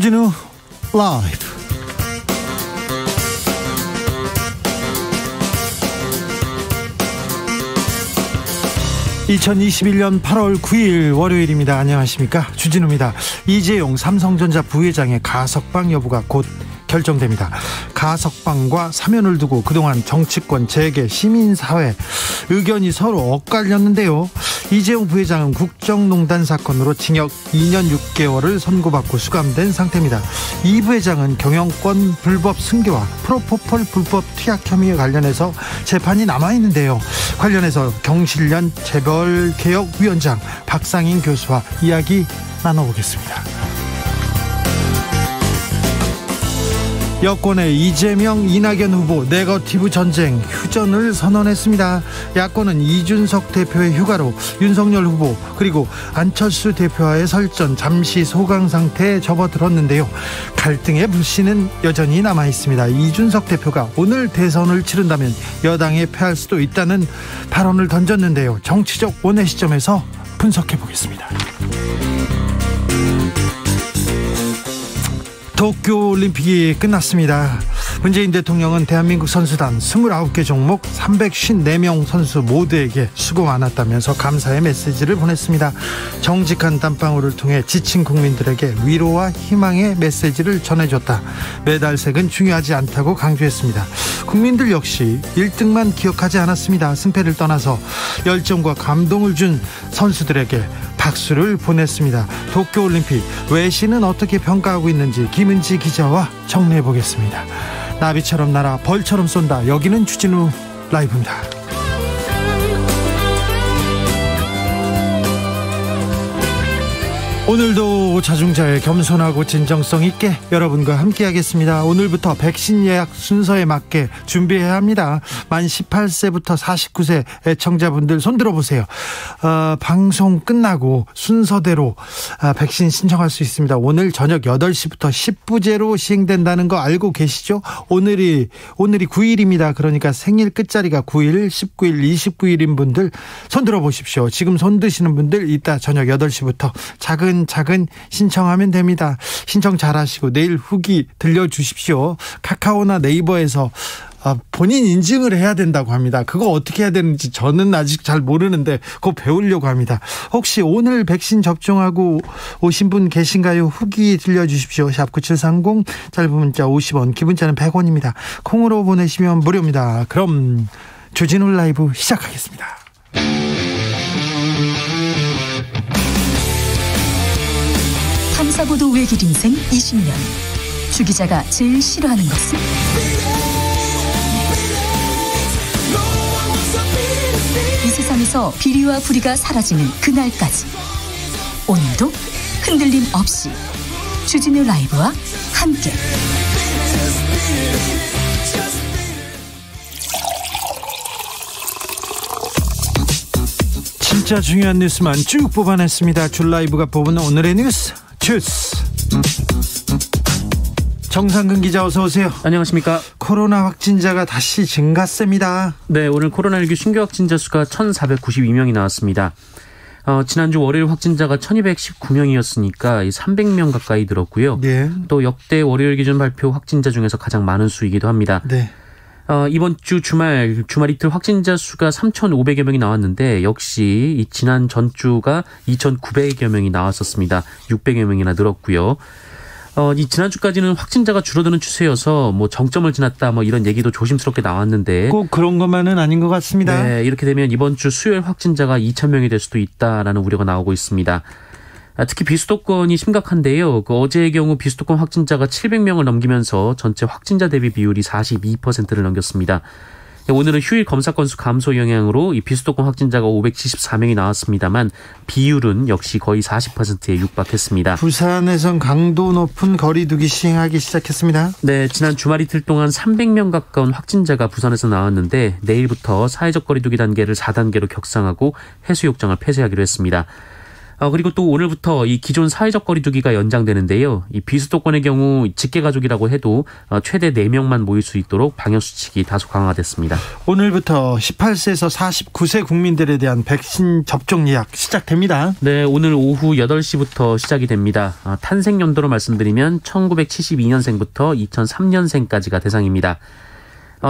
주진우 라이브. 2021년 8월 9일 월요일입니다. 안녕하십니까, 주진우입니다. 이재용 삼성전자 부회장의 가석방 여부가 곧 결정됩니다. 가석방과 사면을 두고 그동안 정치권, 재계, 시민사회 의견이 서로 엇갈렸는데요. 이재용 부회장은 국정농단 사건으로 징역 2년 6개월을 선고받고 수감된 상태입니다. 이 부회장은 경영권 불법 승계와 프로포폴 불법 투약 혐의에 관련해서 재판이 남아있는데요. 관련해서 경실련 재벌개혁위원장 박상인 교수와 이야기 나눠보겠습니다. 여권의 이재명, 이낙연 후보 네거티브 전쟁 휴전을 선언했습니다. 야권은 이준석 대표의 휴가로 윤석열 후보 그리고 안철수 대표와의 설전 잠시 소강 상태에 접어들었는데요. 갈등의 불씨는 여전히 남아있습니다. 이준석 대표가 오늘 대선을 치른다면 여당에 패할 수도 있다는 발언을 던졌는데요. 정치적 원의 시점에서 분석해보겠습니다. 도쿄올림픽이 끝났습니다. 문재인 대통령은 대한민국 선수단 29개 종목 354명 선수 모두에게 수고 많았다면서 감사의 메시지를 보냈습니다. 정직한 땀방울을 통해 지친 국민들에게 위로와 희망의 메시지를 전해줬다. 메달색은 중요하지 않다고 강조했습니다. 국민들 역시 1등만 기억하지 않았습니다. 승패를 떠나서 열정과 감동을 준 선수들에게 박수를 보냈습니다. 도쿄올림픽 외신은 어떻게 평가하고 있는지 김은지 기자와 정리해 보겠습니다. 나비처럼 날아 벌처럼 쏜다. 여기는 주진우 라이브입니다. 오늘도 자중자애, 겸손하고 진정성 있게 여러분과 함께하겠습니다. 오늘부터 백신 예약 순서에 맞게 준비해야 합니다. 만 18세부터 49세 애청자분들 손 들어보세요. 방송 끝나고 순서대로 백신 신청할 수 있습니다. 오늘 저녁 8시부터 10부제로 시행된다는 거 알고 계시죠? 오늘이 9일입니다. 그러니까 생일 끝자리가 9일, 19일, 29일인 분들 손 들어보십시오. 지금 손 드시는 분들 이따 저녁 8시부터 작은 신청하면 됩니다. 신청 잘하시고 내일 후기 들려주십시오. 카카오나 네이버에서 본인 인증을 해야 된다고 합니다. 그거 어떻게 해야 되는지 저는 아직 잘 모르는데 그거 배우려고 합니다. 혹시 오늘 백신 접종하고 오신 분 계신가요? 후기 들려주십시오. 샵 9730, 짧은 문자 50원, 기본자는 100원입니다. 콩으로 보내시면 무료입니다. 그럼 주진우 라이브 시작하겠습니다. 탐사보도 외길 인생 20년. 주 기자가 제일 싫어하는 것은? 이 세상에서 비리와 부리가 사라지는 그날까지 오늘도 흔들림 없이 주진우 라이브와 함께 진짜 중요한 뉴스만 쭉 뽑아냈습니다. 줄 라이브가 뽑은 오늘의 뉴스 주스. 정상근 기자 어서 오세요. 안녕하십니까. 코로나 확진자가 다시 증가세입니다. 네, 오늘 코로나19 신규 확진자 수가 1,492명이 나왔습니다. 지난주 월요일 확진자가 1,219명이었으니까 300명 가까이 늘었고요. 네. 또 역대 월요일 기준 발표 확진자 중에서 가장 많은 수이기도 합니다. 네. 이번 주 주말 이틀 확진자 수가 3,500여 명이 나왔는데 역시 지난 전주가 2,900여 명이 나왔었습니다. 600여 명이나 늘었고요. 이 지난주까지는 확진자가 줄어드는 추세여서 뭐 정점을 지났다 이런 얘기도 조심스럽게 나왔는데 꼭 그런 것만은 아닌 것 같습니다. 네, 이렇게 되면 이번 주 수요일 확진자가 2,000명이 될 수도 있다라는 우려가 나오고 있습니다. 특히 비수도권이 심각한데요. 어제의 경우 비수도권 확진자가 700명을 넘기면서 전체 확진자 대비 비율이 42%를 넘겼습니다. 오늘은 휴일 검사 건수 감소 영향으로 이 비수도권 확진자가 574명이 나왔습니다만 비율은 역시 거의 40%에 육박했습니다. 부산에선 강도 높은 거리두기 시행하기 시작했습니다. 네, 지난 주말 이틀 동안 300명 가까운 확진자가 부산에서 나왔는데 내일부터 사회적 거리두기 단계를 4단계로 격상하고 해수욕장을 폐쇄하기로 했습니다. 그리고 또 오늘부터 이 기존 사회적 거리두기가 연장되는데요. 이 비수도권의 경우 직계가족이라고 해도 최대 4명만 모일 수 있도록 방역수칙이 다소 강화됐습니다. 오늘부터 18세에서 49세 국민들에 대한 백신 접종 예약 시작됩니다. 네, 오늘 오후 8시부터 시작이 됩니다. 탄생연도로 말씀드리면 1972년생부터 2003년생까지가 대상입니다.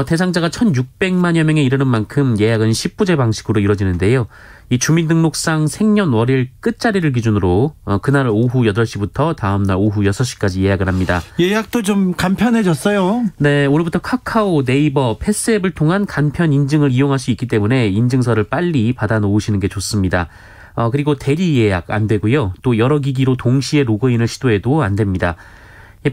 대상자가 1,600만여 명에 이르는 만큼 예약은 10부제 방식으로 이루어지는데요. 이 주민등록상 생년월일 끝자리를 기준으로 그날 오후 8시부터 다음날 오후 6시까지 예약을 합니다. 예약도 좀 간편해졌어요. 네, 오늘부터 카카오, 네이버, 패스앱을 통한 간편 인증을 이용할 수 있기 때문에 인증서를 빨리 받아놓으시는 게 좋습니다. 그리고 대리 예약 안 되고요. 또 여러 기기로 동시에 로그인을 시도해도 안 됩니다.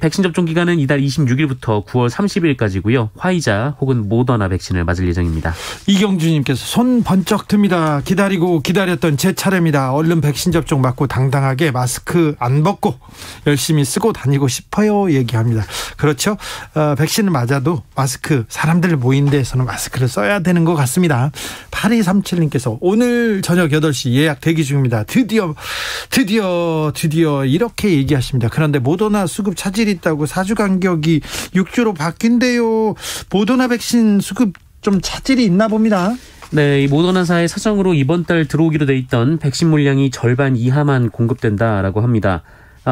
백신 접종 기간은 이달 26일부터 9월 30일까지고요. 화이자 혹은 모더나 백신을 맞을 예정입니다. 이경주님께서 손 번쩍 듭니다. 기다렸던 제 차례입니다. 얼른 백신 접종 맞고 당당하게 마스크 안 벗고 열심히 쓰고 다니고 싶어요 얘기합니다. 그렇죠. 백신을 맞아도 마스크 사람들 모인 데에서는 마스크를 써야 되는 것 같습니다. 8237님께서 오늘 저녁 8시 예약 대기 중입니다. 드디어 이렇게 얘기하십니다. 그런데 모더나 수급 차질이 있다고 4주 간격이 6주로 바뀐대요. 모더나 백신 수급 좀 차질이 있나 봅니다. 네, 이 모더나사의 사정으로 이번 달 들어오기로 돼 있던 백신 물량이 절반 이하만 공급된다라고 합니다.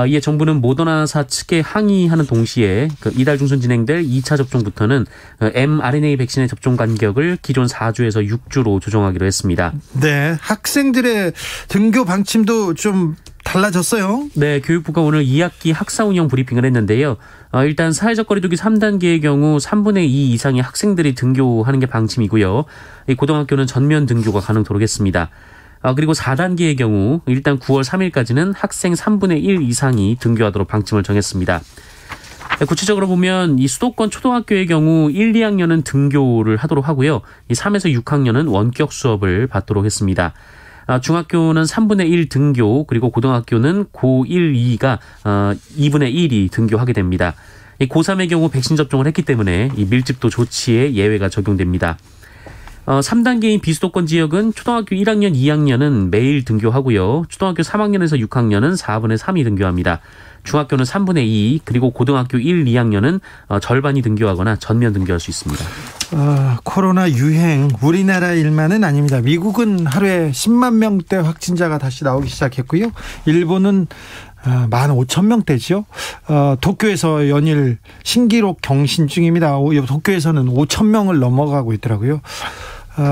이에 정부는 모더나사 측에 항의하는 동시에 이달 중순 진행될 2차 접종부터는 mRNA 백신의 접종 간격을 기존 4주에서 6주로 조정하기로 했습니다. 네, 학생들의 등교 방침도 좀 달라졌어요. 네, 교육부가 오늘 2학기 학사 운영 브리핑을 했는데요. 일단 사회적 거리두기 3단계의 경우 3분의 2 이상의 학생들이 등교하는 게 방침이고요. 이 고등학교는 전면 등교가 가능토록 했습니다. 그리고 4단계의 경우 일단 9월 3일까지는 학생 3분의 1 이상이 등교하도록 방침을 정했습니다. 구체적으로 보면 이 수도권 초등학교의 경우 1, 2학년은 등교를 하도록 하고요. 이 3에서 6학년은 원격 수업을 받도록 했습니다. 중학교는 3분의 1 등교, 그리고 고등학교는 고1, 2가 2분의 1이 등교하게 됩니다. 이 고3의 경우 백신 접종을 했기 때문에 이 밀집도 조치에 예외가 적용됩니다. 3단계인 비수도권 지역은 초등학교 1학년, 2학년은 매일 등교하고요. 초등학교 3학년에서 6학년은 4분의 3이 등교합니다. 중학교는 3분의 2, 그리고 고등학교 1, 2학년은 절반이 등교하거나 전면 등교할 수 있습니다. 코로나 유행 우리나라 일만은 아닙니다. 미국은 하루에 10만 명대 확진자가 다시 나오기 시작했고요. 일본은 15,000명대죠. 도쿄에서 연일 신기록 경신 중입니다. 도쿄에서는 5,000명을 넘어가고 있더라고요.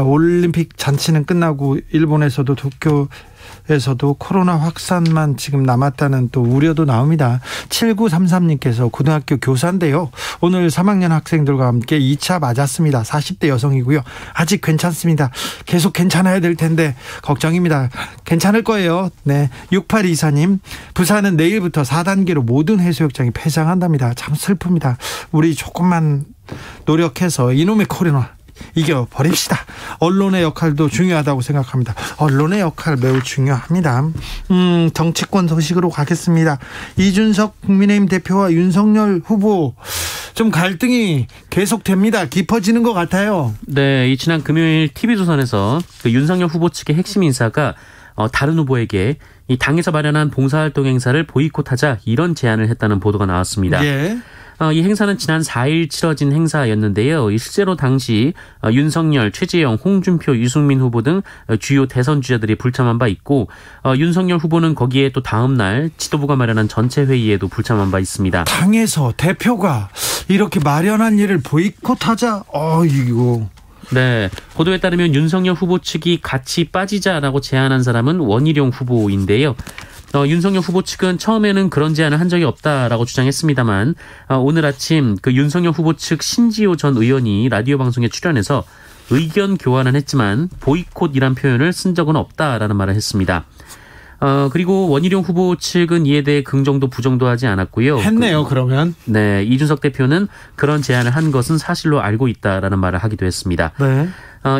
올림픽 잔치는 끝나고 일본에서도 도쿄에서도 코로나 확산만 지금 남았다는 또 우려도 나옵니다. 7933님께서 고등학교 교사인데요. 오늘 3학년 학생들과 함께 2차 맞았습니다. 40대 여성이고요. 아직 괜찮습니다. 계속 괜찮아야 될 텐데 걱정입니다. 괜찮을 거예요. 네, 6824님, 부산은 내일부터 4단계로 모든 해수욕장이 폐장한답니다. 참 슬픕니다. 우리 조금만 노력해서 이놈의 코로나 이겨버립시다. 언론의 역할도 중요하다고 생각합니다. 언론의 역할 매우 중요합니다. 정치권 소식으로 가겠습니다. 이준석 국민의힘 대표와 윤석열 후보 좀 갈등이 계속됩니다. 깊어지는 것 같아요. 네, 지난 금요일 TV조선에서 윤석열 후보 측의 핵심 인사가 다른 후보에게 이 당에서 마련한 봉사활동 행사를 보이콧하자 이런 제안을 했다는 보도가 나왔습니다. 예. 이 행사는 지난 4일 치러진 행사였는데요. 실제로 당시 윤석열, 최재형, 홍준표, 유승민 후보 등 주요 대선 주자들이 불참한 바 있고 윤석열 후보는 거기에 또 다음 날 지도부가 마련한 전체 회의에도 불참한 바 있습니다. 당에서 대표가 이렇게 마련한 일을 보이콧하자. 이거. 네, 보도에 따르면 윤석열 후보 측이 같이 빠지자라고 제안한 사람은 원희룡 후보인데요. 윤석열 후보 측은 처음에는 그런 제안을 한 적이 없다라고 주장했습니다만 오늘 아침 윤석열 후보 측 신지호 전 의원이 라디오 방송에 출연해서 의견 교환은 했지만 보이콧이란 표현을 쓴 적은 없다라는 말을 했습니다. 그리고 원희룡 후보 측은 이에 대해 긍정도 부정도 하지 않았고요. 했네요, 그러면. 네, 이준석 대표는 그런 제안을 한 것은 사실로 알고 있다라는 말을 하기도 했습니다. 네.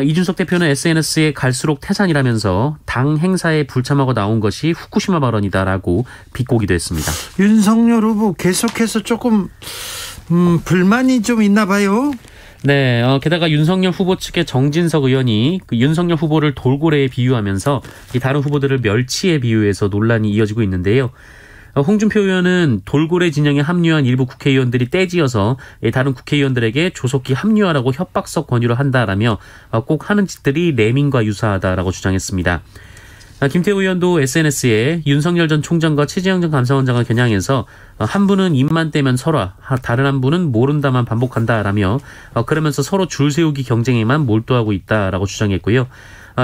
이준석 대표는 SNS에 갈수록 태산이라면서 당 행사에 불참하고 나온 것이 후쿠시마 발언이다라고 비꼬기도 했습니다. 윤석열 후보 계속해서 조금 불만이 좀 있나 봐요. 네, 게다가 윤석열 후보 측의 정진석 의원이 그 윤석열 후보를 돌고래에 비유하면서 이 다른 후보들을 멸치에 비유해서 논란이 이어지고 있는데요. 홍준표 의원은 돌고래 진영에 합류한 일부 국회의원들이 떼지어서 다른 국회의원들에게 조속히 합류하라고 협박성 권유를 한다라며 꼭 하는 짓들이 레밍과 유사하다라고 주장했습니다. 김태우 의원도 SNS에 윤석열 전 총장과 최재형 전 감사원장을 겨냥해서 한 분은 입만 떼면 설화, 다른 한 분은 모른다만 반복한다라며 그러면서 서로 줄 세우기 경쟁에만 몰두하고 있다라고 주장했고요.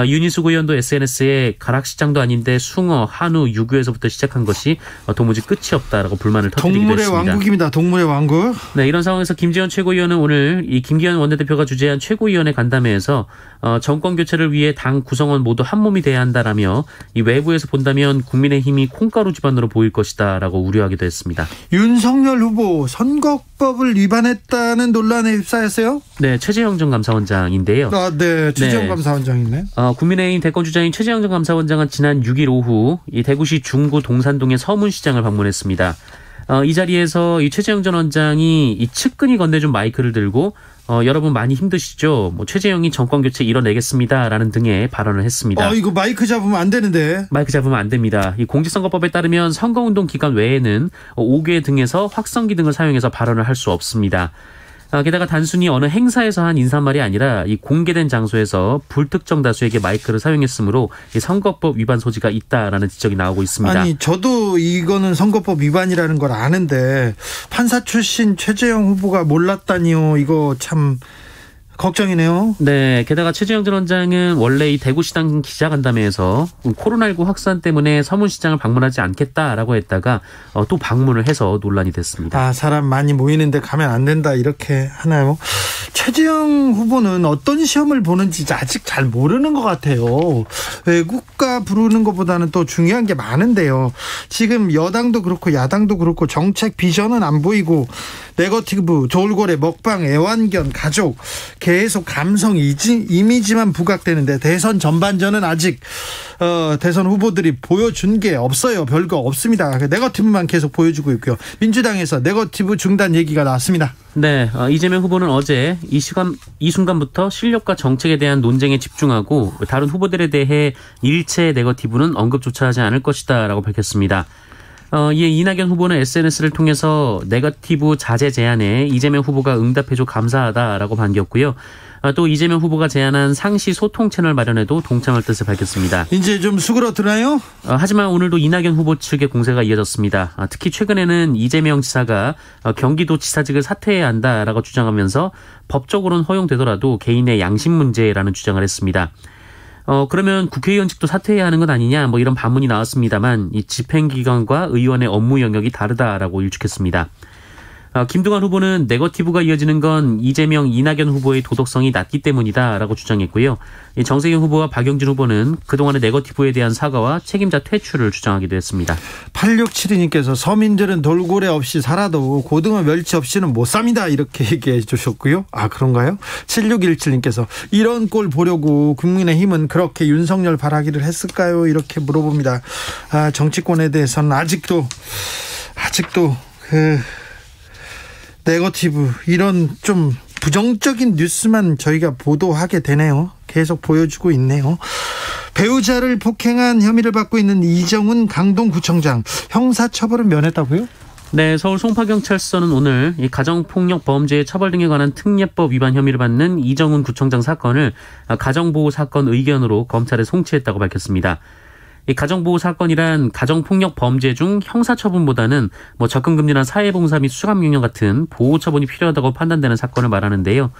윤희숙 의원도 SNS에 가락시장도 아닌데 숭어, 한우, 유구에서부터 시작한 것이 도무지 끝이 없다라고 불만을 터뜨리기도 했습니다. 동물의 왕국입니다. 동물의 왕국. 네, 이런 상황에서 김재원 최고위원은 오늘 이 김기현 원내대표가 주재한 최고위원회 간담회에서 정권 교체를 위해 당 구성원 모두 한 몸이 돼야 한다라며 이 외부에서 본다면 국민의힘이 콩가루 집안으로 보일 것이다라고 우려하기도 했습니다. 윤석열 후보 선거법을 위반했다는 논란에 휩싸였어요? 네, 최재형 전 감사원장인데요. 네, 최재형 감사원장이네. 국민의힘 대권주자인 최재형 전 감사원장은 지난 6일 오후 이 대구시 중구 동산동의 서문시장을 방문했습니다. 이 자리에서 이 최재형 전 원장이 이 측근이 건네준 마이크를 들고 여러분 많이 힘드시죠? 최재형이 정권 교체 이뤄내겠습니다라는 등의 발언을 했습니다. 이거 마이크 잡으면 안 되는데. 마이크 잡으면 안 됩니다. 이 공직선거법에 따르면 선거운동 기간 외에는 5개 등에서 확성기 등을 사용해서 발언을 할 수 없습니다. 게다가 단순히 어느 행사에서 한 인사말이 아니라 이 공개된 장소에서 불특정 다수에게 마이크를 사용했으므로 이 선거법 위반 소지가 있다라는 지적이 나오고 있습니다. 아니 저도 이거는 선거법 위반이라는 걸 아는데 판사 출신 최재형 후보가 몰랐다니요. 이거 참 걱정이네요. 네, 게다가 최재형 전 원장은 원래 이 대구시당 기자간담회에서 코로나19 확산 때문에 서문시장을 방문하지 않겠다라고 했다가 또 방문을 해서 논란이 됐습니다. 사람 많이 모이는데 가면 안 된다 이렇게 하나요? 최재형 후보는 어떤 시험을 보는지 아직 잘 모르는 것 같아요. 외국가 부르는 것보다는 또 중요한 게 많은데요. 지금 여당도 그렇고 야당도 그렇고 정책 비전은 안 보이고 네거티브, 돌고래, 먹방, 애완견, 가족 계속 감성 이미지만 부각되는데 대선 전반전은 아직 대선 후보들이 보여준 게 없어요. 별거 없습니다. 네거티브만 계속 보여주고 있고요. 민주당에서 네거티브 중단 얘기가 나왔습니다. 네, 이재명 후보는 어제 이 순간부터 실력과 정책에 대한 논쟁에 집중하고 다른 후보들에 대해 일체 네거티브는 언급조차 하지 않을 것이다 라고 밝혔습니다. 이에 이낙연 후보는 SNS를 통해서 네거티브 자제 제안에 이재명 후보가 응답해줘 감사하다라고 반겼고요. 또 이재명 후보가 제안한 상시 소통 채널 마련에도 동참할 뜻을 밝혔습니다. 이제 좀 수그러드나요? 하지만 오늘도 이낙연 후보 측의 공세가 이어졌습니다. 특히 최근에는 이재명 지사가 경기도 지사직을 사퇴해야 한다라고 주장하면서 법적으로는 허용되더라도 개인의 양심 문제라는 주장을 했습니다. 그러면 국회의원직도 사퇴해야 하는 건 아니냐 이런 반문이 나왔습니다만 이 집행기관과 의원의 업무 영역이 다르다라고 일축했습니다. 김두관 후보는 네거티브가 이어지는 건 이재명, 이낙연 후보의 도덕성이 낮기 때문이다라고 주장했고요. 정세균 후보와 박영진 후보는 그동안의 네거티브에 대한 사과와 책임자 퇴출을 주장하기도 했습니다. 8672님께서 서민들은 돌고래 없이 살아도 고등어 멸치 없이는 못 삽니다. 이렇게 얘기해 주셨고요. 그런가요? 7617님께서 이런 꼴 보려고 국민의힘은 그렇게 윤석열 바라기를 했을까요? 이렇게 물어봅니다. 정치권에 대해서는 아직도 네거티브 이런 좀 부정적인 뉴스만 저희가 보도하게 되네요. 계속 보여주고 있네요. 배우자를 폭행한 혐의를 받고 있는 이정훈 강동구청장 형사처벌은 면했다고요? 네, 서울 송파경찰서는 오늘 이 가정폭력범죄 처벌 등에 관한 특례법 위반 혐의를 받는 이정훈 구청장 사건을 가정보호 사건 의견으로 검찰에 송치했다고 밝혔습니다. 이 가정보호 사건이란 가정폭력 범죄 중 형사처분보다는 접근금지나 사회봉사 및 수감명령 같은 보호처분이 필요하다고 판단되는 사건을 말하는데요.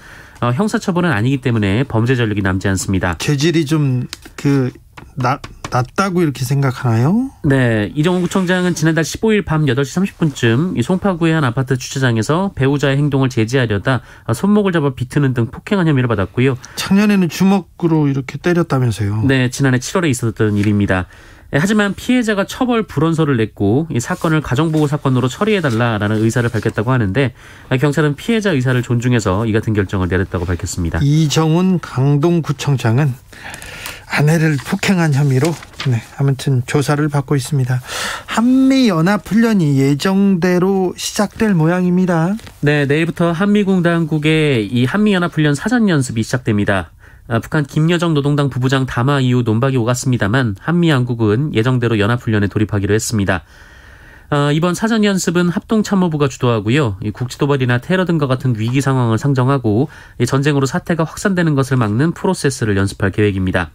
형사처분은 아니기 때문에 범죄 전력이 남지 않습니다. 죄질이 좀 낮다고 이렇게 생각하나요? 네, 이정훈 구청장은 지난달 15일 밤 8시 30분쯤 이 송파구의 한 아파트 주차장에서 배우자의 행동을 제지하려다 손목을 잡아 비트는 등 폭행한 혐의를 받았고요. 작년에는 주먹으로 이렇게 때렸다면서요? 네, 지난해 7월에 있었던 일입니다. 하지만 피해자가 처벌 불원서를 냈고 이 사건을 가정보호 사건으로 처리해달라라는 의사를 밝혔다고 하는데 경찰은 피해자 의사를 존중해서 이 같은 결정을 내렸다고 밝혔습니다. 이정훈 강동구청장은 아내를 폭행한 혐의로 아무튼 조사를 받고 있습니다. 한미연합훈련이 예정대로 시작될 모양입니다. 네, 내일부터 한미군 당국의 이 한미연합훈련 사전연습이 시작됩니다. 북한 김여정 노동당 부부장 담화 이후 논박이 오갔습니다만 한미양국은 예정대로 연합훈련에 돌입하기로 했습니다. 이번 사전연습은 합동참모부가 주도하고요. 국지도발이나 테러 등과 같은 위기 상황을 상정하고 전쟁으로 사태가 확산되는 것을 막는 프로세스를 연습할 계획입니다.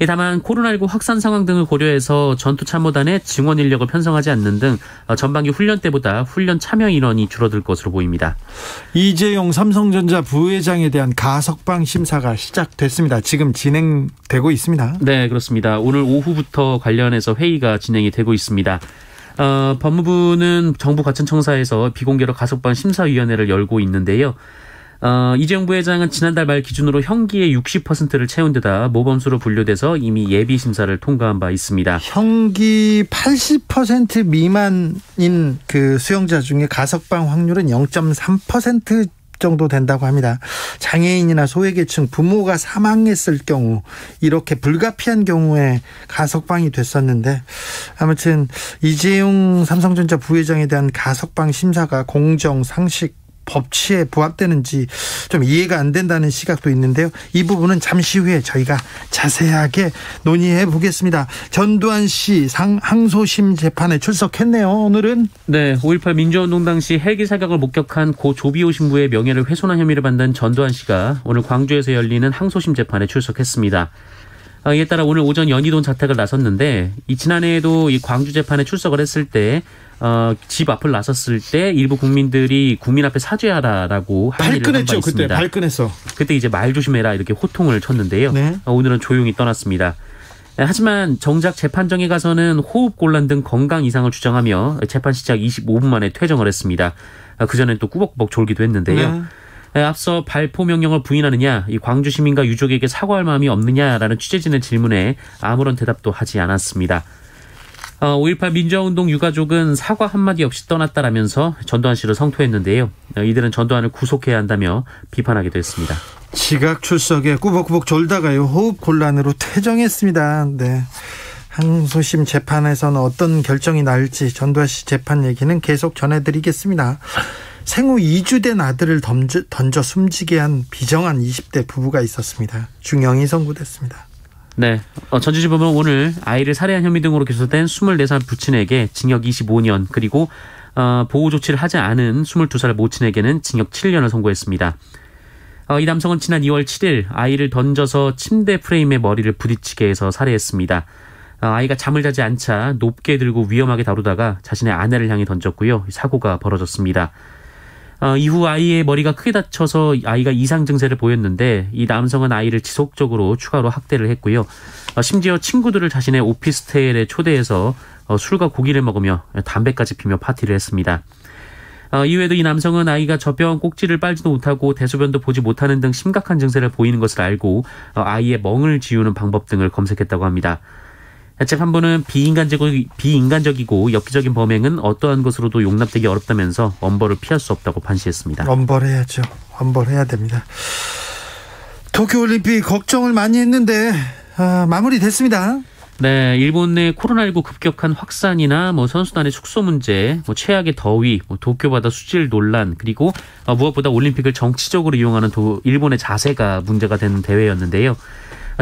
다만 코로나19 확산 상황 등을 고려해서 전투참모단의 증원 인력을 편성하지 않는 등 전반기 훈련 때보다 훈련 참여 인원이 줄어들 것으로 보입니다. 이재용 삼성전자 부회장에 대한 가석방 심사가 시작됐습니다. 지금 진행되고 있습니다. 네, 그렇습니다. 오늘 오후부터 관련해서 회의가 진행이 되고 있습니다. 법무부는 정부과천청사에서 비공개로 가석방 심사위원회를 열고 있는데요. 이재용 부회장은 지난달 말 기준으로 형기의 60%를 채운 데다 모범수로 분류돼서 이미 예비 심사를 통과한 바 있습니다. 형기 80% 미만인 그 수용자 중에 가석방 확률은 0.3% 정도 된다고 합니다. 장애인이나 소외계층 부모가 사망했을 경우 이렇게 불가피한 경우에 가석방이 됐었는데 아무튼 이재용 삼성전자 부회장에 대한 가석방 심사가 공정, 상식, 법치에 부합되는지 좀 이해가 안 된다는 시각도 있는데요. 이 부분은 잠시 후에 저희가 자세하게 논의해 보겠습니다. 전두환 씨 항소심 재판에 출석했네요. 오늘은 네, 5.18 민주화운동 당시 헬기 사격을 목격한 고 조비오 신부의 명예를 훼손한 혐의를 받는 전두환 씨가 오늘 광주에서 열리는 항소심 재판에 출석했습니다. 이에 따라 오늘 오전 연희동 자택을 나섰는데 지난해에도 이 광주 재판에 출석을 했을 때 집 앞을 나섰을 때 일부 국민들이 국민 앞에 사죄하라라고 항의를 한 바 있습니다. 그때 발끈했어. 그때 이제 말 조심해라 이렇게 호통을 쳤는데요. 네. 오늘은 조용히 떠났습니다. 하지만 정작 재판정에 가서는 호흡곤란 등 건강 이상을 주장하며 재판 시작 25분 만에 퇴정을 했습니다. 그전엔 또 꾸벅꾸벅 졸기도 했는데요. 네. 앞서 발포 명령을 부인하느냐, 이 광주 시민과 유족에게 사과할 마음이 없느냐라는 취재진의 질문에 아무런 대답도 하지 않았습니다. 5.18 민주화운동 유가족은 사과 한마디 없이 떠났다라면서 전두환 씨를 성토했는데요. 이들은 전두환을 구속해야 한다며 비판하기도 했습니다. 지각 출석에 꾸벅꾸벅 졸다가요 호흡곤란으로 퇴정했습니다. 네. 항소심 재판에서는 어떤 결정이 날지 전두환 씨 재판 얘기는 계속 전해드리겠습니다. 생후 2주 된 아들을 던져 숨지게 한 비정한 20대 부부가 있었습니다. 중형이 선고됐습니다. 네, 전주지법은 오늘 아이를 살해한 혐의 등으로 기소된 24살 부친에게 징역 25년 그리고 보호 조치를 하지 않은 22살 모친에게는 징역 7년을 선고했습니다. 이 남성은 지난 2월 7일 아이를 던져서 침대 프레임에 머리를 부딪히게 해서 살해했습니다. 아이가 잠을 자지 않자 높게 들고 위험하게 다루다가 자신의 아내를 향해 던졌고요. 사고가 벌어졌습니다. 이후 아이의 머리가 크게 다쳐서 아이가 이상 증세를 보였는데 이 남성은 아이를 지속적으로 추가로 학대를 했고요. 심지어 친구들을 자신의 오피스텔에 초대해서 술과 고기를 먹으며 담배까지 피며 파티를 했습니다. 이후에도 이 남성은 아이가 젖병 꼭지를 빨지도 못하고 대소변도 보지 못하는 등 심각한 증세를 보이는 것을 알고 아이의 멍을 지우는 방법 등을 검색했다고 합니다. 재판부는 비인간적이고 엽기적인 범행은 어떠한 것으로도 용납되기 어렵다면서 엄벌을 피할 수 없다고 판시했습니다. 엄벌해야죠. 엄벌해야 됩니다. 도쿄올림픽 걱정을 많이 했는데 마무리됐습니다. 네, 일본 내 코로나19 급격한 확산이나 선수단의 축소 문제, 최악의 더위, 도쿄 바다 수질 논란, 그리고 무엇보다 올림픽을 정치적으로 이용하는 일본의 자세가 문제가 되는 대회였는데요.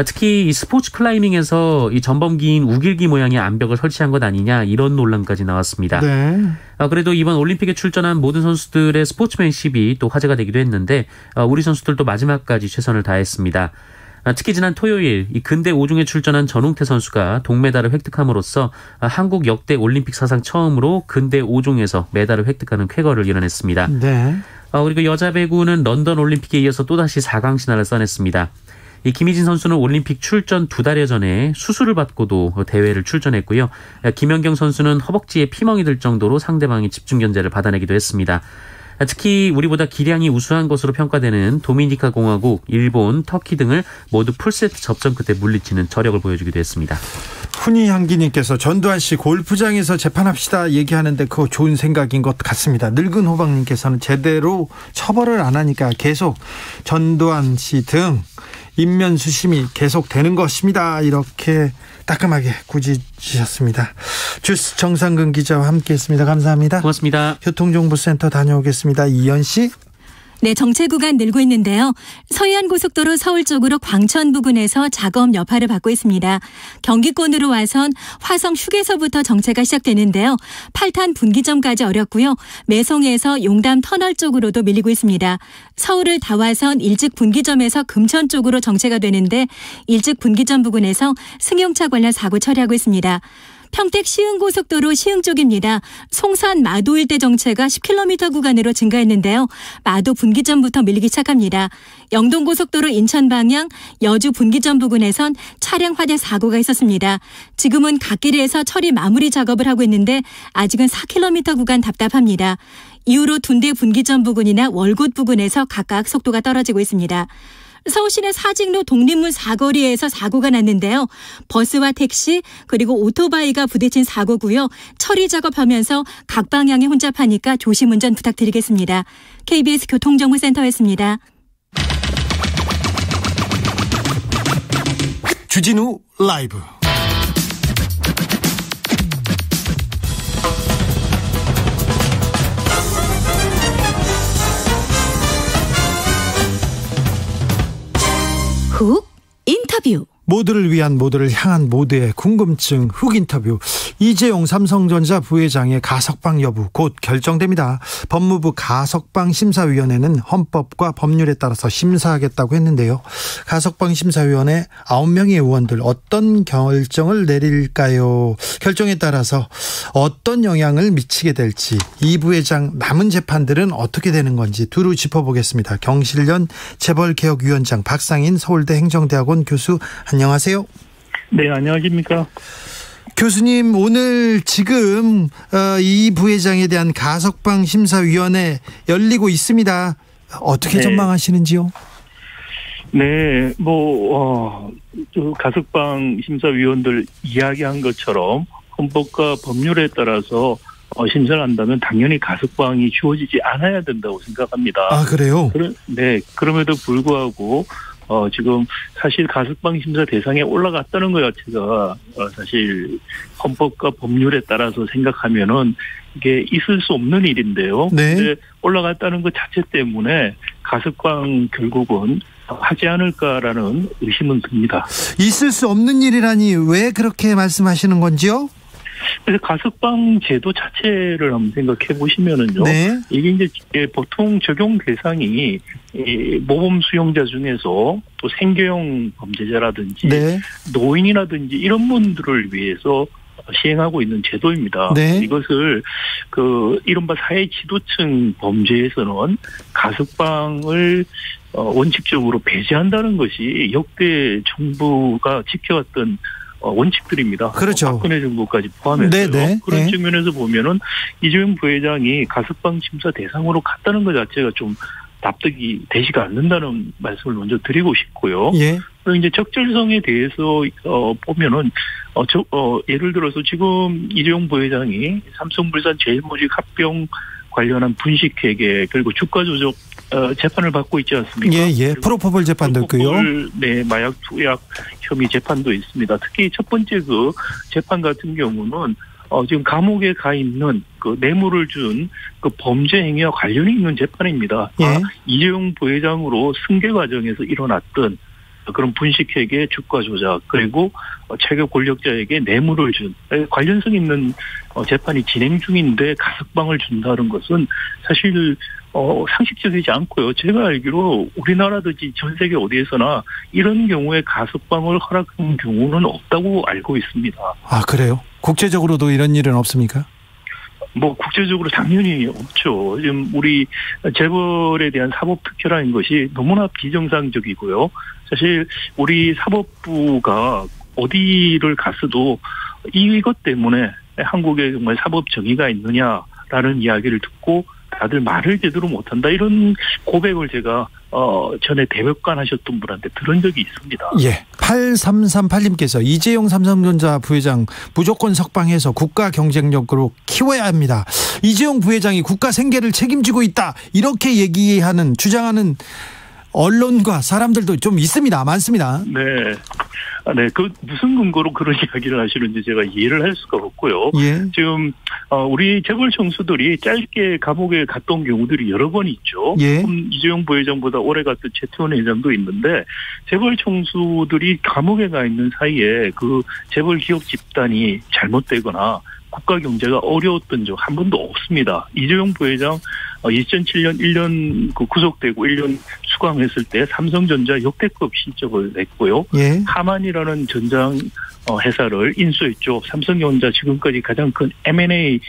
특히 이 스포츠 클라이밍에서 이 전범기인 우길기 모양의 암벽을 설치한 것 아니냐 이런 논란까지 나왔습니다. 네. 그래도 이번 올림픽에 출전한 모든 선수들의 스포츠맨십이 또 화제가 되기도 했는데 우리 선수들도 마지막까지 최선을 다했습니다. 특히 지난 토요일 이 근대 5종에 출전한 전웅태 선수가 동메달을 획득함으로써 한국 역대 올림픽 사상 처음으로 근대 5종에서 메달을 획득하는 쾌거를 이뤄냈습니다. 네. 그리고 여자 배구는 런던 올림픽에 이어서 또다시 4강 신화를 써냈습니다. 이 김희진 선수는 올림픽 출전 2달여 전에 수술을 받고도 대회를 출전했고요. 김연경 선수는 허벅지에 피멍이 들 정도로 상대방의 집중 견제를 받아내기도 했습니다. 특히 우리보다 기량이 우수한 것으로 평가되는 도미니카 공화국, 일본, 터키 등을 모두 풀세트 접전 끝에 물리치는 저력을 보여주기도 했습니다. 훈이향기님께서 전두환 씨 골프장에서 재판합시다 얘기하는데 그거 좋은 생각인 것 같습니다. 늙은 호박님께서는 제대로 처벌을 안 하니까 계속 전두환 씨 등 인면 수심이 계속되는 것입니다. 이렇게 따끔하게 꾸짖으셨습니다. 주스 정상근 기자와 함께했습니다. 감사합니다. 고맙습니다. 교통정보센터 다녀오겠습니다. 이현 씨. 네, 정체 구간 늘고 있는데요. 서해안고속도로 서울 쪽으로 광천 부근에서 작업 여파를 받고 있습니다. 경기권으로 와선 화성 휴게소부터 정체가 시작되는데요. 8탄 분기점까지 어렵고요. 매송에서 용담 터널 쪽으로도 밀리고 있습니다. 서울을 다 와선 일찍 분기점에서 금천 쪽으로 정체가 되는데 일찍 분기점 부근에서 승용차 관련 사고 처리하고 있습니다. 평택 시흥고속도로 시흥 쪽입니다. 송산 마도 일대 정체가 10km 구간으로 증가했는데요. 마도 분기점부터 밀리기 시작합니다. 영동고속도로 인천 방향 여주 분기점 부근에선 차량 화재 사고가 있었습니다. 지금은 갓길에서 처리 마무리 작업을 하고 있는데 아직은 4km 구간 답답합니다. 이후로 둔대 분기점 부근이나 월곶 부근에서 각각 속도가 떨어지고 있습니다. 서울시내 사직로 독립문 사거리에서 사고가 났는데요. 버스와 택시 그리고 오토바이가 부딪힌 사고고요. 처리 작업하면서 각 방향에 혼잡하니까 조심 운전 부탁드리겠습니다. KBS 교통정보센터였습니다. 주진우 라이브. 훅 인터뷰. 모두를 위한 모두를 향한 모두의 궁금증 훅 인터뷰. 이재용 삼성전자 부회장의 가석방 여부 곧 결정됩니다. 법무부 가석방 심사위원회는 헌법과 법률에 따라서 심사하겠다고 했는데요. 가석방 심사위원회 9명의 의원들 어떤 결정을 내릴까요? 결정에 따라서 어떤 영향을 미치게 될지, 이 부회장 남은 재판들은 어떻게 되는 건지 두루 짚어보겠습니다. 경실련 재벌개혁위원장, 박상인 서울대 행정대학원 교수, 안녕하세요. 네, 안녕하십니까. 교수님, 오늘 지금 이 부회장에 대한 가석방 심사위원회 열리고 있습니다. 어떻게 네. 전망하시는지요? 네, 가석방 심사위원들 이야기한 것처럼 헌법과 법률에 따라서 심사를 한다면 당연히 가석방이 주어지지 않아야 된다고 생각합니다. 아, 그래요? 네, 그럼에도 불구하고 지금 사실 가석방 심사 대상에 올라갔다는 것 자체가 사실 헌법과 법률에 따라서 생각하면은 이게 있을 수 없는 일인데요. 네. 근데 올라갔다는 것 자체 때문에 가석방 결국은 하지 않을까라는 의심은 듭니다. 있을 수 없는 일이라니 왜 그렇게 말씀하시는 건지요? 그래서 가석방 제도 자체를 한번 생각해 보시면은요. 네. 이게 이제 보통 적용 대상이 모범 수용자 중에서 또 생계형 범죄자라든지 네. 노인이라든지 이런 분들을 위해서 시행하고 있는 제도입니다. 네. 이것을 이른바 사회 지도층 범죄에서는 가석방을 원칙적으로 배제한다는 것이 역대 정부가 지켜왔던 원칙들입니다. 그렇죠. 박근혜 정부까지 포함해서요. 네네. 그런 네. 측면에서 보면은 이재용 부회장이 가석방 심사 대상으로 갔다는 것 자체가 좀 납득이 되지가 않는다는 말씀을 먼저 드리고 싶고요. 예. 그리고 이제 적절성에 대해서 보면은 예를 들어서 지금 이재용 부회장이 삼성물산 제일모직 합병 관련한 분식회계 그리고 주가 조작 재판을 받고 있지 않습니까? 예. 프로포폴 재판도 있고요. 네, 마약 투약 혐의 재판도 있습니다. 특히 첫 번째 그 재판 같은 경우는 지금 감옥에 가 있는 그 뇌물을 준 그 범죄 행위와 관련이 있는 재판입니다. 예. 이재용 부회장으로 승계 과정에서 일어났던 그런 분식회계 주가 조작 그리고 최고 권력자에게 뇌물을 준 관련성 있는 재판이 진행 중인데 가석방을 준다는 것은 사실 상식적이지 않고요. 제가 알기로 우리나라든지 전 세계 어디에서나 이런 경우에 가석방을 허락한 경우는 없다고 알고 있습니다. 아, 그래요? 국제적으로도 이런 일은 없습니까? 국제적으로 당연히 없죠. 지금 우리 재벌에 대한 사법 특혜라는 것이 너무나 비정상적이고요. 사실 우리 사법부가 어디를 갔어도 이것 때문에 한국에 정말 사법 정의가 있느냐라는 이야기를 듣고 다들 말을 제대로 못한다 이런 고백을 제가 전에 대법관 하셨던 분한테 들은 적이 있습니다. 예. 8338님께서 이재용 삼성전자 부회장 무조건 석방해서 국가 경쟁력으로 키워야 합니다. 이재용 부회장이 국가 생계를 책임지고 있다. 이렇게 주장하는 언론과 사람들도 좀 있습니다. 많습니다. 네. 그 무슨 근거로 그런 이야기를 하시는지 제가 이해를 할 수가 없고요. 예. 지금 우리 재벌 총수들이 짧게 감옥에 갔던 경우들이 여러 번 있죠. 예. 이재용 부회장보다 오래 갔던 최태원 회장도 있는데 재벌 총수들이 감옥에 가 있는 사이에 그 재벌 기업 집단이 잘못되거나 국가 경제가 어려웠던 적 한 번도 없습니다. 이재용 부회장 2007년 1년 구속되고 1년 수감했을 때 삼성전자 역대급 실적을 냈고요. 예. 하만이라는 전장 회사를 인수했죠. 삼성전자 지금까지 가장 큰 M&A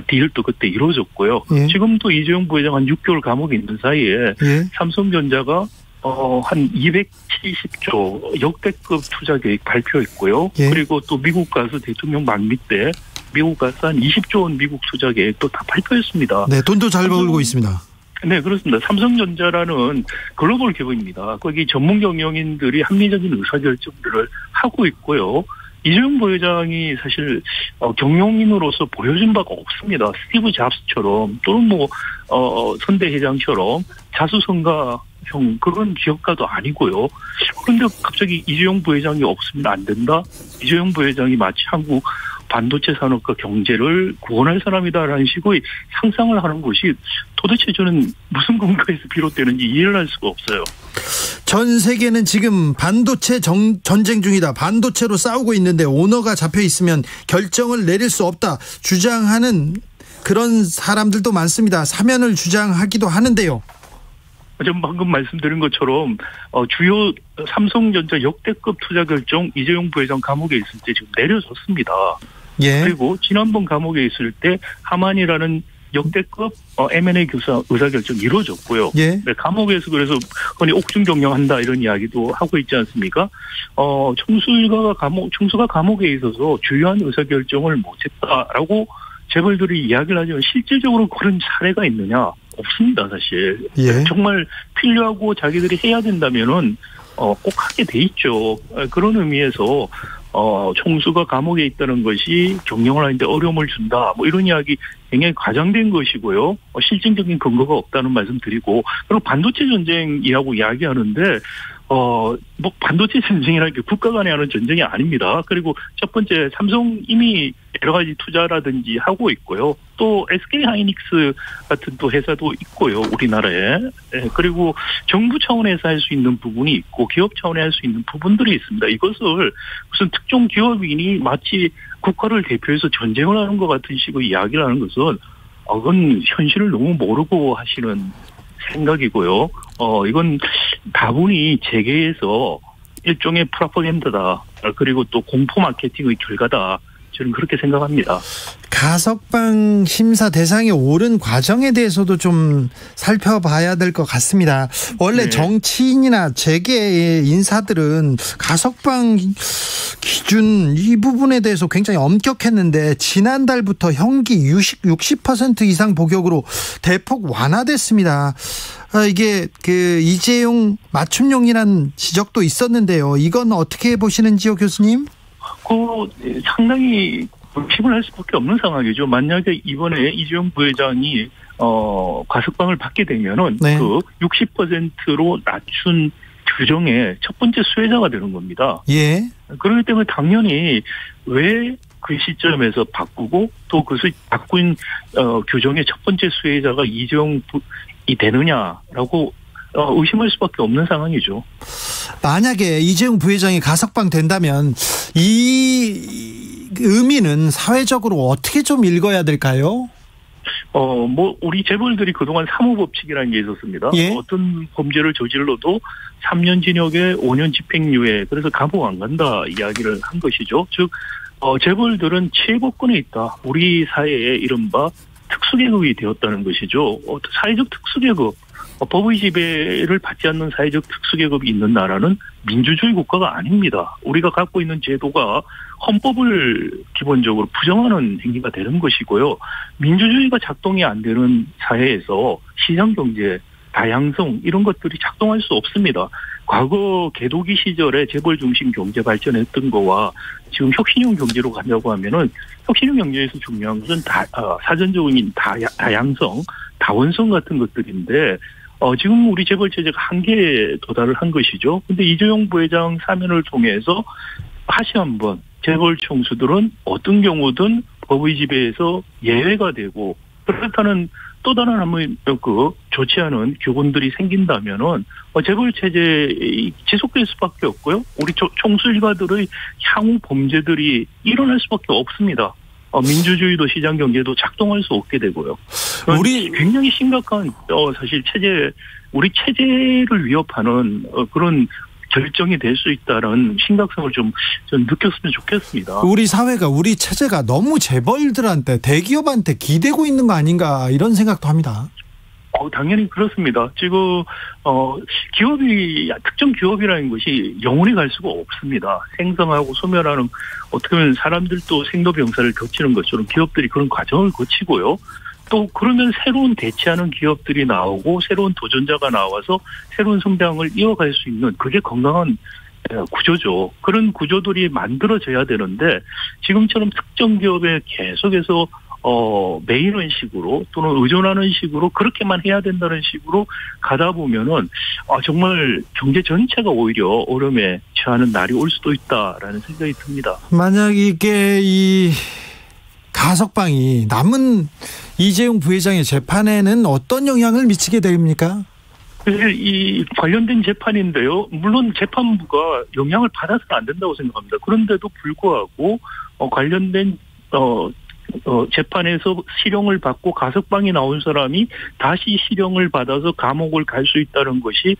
딜도 그때 이루어졌고요. 예. 지금도 이재용 부회장 한 6개월 감옥에 있는 사이에 예. 삼성전자가 한 270조 역대급 투자 계획 발표했고요. 예. 그리고 또 미국 가서 대통령 만미 때 미국 가서 한 20조 원 미국 투자 계획도 다 발표했습니다. 네, 돈도 잘 벌고 있습니다. 네, 그렇습니다. 삼성전자라는 글로벌 기업입니다. 거기 전문 경영인들이 합리적인 의사결정들을 하고 있고요. 이재용 부회장이 사실 경영인으로서 보여준 바가 없습니다. 스티브 잡스처럼 또는 선대 회장처럼 자수성가형 그런 기업가도 아니고요. 그런데 갑자기 이재용 부회장이 없으면 안 된다? 이재용 부회장이 마치 한국 반도체 산업과 경제를 구원할 사람이다라는 식의 상상을 하는 것이 도대체 저는 무슨 근거에서 비롯되는지 이해를 할 수가 없어요. 전 세계는 지금 반도체 전쟁 중이다. 반도체로 싸우고 있는데 오너가 잡혀 있으면 결정을 내릴 수 없다. 주장하는 그런 사람들도 많습니다. 사면을 주장하기도 하는데요. 전 방금 말씀드린 것처럼 주요 삼성전자 역대급 투자 결정 이재용 부회장 감옥에 있을 때 지금 내려졌습니다. 예. 그리고 지난번 감옥에 있을 때 하만이라는 역대급 M&A 의사결정 이루어졌고요. 예. 네, 감옥에서 그래서 흔히 옥중 경영한다 이런 이야기도 하고 있지 않습니까? 총수가 감옥에 있어서 주요한 의사결정을 못했다라고 재벌들이 이야기를 하지만 실질적으로 그런 사례가 있느냐? 없습니다, 사실. 예. 정말 필요하고 자기들이 해야 된다면은 꼭 하게 돼 있죠. 그런 의미에서 총수가 감옥에 있다는 것이 경영을 하는데 어려움을 준다. 이런 이야기 굉장히 과장된 것이고요. 실질적인 근거가 없다는 말씀 드리고, 그리고 반도체 전쟁이라고 이야기하는데 반도체 전쟁이라는 게 국가 간에 하는 전쟁이 아닙니다. 그리고 첫 번째 삼성 이미 여러 가지 투자라든지 하고 있고요. 또 SK 하이닉스 같은 또 회사도 있고요. 우리나라에. 그리고 정부 차원에서 할 수 있는 부분이 있고 기업 차원에 할 수 있는 부분들이 있습니다. 이것을 무슨 특정 기업인이 마치 국가를 대표해서 전쟁을 하는 것 같은 식의 이야기를 하는 것은 그건 현실을 너무 모르고 하시는 생각이고요. 이건 다분히 재계에서 일종의 프로파간다다. 그리고 또 공포 마케팅의 결과다. 저는 그렇게 생각합니다. 가석방 심사 대상에 오른 과정에 대해서도 좀 살펴봐야 될 것 같습니다. 원래 네. 정치인이나 재계의 인사들은 가석방 기준 이 부분에 대해서 굉장히 엄격했는데 지난달부터 형기 60% 이상 복역으로 대폭 완화됐습니다. 이게 이재용 맞춤용이라는 지적도 있었는데요. 이건 어떻게 보시는지요, 교수님? 상당히 의심을 할 수밖에 없는 상황이죠. 만약에 이번에 이재용 부회장이 가석방을 받게 되면은 네. 60%로 낮춘 규정의 첫 번째 수혜자가 되는 겁니다. 예. 그렇기 때문에 당연히 왜 그 시점에서 바꾸고 또 그것을 바꾼 규정의 첫 번째 수혜자가 이재용이 되느냐라고 의심할 수밖에 없는 상황이죠. 만약에 이재용 부회장이 가석방 된다면 이 의미는 사회적으로 어떻게 좀 읽어야 될까요? 우리 재벌들이 그동안 사무법칙이라는 게 있었습니다. 예? 어떤 범죄를 저질러도 3년 징역에 5년 집행유예, 그래서 감옥 안 간다 이야기를 한 것이죠. 즉, 재벌들은 최고권에 있다. 우리 사회의 이른바 특수계급이 되었다는 것이죠. 사회적 특수계급, 법의 지배를 받지 않는 사회적 특수계급이 있는 나라는 민주주의 국가가 아닙니다. 우리가 갖고 있는 제도가 헌법을 기본적으로 부정하는 행위가 되는 것이고요. 민주주의가 작동이 안 되는 사회에서 시장경제, 다양성 이런 것들이 작동할 수 없습니다. 과거 개도기 시절에 재벌 중심 경제 발전했던 거와 지금 혁신형 경제로 간다고 하면은 혁신형 경제에서 중요한 것은 사전적인 다양성, 다원성 같은 것들인데 지금 우리 재벌 체제가 한계에 도달을 한 것이죠. 근데 이재용 부회장 사면을 통해서 다시 한번 재벌 총수들은 어떤 경우든 법의 지배에서 예외가 되고 그렇다는 또 다른 한번 좋지 않은 교훈들이 생긴다면은 재벌 체제 지속될 수밖에 없고요. 우리 총수 일가들의 향후 범죄들이 일어날 수밖에 없습니다. 민주주의도 시장 경제도 작동할 수 없게 되고요. 우리 굉장히 심각한 사실 우리 체제를 위협하는 그런 결정이 될 수 있다는 심각성을 좀 느꼈으면 좋겠습니다. 우리 사회가 우리 체제가 너무 재벌들한테 대기업한테 기대고 있는 거 아닌가 이런 생각도 합니다. 당연히 그렇습니다. 지금 특정 기업이라는 것이 영원히 갈 수가 없습니다. 생성하고 소멸하는 어떻게 보면 사람들도 생로병사를 거치는 것처럼 기업들이 그런 과정을 거치고요. 또 그러면 새로운 대체하는 기업들이 나오고 새로운 도전자가 나와서 새로운 성장을 이어갈 수 있는 그게 건강한 구조죠. 그런 구조들이 만들어져야 되는데 지금처럼 특정 기업에 계속해서 매이는 식으로 또는 의존하는 식으로 그렇게만 해야 된다는 식으로 가다 보면은 정말 경제 전체가 오히려 어려움에 처하는 날이 올 수도 있다라는 생각이 듭니다. 만약 이게 이 가석방이 남은 이재용 부회장의 재판에는 어떤 영향을 미치게 됩니까? 이 관련된 재판인데요. 물론 재판부가 영향을 받아서는 안 된다고 생각합니다. 그런데도 불구하고 관련된 재판에서 실형을 받고 가석방이 나온 사람이 다시 실형을 받아서 감옥을 갈 수 있다는 것이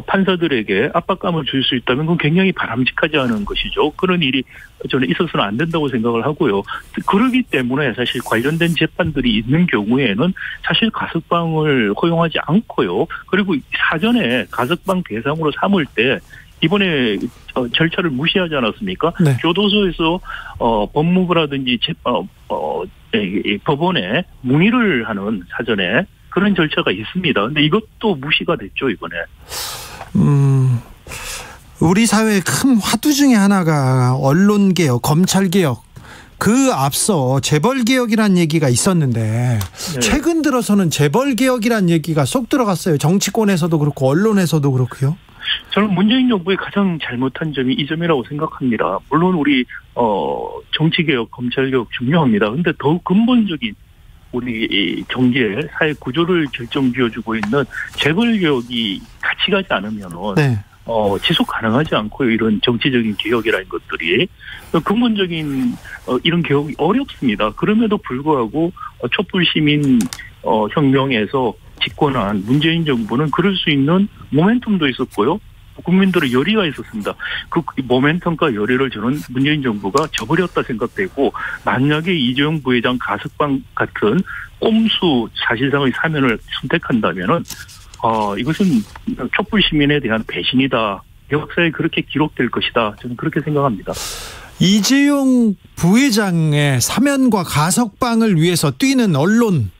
판사들에게 압박감을 줄 수 있다면 그건 굉장히 바람직하지 않은 것이죠. 그런 일이 저는 있어서는 안 된다고 생각을 하고요. 그렇기 때문에 사실 관련된 재판들이 있는 경우에는 사실 가석방을 허용하지 않고요. 그리고 사전에 가석방 대상으로 삼을 때 이번에 절차를 무시하지 않았습니까? 네. 교도소에서 법무부라든지 법원에 문의를 하는 사전에 그런 절차가 있습니다. 근데 이것도 무시가 됐죠, 이번에. 우리 사회의 큰 화두 중에 하나가 언론개혁, 검찰개혁. 그 앞서 재벌개혁이라는 얘기가 있었는데 네. 최근 들어서는 재벌개혁이라는 얘기가 쏙 들어갔어요. 정치권에서도 그렇고 언론에서도 그렇고요. 저는 문재인 정부의 가장 잘못한 점이 이 점이라고 생각합니다. 물론 우리 정치개혁, 검찰개혁 중요합니다. 그런데 더욱 근본적인 우리 경제, 사회 구조를 결정지어주고 있는 재벌개혁이 같이 가지 않으면은 네. 지속 가능하지 않고요. 이런 정치적인 개혁이라는 것들이 근본적인 이런 개혁이 어렵습니다. 그럼에도 불구하고 촛불시민 혁명에서 집권한 문재인 정부는 그럴 수 있는 모멘텀도 있었고요. 국민들의 열의가 있었습니다. 그 모멘텀과 열의를 저는 문재인 정부가 저버렸다 생각되고 만약에 이재용 부회장 가석방 같은 꼼수 사실상의 사면을 선택한다면은 이것은 촛불 시민에 대한 배신이다. 역사에 그렇게 기록될 것이다. 저는 그렇게 생각합니다. 이재용 부회장의 사면과 가석방을 위해서 뛰는 언론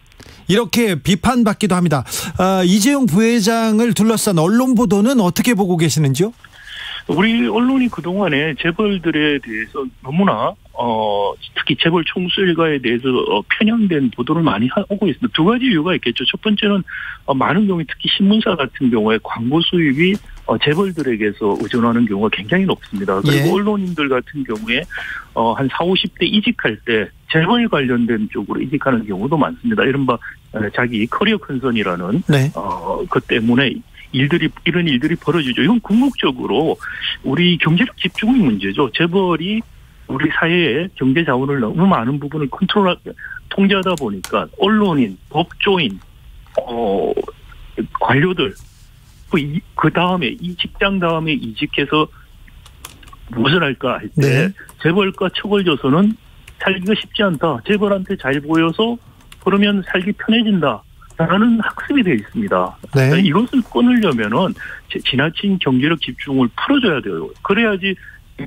이렇게 비판받기도 합니다. 이재용 부회장을 둘러싼 언론 보도는 어떻게 보고 계시는지요? 우리 언론이 그동안에 재벌들에 대해서 너무나 특히 재벌 총수 일가에 대해서 편향된 보도를 많이 하고 있습니다. 두 가지 이유가 있겠죠. 첫 번째는 많은 경우에 특히 신문사 같은 경우에 광고 수입이 재벌들에게서 의존하는 경우가 굉장히 높습니다. 그리고 예. 언론인들 같은 경우에 한 40, 50대 이직할 때 재벌 관련된 쪽으로 이직하는 경우도 많습니다. 이른바 자기 커리어 컨선이라는 네. 그 때문에 이런 일들이 벌어지죠. 이건 궁극적으로 우리 경제력 집중의 문제죠. 재벌이 우리 사회의 경제 자원을 너무 많은 부분을 통제하다 보니까 언론인, 법조인, 관료들 그 다음에 이 직장 다음에 이직해서 무엇을 할까 할 때 네. 재벌과 척을 져서는 살기가 쉽지 않다. 재벌한테 잘 보여서 그러면 살기 편해진다. 라는 학습이 되어 있습니다. 네. 이것을 끊으려면은 지나친 경제력 집중을 풀어줘야 돼요. 그래야지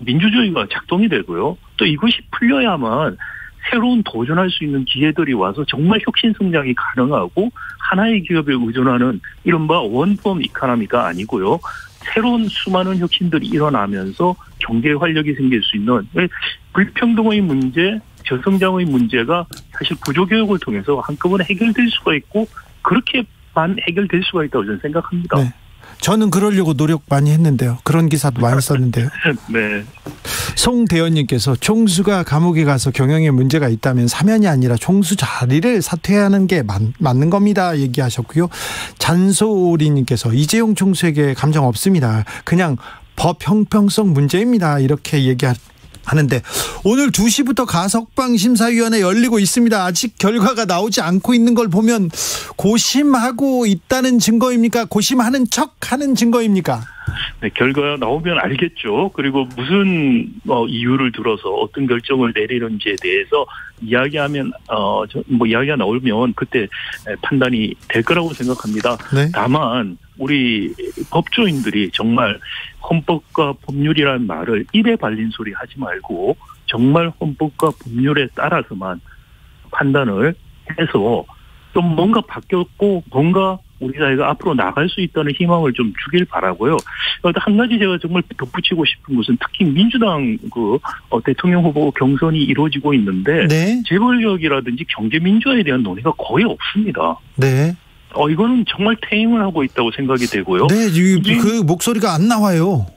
민주주의가 작동이 되고요. 또 이것이 풀려야만 새로운 도전할 수 있는 기회들이 와서 정말 혁신 성장이 가능하고 하나의 기업에 의존하는 이른바 원펌 이코노미가 아니고요. 새로운 수많은 혁신들이 일어나면서 경제 활력이 생길 수 있는 불평등의 문제, 저성장의 문제가 사실 구조개혁을 통해서 한꺼번에 해결될 수가 있고 그렇게만 해결될 수가 있다고 저는 생각합니다. 네. 저는 그러려고 노력 많이 했는데요. 그런 기사도 많이 썼는데요. 네. 송대현님께서 총수가 감옥에 가서 경영에 문제가 있다면 사면이 아니라 총수 자리를 사퇴하는 게 맞는 겁니다. 얘기하셨고요. 잔소리님께서 이재용 총수에게 감정 없습니다. 그냥 법 형평성 문제입니다. 이렇게 얘기하는데 오늘 2시부터 가석방 심사위원회 열리고 있습니다. 아직 결과가 나오지 않고 있는 걸 보면 고심하고 있다는 증거입니까? 고심하는 척하는 증거입니까? 네, 결과 나오면 알겠죠. 그리고 무슨 이유를 들어서 어떤 결정을 내리는지에 대해서 이야기하면 이야기가 나오면 그때 판단이 될 거라고 생각합니다. 네. 다만 우리 법조인들이 정말 헌법과 법률이라는 말을 입에 발린 소리 하지 말고 정말 헌법과 법률에 따라서만 판단을 해서 좀 뭔가 바뀌었고 뭔가 우리 사회가 앞으로 나갈 수 있다는 희망을 좀 주길 바라고요. 한 가지 제가 정말 덧붙이고 싶은 것은 특히 민주당 대통령 후보 경선이 이루어지고 있는데 네. 재벌개혁이라든지 경제민주화에 대한 논의가 거의 없습니다. 네. 이거는 정말 퇴행을 하고 있다고 생각이 되고요. 네, 그 목소리가 안 나와요.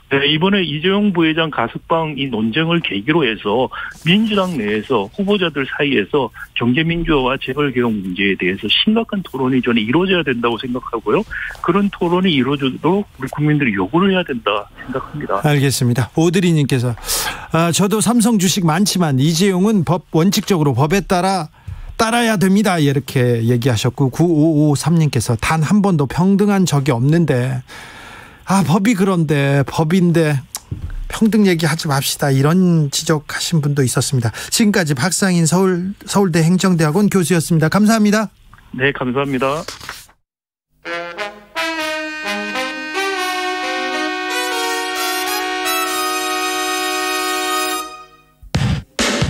네, 이번에 이재용 부회장 가석방 이 논쟁을 계기로 해서 민주당 내에서 후보자들 사이에서 경제민주화와 재벌개혁 문제에 대해서 심각한 토론이 저는 이루어져야 된다고 생각하고요. 그런 토론이 이루어지도록 우리 국민들이 요구를 해야 된다 생각합니다. 알겠습니다. 오드리님께서 저도 삼성 주식 많지만 이재용은 원칙적으로 법에 따라야 됩니다. 이렇게 얘기하셨고 9553님께서 단 한 번도 평등한 적이 없는데 법이 그런데 법인데 평등 얘기하지 맙시다. 이런 지적하신 분도 있었습니다. 지금까지 박상인 서울대 행정대학원 교수였습니다. 감사합니다. 네, 감사합니다.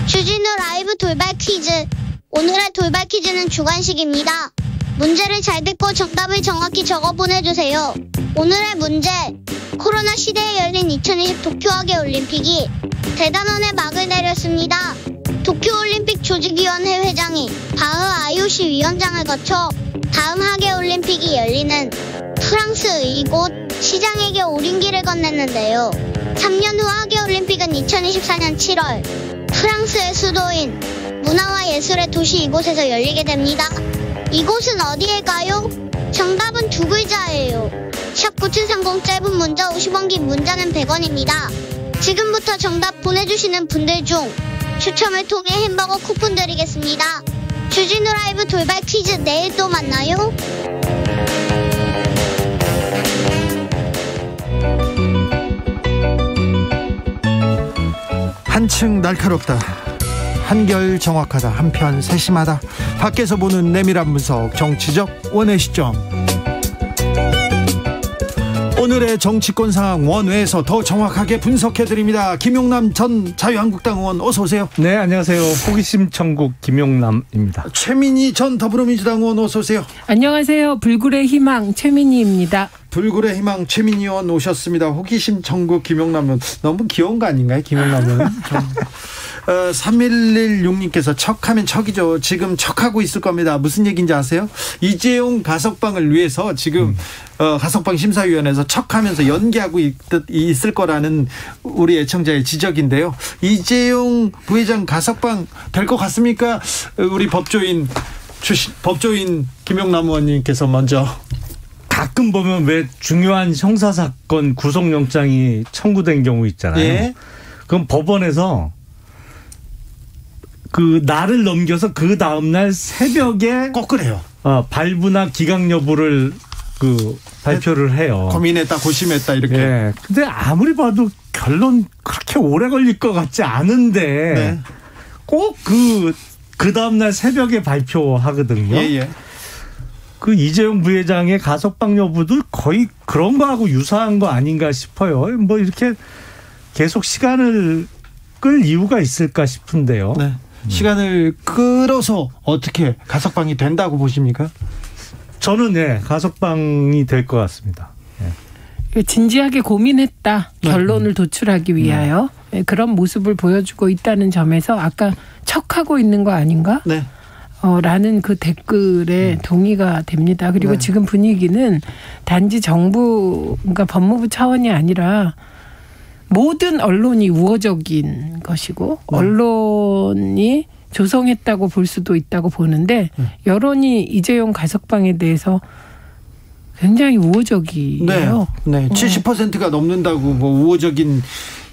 주진우 라이브 돌발 퀴즈. 오늘의 돌발 퀴즈는 주관식입니다. 문제를 잘 듣고 정답을 정확히 적어 보내주세요. 오늘의 문제. 코로나 시대에 열린 2020 도쿄하계올림픽이 대단원의 막을 내렸습니다. 도쿄올림픽 조직위원회 회장이 바흐 IOC 위원장을 거쳐 다음 하계올림픽이 열리는 프랑스 이곳 시장에게 오륜길을 건넸는데요. 3년 후 하계올림픽은 2024년 7월 프랑스의 수도인 문화와 예술의 도시 이곳에서 열리게 됩니다. 이곳은 어디일까요? 정답은 두 글자예요. 샵 9730 짧은 문자 50원 긴 문자는 100원입니다. 지금부터 정답 보내주시는 분들 중 추첨을 통해 햄버거 쿠폰 드리겠습니다. 주진우 라이브 돌발 퀴즈 내일 또 만나요. 한층 날카롭다. 한결 정확하다. 한편 세심하다. 밖에서 보는 내밀한 분석 정치적 원의 시점. 오늘의 정치권 상황 원외에서 더 정확하게 분석해드립니다. 김용남 전 자유한국당 의원 어서 오세요. 네, 안녕하세요. 호기심 천국 김용남입니다. 최민희 전 더불어민주당 의원 어서 오세요. 안녕하세요. 불굴의 희망 최민희입니다. 불굴의 희망 최민희 의원 오셨습니다. 호기심 천국 김용남 의원 너무 귀여운 거 아닌가요? 김용남 의원. 3116님께서 척하면 척이죠. 지금 척하고 있을 겁니다. 무슨 얘기인지 아세요? 이재용 가석방을 위해서 지금 가석방 심사위원회에서 척하면서 연기하고 있을 거라는 우리 애청자의 지적인데요. 이재용 부회장 가석방 될 것 같습니까? 우리 법조인 김용남 의원님께서 먼저. 가끔 보면 왜 중요한 형사사건 구속영장이 청구된 경우 있잖아요. 예? 그럼 법원에서 그 날을 넘겨서 그 다음날 새벽에 꼭 그래요. 발부나 기각 여부를 발표를 해요. 고민했다, 고심했다 이렇게. 네. 근데 아무리 봐도 결론 그렇게 오래 걸릴 것 같지 않은데 네. 꼭 그 다음날 새벽에 발표하거든요. 예. 그 이재용 부회장의 가석방 여부도 거의 그런 거하고 유사한 거 아닌가 싶어요. 뭐 이렇게 계속 시간을 끌 이유가 있을까 싶은데요. 네. 시간을 끌어서 어떻게 가석방이 된다고 보십니까? 저는 가석방이 될 것 같습니다. 진지하게 고민했다. 결론을 도출하기 위하여 그런 모습을 보여주고 있다는 점에서 아까 척하고 있는 거 아닌가? 네. 라는 그 댓글에 동의가 됩니다. 그리고 네. 지금 분위기는 단지 정부, 그러니까 법무부 차원이 아니라 모든 언론이 우호적인 것이고 언론이 조성했다고 볼 수도 있다고 보는데 여론이 이재용 가석방에 대해서 굉장히 우호적이에요. 네. 70%가 넘는다고 뭐 우호적인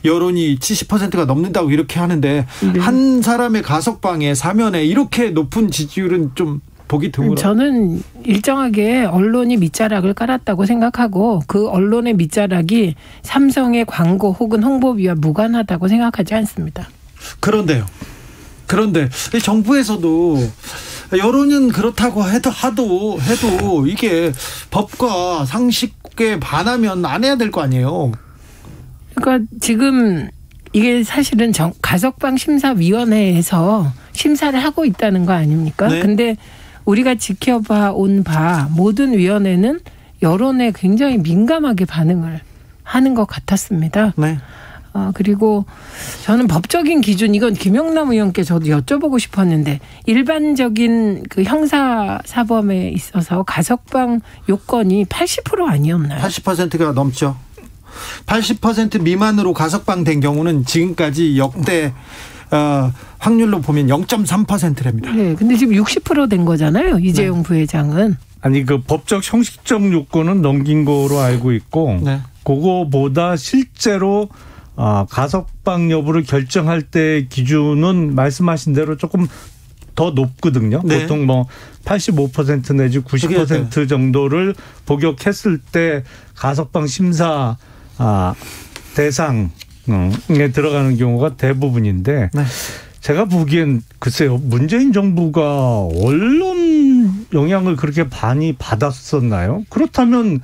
여론이 70%가 넘는다고 이렇게 하는데 한 사람의 가석방에 사면에 이렇게 높은 지지율은 좀 보기 드물어요. 저는 일정하게 언론이 밑자락을 깔았다고 생각하고 그 언론의 밑자락이 삼성의 광고 혹은 홍보비와 무관하다고 생각하지 않습니다. 그런데 정부에서도 여론은 그렇다고 해도 이게 법과 상식에 반하면 안 해야 될 거 아니에요. 그러니까 지금 이게 사실은 가석방 심사위원회에서 심사를 하고 있다는 거 아닙니까? 네. 근데 우리가 지켜봐 온 바 모든 위원회는 여론에 굉장히 민감하게 반응을 하는 것 같았습니다. 네. 그리고 저는 법적인 기준, 이건 김영남 의원께 저도 여쭤보고 싶었는데 일반적인 그 형사사범에 있어서 가석방 요건이 80% 아니었나요? 80%가 넘죠. 80% 미만으로 가석방된 경우는 지금까지 역대 확률로 보면 0.3%랍니다. 네, 근데 지금 60% 된 거잖아요. 이재용 부회장은. 아니 그 법적 형식적 요건은 넘긴 거로 알고 있고 그거보다 실제로 가석방 여부를 결정할 때 기준은 말씀하신 대로 조금 더 높거든요. 보통 뭐 85% 내지 90% 정도를 복역했을 때 가석방 심사 대상에 들어가는 경우가 대부분인데 제가 보기엔 글쎄요. 문재인 정부가 언론 영향을 그렇게 많이 받았었나요? 그렇다면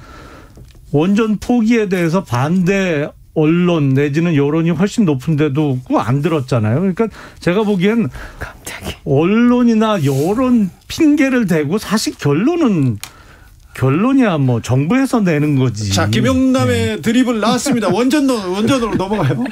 원전 포기에 대해서 반대 언론 내지는 여론이 훨씬 높은데도 그거 안 들었잖아요. 그러니까 제가 보기엔 갑자기 언론이나 여론 핑계를 대고 사실 결론이야 뭐 정부에서 내는 거지. 자, 김영남의 드립을 나왔습니다. 원전으로 넘어가요.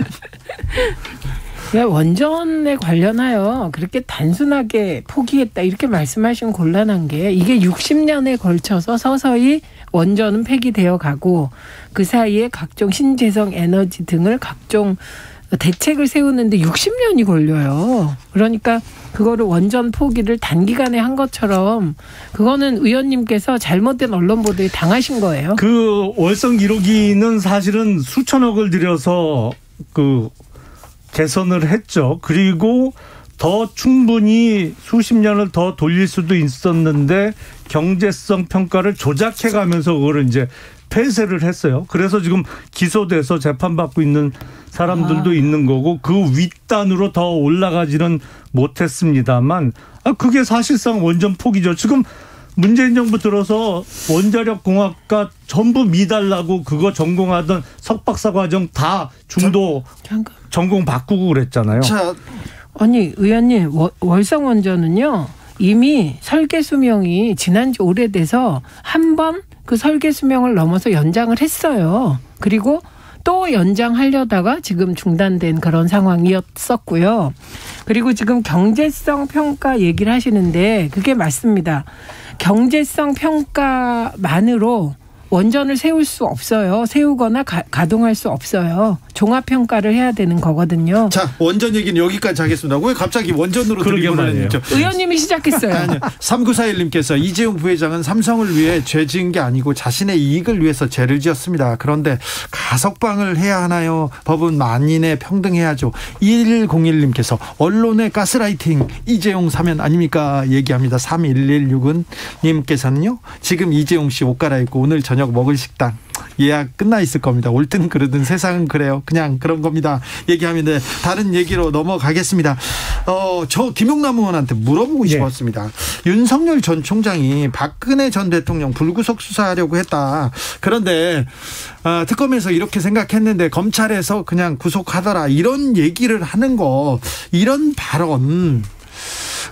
원전에 관련하여 그렇게 단순하게 포기했다 이렇게 말씀하시면 곤란한 게 이게 60년에 걸쳐서 서서히 원전은 폐기되어 가고 그 사이에 각종 신재생 에너지 등을 각종 대책을 세우는데 60년이 걸려요. 그러니까 그거를 원전 포기를 단기간에 한 것처럼 그거는 의원님께서 잘못된 언론 보도에 당하신 거예요. 그 월성 1호기는 사실은 수천억을 들여서 그 개선을 했죠. 그리고 더 충분히 수십 년을 더 돌릴 수도 있었는데 경제성 평가를 조작해 가면서 그거를 이제 폐쇄를 했어요. 그래서 지금 기소돼서 재판받고 있는 사람들도 있는 거고 그 윗단으로 더 올라가지는 못했습니다만 그게 사실상 원전 포기죠. 지금 문재인 정부 들어서 원자력 공학과 전부 미달라고 그거 전공하던 석박사 과정 다 중도 전공 바꾸고 그랬잖아요. 아니 의원님 월성 원전은요 이미 설계 수명이 지난 지 오래돼서 한 번 그 설계 수명을 넘어서 연장을 했어요. 그리고 또 연장하려다가 지금 중단된 그런 상황이었었고요. 그리고 지금 경제성 평가 얘기를 하시는데 그게 맞습니다. 경제성 평가만으로 원전을 세울 수 없어요. 세우거나 가동할 수 없어요. 종합평가를 해야 되는 거거든요. 자, 원전 얘기는 여기까지 하겠습니다. 왜 갑자기 원전으로 들이고는 했죠? 의원님이 시작했어요. 아니요. 3941님께서 이재용 부회장은 삼성을 위해 죄 지은 게 아니고 자신의 이익을 위해서 죄를 지었습니다. 그런데 가석방을 해야 하나요? 법은 만인의 평등해야죠. 2101님께서 언론의 가스라이팅 이재용 사면 아닙니까? 얘기합니다. 3116님께서는요. 지금 이재용 씨 옷 갈아입고 오늘 저녁 먹을 식당 예약 끝나 있을 겁니다. 옳든 그르든 세상은 그래요. 그냥 그런 겁니다. 얘기하면 다른 얘기로 넘어가겠습니다. 저 김용남 의원한테 물어보고 싶었습니다. 윤석열 전 총장이 박근혜 전 대통령 불구속 수사하려고 했다. 그런데 특검에서 이렇게 생각했는데 검찰에서 그냥 구속하더라. 이런 얘기를 하는 거, 이런 발언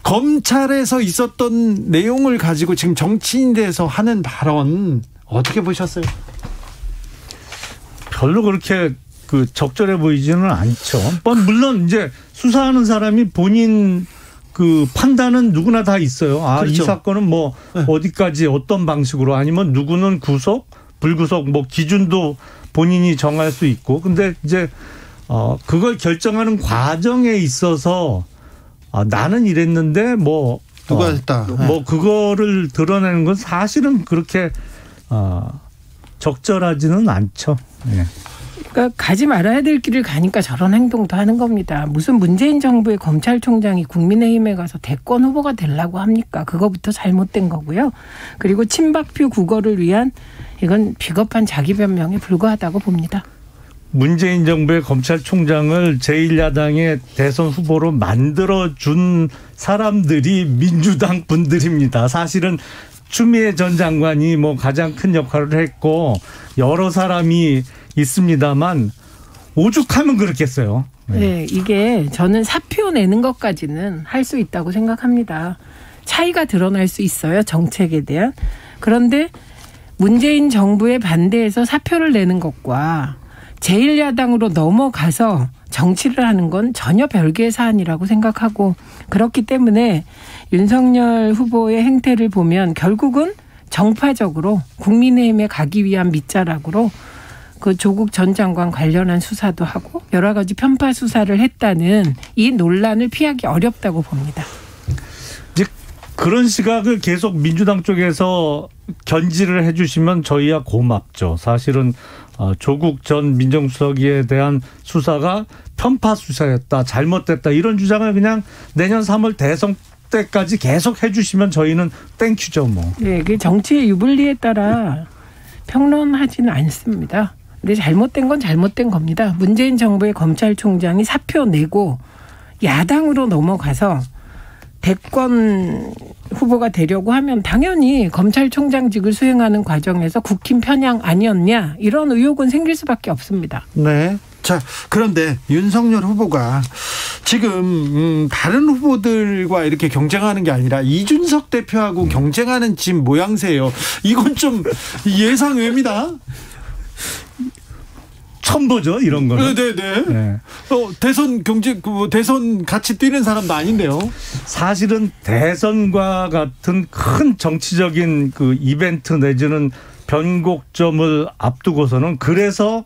검찰에서 있었던 내용을 가지고 지금 정치인대에서 하는 발언 어떻게 보셨어요? 별로 그렇게 적절해 보이지는 않죠. 물론 이제 수사하는 사람이 본인 판단은 누구나 다 있어요. 그렇죠. 이 사건은 네. 어디까지 어떤 방식으로 아니면 누구는 구속, 불구속 기준도 본인이 정할 수 있고. 근데 이제 그걸 결정하는 과정에 있어서 나는 이랬는데 누가 했다. 그거를 드러내는 건 사실은 그렇게 적절하지는 않죠. 네. 그러니까 가지 말아야 될 길을 가니까 저런 행동도 하는 겁니다. 무슨 문재인 정부의 검찰총장이 국민의힘에 가서 대권 후보가 되려고 합니까? 그거부터 잘못된 거고요. 그리고 친박표 국어를 위한 이건 비겁한 자기 변명에 불과하다고 봅니다. 문재인 정부의 검찰총장을 제1야당의 대선 후보로 만들어준 사람들이 민주당 분들입니다. 사실은 추미애 전 장관이 가장 큰 역할을 했고 여러 사람이 있습니다만 오죽하면 그렇겠어요. 네, 이게 저는 사표 내는 것까지는 할 수 있다고 생각합니다. 차이가 드러날 수 있어요. 정책에 대한. 그런데 문재인 정부에 반대해서 사표를 내는 것과 제1야당으로 넘어가서 정치를 하는 건 전혀 별개의 사안이라고 생각하고 그렇기 때문에 윤석열 후보의 행태를 보면 결국은 정파적으로 국민의힘에 가기 위한 밑자락으로 조국 전 장관 관련한 수사도 하고 여러 가지 편파 수사를 했다는 이 논란을 피하기 어렵다고 봅니다. 이제 그런 시각을 계속 민주당 쪽에서 견지를 해 주시면 저희야 고맙죠. 사실은 조국 전 민정수석에 대한 수사가 편파 수사였다, 잘못됐다 이런 주장을 그냥 내년 3월 대선 때까지 계속 해 주시면 저희는 땡큐죠. 네, 그 정치의 유불리에 따라 평론하지는 않습니다. 근데 잘못된 건 잘못된 겁니다. 문재인 정부의 검찰총장이 사표 내고 야당으로 넘어가서 대권 후보가 되려고 하면 당연히 검찰총장직을 수행하는 과정에서 국힘 편향 아니었냐 이런 의혹은 생길 수밖에 없습니다. 네. 자, 그런데 윤석열 후보가 지금 다른 후보들과 이렇게 경쟁하는 게 아니라 이준석 대표하고 경쟁하는 지금 모양새예요. 이건 좀 예상 외입니다. 처음 보죠, 이런 거는. 네. 대선 같이 뛰는 사람도 아닌데요. 사실은 대선과 같은 큰 정치적인 이벤트 내지는 변곡점을 앞두고서는 그래서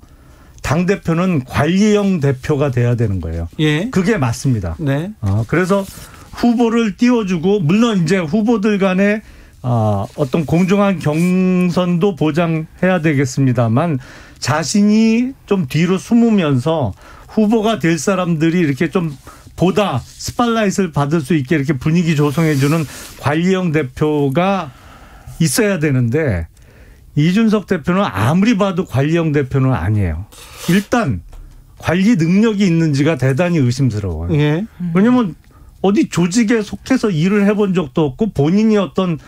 당대표는 관리형 대표가 돼야 되는 거예요. 예. 그게 맞습니다. 네. 그래서 후보를 띄워주고 물론 이제 후보들 간에 어떤 공정한 경선도 보장해야 되겠습니다만 자신이 좀 뒤로 숨으면서 후보가 될 사람들이 이렇게 좀 보다 스팟라이트를 받을 수 있게 이렇게 분위기 조성해주는 관리형 대표가 있어야 되는데 이준석 대표는 아무리 봐도 관리형 대표는 아니에요. 일단 관리 능력이 있는지가 대단히 의심스러워요. 예. 왜냐하면 어디 조직에 속해서 일을 해본 적도 없고 본인이 어떤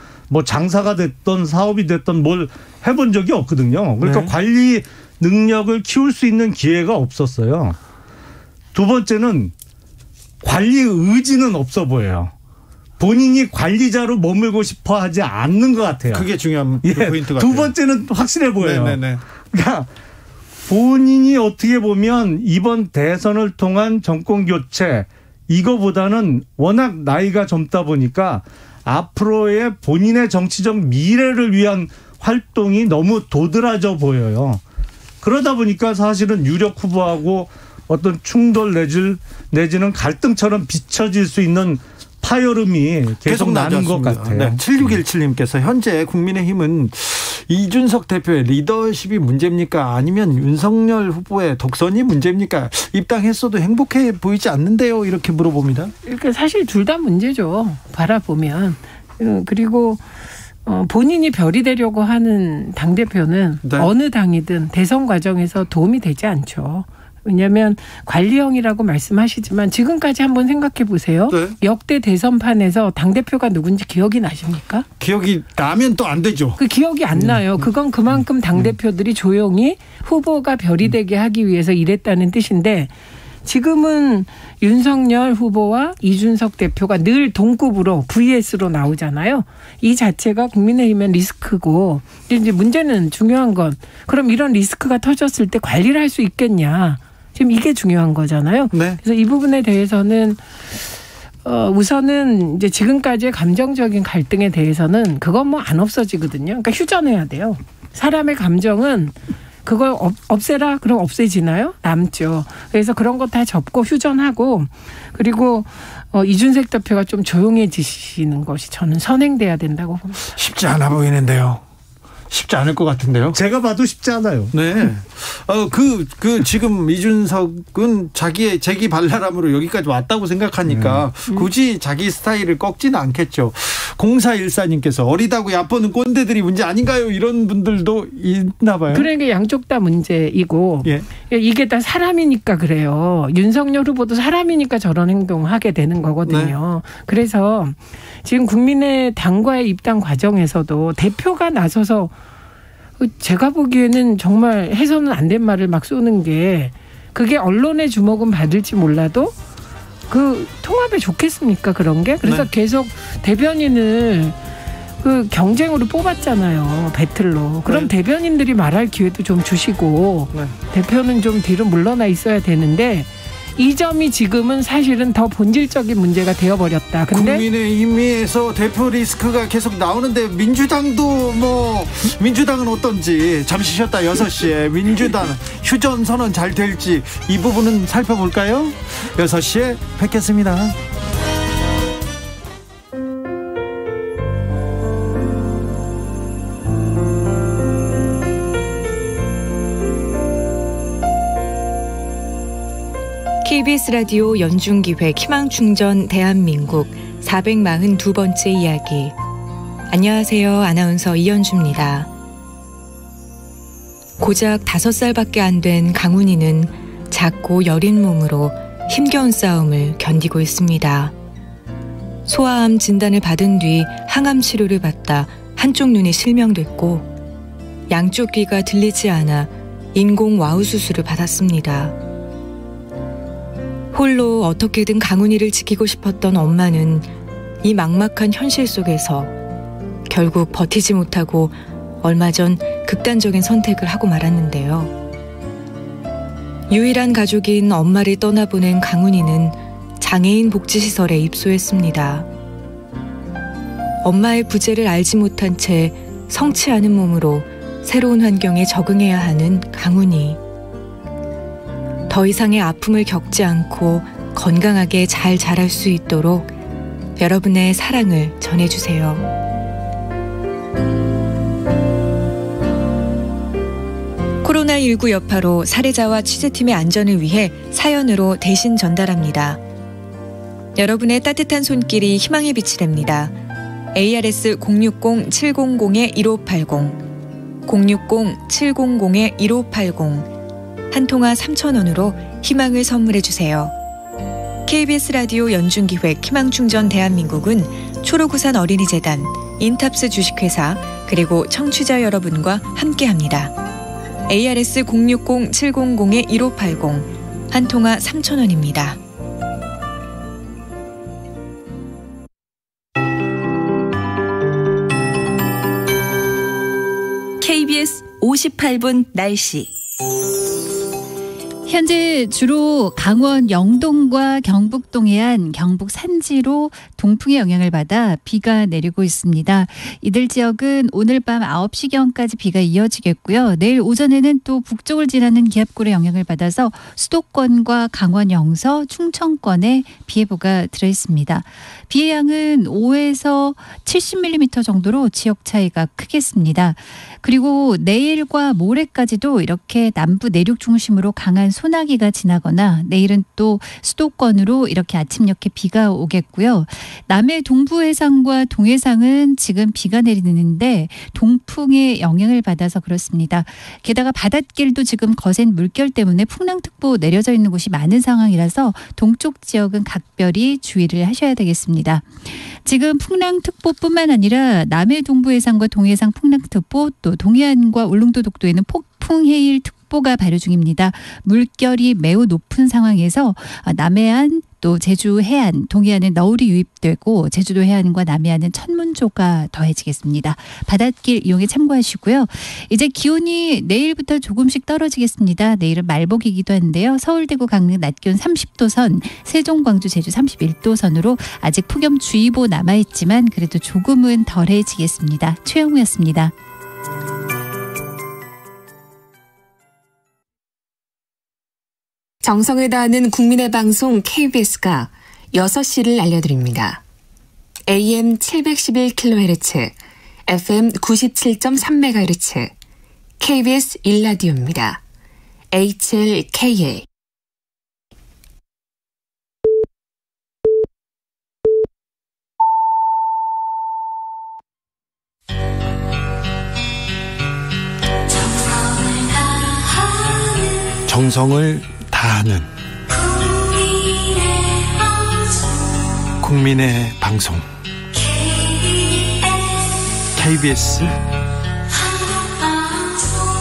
장사가 됐던 사업이 됐던 뭘 해본 적이 없거든요. 그러니까 네. 관리 능력을 키울 수 있는 기회가 없었어요. 두 번째는 관리 의지는 없어 보여요. 본인이 관리자로 머물고 싶어 하지 않는 것 같아요. 그게 중요한 포인트 같아요. 두 번째는 확실해 보여요. 네네네. 그러니까 본인이 어떻게 보면 이번 대선을 통한 정권 교체 이거보다는 워낙 나이가 젊다 보니까 앞으로의 본인의 정치적 미래를 위한 활동이 너무 도드라져 보여요. 그러다 보니까 사실은 유력 후보하고 어떤 충돌 내지는 갈등처럼 비춰질 수 있는 파열음이 계속 나는 것 같아요. 네, 7617님께서 현재 국민의힘은 이준석 대표의 리더십이 문제입니까? 아니면 윤석열 후보의 독선이 문제입니까? 입당했어도 행복해 보이지 않는데요. 이렇게 물어봅니다. 그러니까 사실 둘 다 문제죠. 바라보면. 그리고 본인이 별이 되려고 하는 당대표는 네. 어느 당이든 대선 과정에서 도움이 되지 않죠. 왜냐하면 관리형이라고 말씀하시지만 지금까지 한번 생각해 보세요. 네. 역대 대선판에서 당대표가 누군지 기억이 나십니까? 기억이 나면 또 안 되죠. 그 기억이 안 나요. 그건 그만큼 당대표들이 조용히 후보가 별이 되게 하기 위해서 일했다는 뜻인데 지금은 윤석열 후보와 이준석 대표가 늘 동급으로 VS로 나오잖아요. 이 자체가 국민의힘은 리스크고 이제 문제는 중요한 건 그럼 이런 리스크가 터졌을 때 관리를 할 수 있겠냐. 지금 이게 중요한 거잖아요. 네. 그래서 이 부분에 대해서는 우선은 이제 지금까지의 감정적인 갈등에 대해서는 그건 뭐 안 없어지거든요. 그러니까 휴전해야 돼요. 사람의 감정은 그걸 없애라 그럼 없애지나요? 남죠. 그래서 그런 거 다 접고 휴전하고 그리고 이준석 대표가 좀 조용해지시는 것이 저는 선행돼야 된다고 봅니다. 쉽지 않아 보이는데요. 쉽지 않을 것 같은데요. 제가 봐도 쉽지 않아요. 네. 지금 이준석은 자기의 재기 발랄함으로 여기까지 왔다고 생각하니까 굳이 자기 스타일을 꺾지는 않겠죠. 0414님께서 어리다고 얕보는 꼰대들이 문제 아닌가요? 이런 분들도 있나 봐요. 그러니까 양쪽 다 문제이고 예. 이게 다 사람이니까 그래요. 윤석열 후보도 사람이니까 저런 행동을 하게 되는 거거든요. 네. 그래서 지금 국민의 당과의 입당 과정에서도 대표가 나서서 제가 보기에는 정말 해서는 안 된 말을 막 쏘는 게 그게 언론의 주목은 받을지 몰라도 그 통합에 좋겠습니까 그런 게? 그래서 네. 계속 대변인을 그 경쟁으로 뽑았잖아요. 배틀로. 그럼 네. 대변인들이 말할 기회도 좀 주시고 네. 대표는 좀 뒤로 물러나 있어야 되는데 이 점이 지금은 사실은 더 본질적인 문제가 되어버렸다. 근데 국민의힘에서 대표 리스크가 계속 나오는데 민주당은 어떤지 잠시 쉬었다 6시에 민주당 휴전 선언 잘 될지 이 부분은 살펴볼까요? 6시에 뵙겠습니다. KBS 라디오 연중기획 희망충전 대한민국 442번째 이야기. 안녕하세요. 아나운서 이현주입니다. 고작 5살밖에 안 된 강훈이는 작고 여린 몸으로 힘겨운 싸움을 견디고 있습니다. 소아암 진단을 받은 뒤 항암 치료를 받다 한쪽 눈이 실명됐고 양쪽 귀가 들리지 않아 인공 와우 수술을 받았습니다. 홀로 어떻게든 강훈이를 지키고 싶었던 엄마는 이 막막한 현실 속에서 결국 버티지 못하고 얼마 전 극단적인 선택을 하고 말았는데요. 유일한 가족인 엄마를 떠나보낸 강훈이는 장애인 복지시설에 입소했습니다. 엄마의 부재를 알지 못한 채 성치 않은 몸으로 새로운 환경에 적응해야 하는 강훈이. 더 이상의 아픔을 겪지 않고 건강하게 잘 자랄 수 있도록 여러분의 사랑을 전해주세요. 코로나19 여파로 사례자와 취재팀의 안전을 위해 사연으로 대신 전달합니다. 여러분의 따뜻한 손길이 희망의 빛이 됩니다. ARS 060-700-1580 060-700-1580 한 통화 3,000원으로 희망을 선물해주세요. KBS 라디오 연중기획 희망충전 대한민국은 초록우산 어린이재단, 인탑스 주식회사 그리고 청취자 여러분과 함께합니다. ARS 060-700-1580 한 통화 3,000원입니다. KBS 58분 날씨. 현재 주로 강원 영동과 경북 동해안, 경북 산지로 동풍의 영향을 받아 비가 내리고 있습니다. 이들 지역은 오늘 밤 9시경까지 비가 이어지겠고요. 내일 오전에는 또 북쪽을 지나는 기압골의 영향을 받아서 수도권과 강원 영서, 충청권에 비 예보가 들어있습니다. 비의 양은 5에서 70mm 정도로 지역 차이가 크겠습니다. 그리고 내일과 모레까지도 이렇게 남부 내륙 중심으로 강한 소나기가 지나거나 내일은 또 수도권으로 이렇게 아침녘에 비가 오겠고요. 남해 동부 해상과 동해상은 지금 비가 내리는데 동풍의 영향을 받아서 그렇습니다. 게다가 바닷길도 지금 거센 물결 때문에 풍랑특보 내려져 있는 곳이 많은 상황이라서 동쪽 지역은 각별히 주의를 하셔야 되겠습니다. 지금 풍랑특보뿐만 아니라 남해 동부 해상과 동해상 풍랑특보 또 동해안과 울릉도 독도에는 폭풍해일특보 특보가 발효 중입니다. 물결이 매우 높은 상황에서 남해안 또 제주 해안, 동해안은 너울이 유입되고 제주도 해안과 남해안은 천문조가 더해지겠습니다. 바닷길 이용에 참고하시고요. 이제 기온이 내일부터 조금씩 떨어지겠습니다. 내일은 말복이기도 한데요. 서울, 대구, 강릉 낮 기온 30도 선, 세종, 광주, 제주 31도 선으로 아직 폭염주의보 남아있지만 그래도 조금은 덜해지겠습니다. 최영우였습니다. 정성을 다하는 국민의 방송 KBS가 6시를 알려드립니다. AM 711kHz, FM 97.3MHz, KBS 1라디오입니다. HLKA. 정성을 다하는 국민의 방송 KBS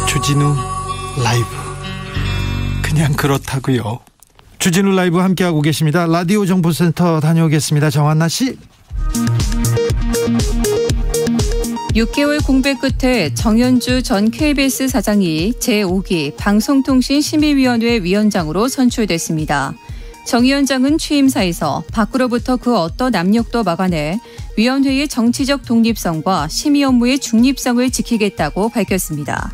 주진우 라이브. 그냥 그렇다고요. 주진우 라이브 함께하고 계십니다. 라디오 정보센터 다녀오겠습니다. 정한나 씨. 6개월 공백 끝에 정현주 전 KBS 사장이 제5기 방송통신심의위원회 위원장으로 선출됐습니다. 정 위원장은 취임사에서 밖으로부터 그 어떤 압력도 막아내 위원회의 정치적 독립성과 심의 업무의 중립성을 지키겠다고 밝혔습니다.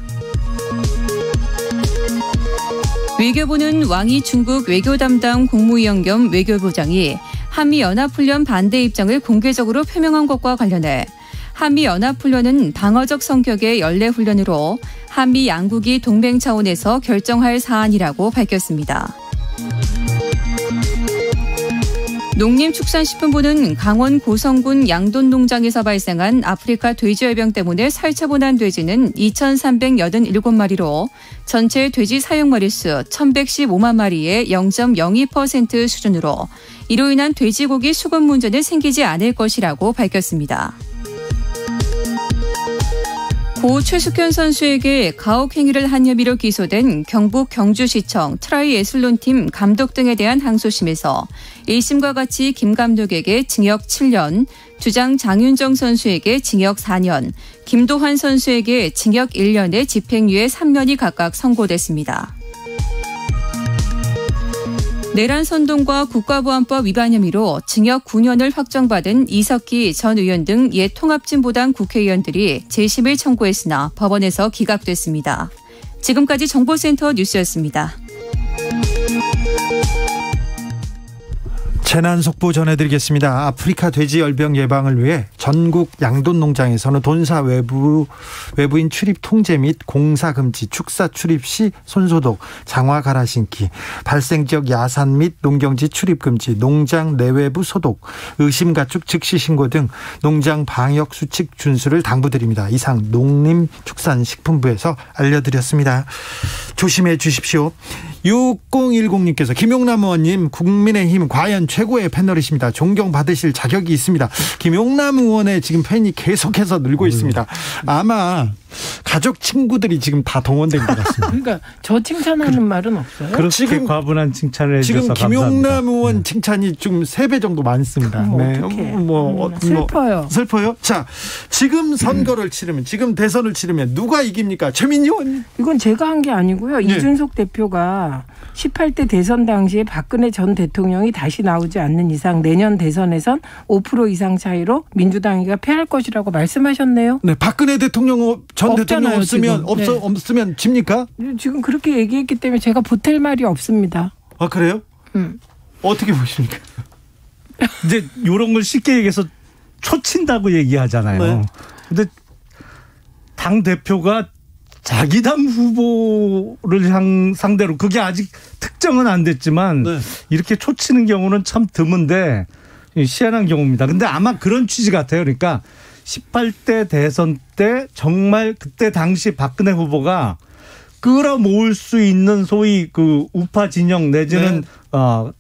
외교부는 왕이 중국 외교 담당 국무위원 겸 외교부장이 한미연합훈련 반대 입장을 공개적으로 표명한 것과 관련해 한미연합훈련은 방어적 성격의 연례훈련으로 한미 양국이 동맹 차원에서 결정할 사안이라고 밝혔습니다. 농림축산식품부는 강원 고성군 양돈농장에서 발생한 아프리카 돼지열병 때문에 살처분한 돼지는 2,387마리로 전체 돼지 사육마리수 1,115만 마리의 0.02% 수준으로 이로 인한 돼지고기 수급 문제는 생기지 않을 것이라고 밝혔습니다. 고 최숙현 선수에게 가혹행위를 한 혐의로 기소된 경북 경주시청 트라이애슬론팀 감독 등에 대한 항소심에서 1심과 같이 김 감독에게 징역 7년, 주장 장윤정 선수에게 징역 4년, 김도환 선수에게 징역 1년에 집행유예 3년이 각각 선고됐습니다. 내란 선동과 국가보안법 위반 혐의로 징역 9년을 확정받은 이석기 전 의원 등 옛 통합진보당 국회의원들이 재심을 청구했으나 법원에서 기각됐습니다. 지금까지 정보센터 뉴스였습니다. 재난 속보 전해드리겠습니다. 아프리카 돼지열병 예방을 위해 전국 양돈농장에서는 돈사 외부인 출입 통제 및 공사 금지, 축사 출입 시 손소독, 장화 갈아 신기, 발생지역 야산 및 농경지 출입 금지, 농장 내외부 소독, 의심 가축 즉시 신고 등 농장 방역 수칙 준수를 당부드립니다. 이상 농림축산식품부에서 알려드렸습니다. 조심해 주십시오. 6010님께서 김용남 의원님 국민의힘 과연 최고의 패널이십니다. 존경받으실 자격이 있습니다. 김용남 의원의 지금 팬이 계속해서 늘고 있습니다. 아마 가족 친구들이 지금 다 동원된 것 같습니다. 그러니까 저 칭찬하는 말은 없어요. 그렇게 지금 과분한 칭찬을 해주셔서 지금 김용남 감사합니다. 의원 칭찬이 좀 3배 정도 많습니다. 네. 슬퍼요. 슬퍼요. 자, 지금 선거를 치르면, 지금 대선을 치르면 누가 이깁니까? 최민희 의원님. 이건 제가 한 게 아니고요. 네. 이준석 대표가 18대 대선 당시에 박근혜 전 대통령이 다시 나오지 않는 이상 내년 대선에선 5% 이상 차이로 민주당이가 패할 것이라고 말씀하셨네요. 네, 박근혜 대통령 전 대통령 없으면 집니까? 지금 그렇게 얘기했기 때문에 제가 보탤 말이 없습니다. 아, 그래요? 어떻게 보십니까? 이제 이런 걸 쉽게 얘기해서 초친다고 얘기하잖아요. 네. 근데 당 대표가 자기 당 후보를 상대로, 그게 아직 특정은 안 됐지만 네. 이렇게 초치는 경우는 참 드문데 희한한 경우입니다. 근데 아마 그런 취지 같아요. 그러니까 18대 대선 때 정말 그때 당시 박근혜 후보가 끌어모을 수 있는 소위 그 우파 진영 내지는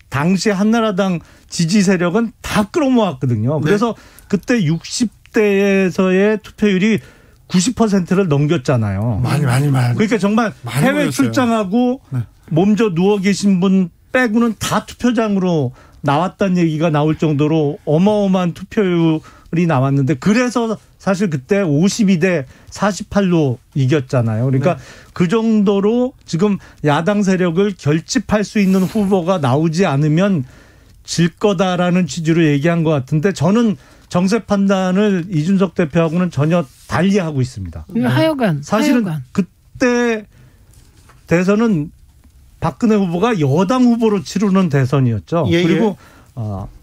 당시 한나라당 지지 세력은 다 끌어모았거든요. 그래서 그때 60대에서의 투표율이 90%를 넘겼잖아요. 많이. 그러니까 정말 해외 모였어요. 출장하고 몸져 누워 계신 분 빼고는 다 투표장으로 나왔다는 얘기가 나올 정도로 어마어마한 투표율이 나왔는데 그래서 사실 그때 52대 48로 이겼잖아요. 그러니까 그 정도로 지금 야당 세력을 결집할 수 있는 후보가 나오지 않으면 질 거다라는 취지로 얘기한 것 같은데 저는 정세 판단을 이준석 대표하고는 전혀 달리하고 있습니다. 하여간 사실은 그때 대선은 박근혜 후보가 여당 후보로 치르는 대선이었죠. 그리고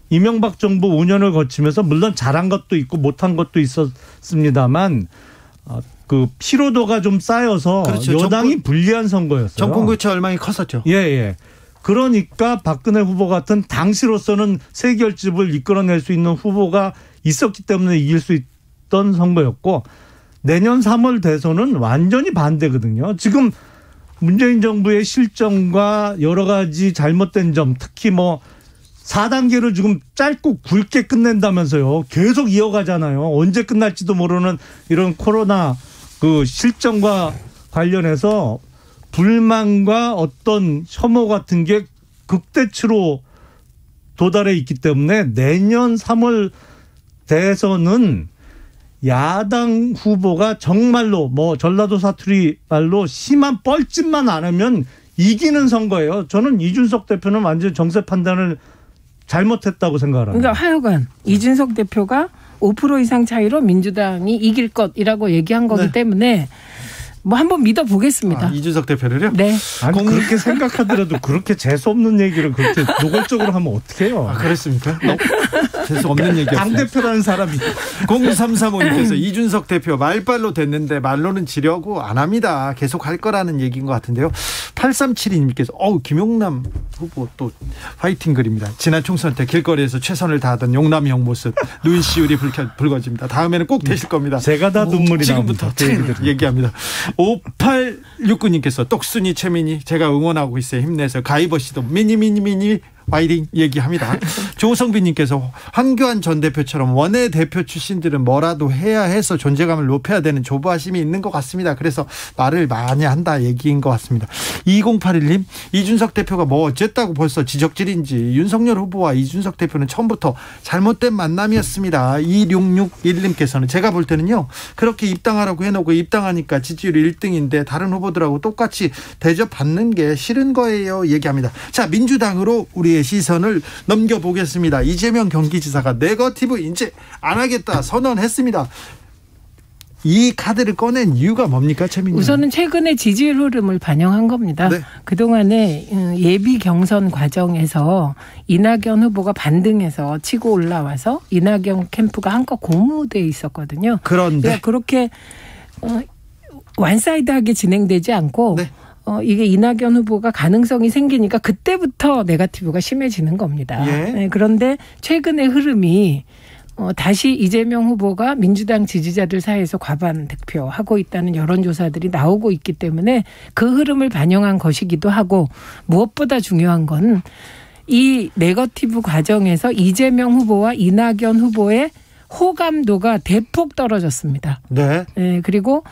이명박 정부 5년을 거치면서 물론 잘한 것도 있고 못한 것도 있었습니다만 그 피로도가 좀 쌓여서 그렇죠. 여당이 불리한 선거였어요. 정권 교체 얼마나 컸었죠. 예. 그러니까 박근혜 후보 같은 당시로서는 새 결집을 이끌어낼 수 있는 후보가 있었기 때문에 이길 수 있던 선거였고 내년 3월 대선은 완전히 반대거든요. 지금 문재인 정부의 실정과 여러 가지 잘못된 점 특히 뭐 4단계를 지금 짧고 굵게 끝낸다면서요. 계속 이어가잖아요. 언제 끝날지도 모르는 이런 코로나 그 실정과 관련해서 불만과 어떤 혐오 같은 게 극대치로 도달해 있기 때문에 내년 3월 대선은 야당 후보가 정말로 뭐 전라도 사투리 말로 심한 뻘짓만 안 하면 이기는 선거예요. 저는 이준석 대표는 완전 정세 판단을 잘못했다고 생각을 합니다. 그러니까 하여간 이준석 대표가 5% 이상 차이로 민주당이 이길 것이라고 얘기한 거기 때문에 뭐 한번 믿어보겠습니다. 이준석 대표를요? 네. 아니 그렇게 생각하더라도 그렇게 재수없는 얘기를 그렇게 노골적으로 하면 어떡해요. 그랬습니까? 재수없는 얘기였어요. 당대표라는 사람이. 0335님께서 이준석 대표 말빨로 됐는데 말로는 지려고 안 합니다. 계속 할 거라는 얘기인 것 같은데요. 8372님께서 김용남 후보 또 화이팅 글입니다. 지난 총선 때 길거리에서 최선을 다하던 용남형 모습 눈시울이 붉어집니다. 다음에는 꼭 되실 겁니다. 제가 다 눈물이 지금부터 얘기합니다. 5869님께서 똑순이 최민희 제가 응원하고 있어요. 힘내서 가이버 씨도 미니 화이팅 얘기합니다. 조성빈님께서 한교안 전 대표처럼 원외 대표 출신들은 뭐라도 해야 해서 존재감을 높여야 되는 조바심이 있는 것 같습니다. 그래서 말을 많이 한다 얘기인 것 같습니다. 2081님 이준석 대표가 뭐 어쨌다고 벌써 지적질인지 윤석열 후보와 이준석 대표는 처음부터 잘못된 만남이었습니다. 2661님께서는 제가 볼 때는요 그렇게 입당하라고 해놓고 입당하니까 지지율이 1등인데 다른 후보들하고 똑같이 대접받는 게 싫은 거예요 얘기합니다. 자 민주당으로 우리의 시선을 넘겨보겠습니다. 이재명 경기지사가 네거티브 이제 안 하겠다 선언했습니다. 이 카드를 꺼낸 이유가 뭡니까, 최민희? 우선은 최근의 지지율 흐름을 반영한 겁니다. 그동안에 예비 경선 과정에서 이낙연 후보가 반등해서 치고 올라와서 이낙연 캠프가 한껏 고무돼 있었거든요. 그런데 그렇게 완사이드하게 진행되지 않고 이게 이낙연 후보가 가능성이 생기니까 그때부터 네거티브가 심해지는 겁니다. 네, 그런데 최근의 흐름이 다시 이재명 후보가 민주당 지지자들 사이에서 과반 득표하고 있다는 여론조사들이 나오고 있기 때문에 그 흐름을 반영한 것이기도 하고 무엇보다 중요한 건 이 네거티브 과정에서 이재명 후보와 이낙연 후보의 호감도가 대폭 떨어졌습니다. 네. 그리고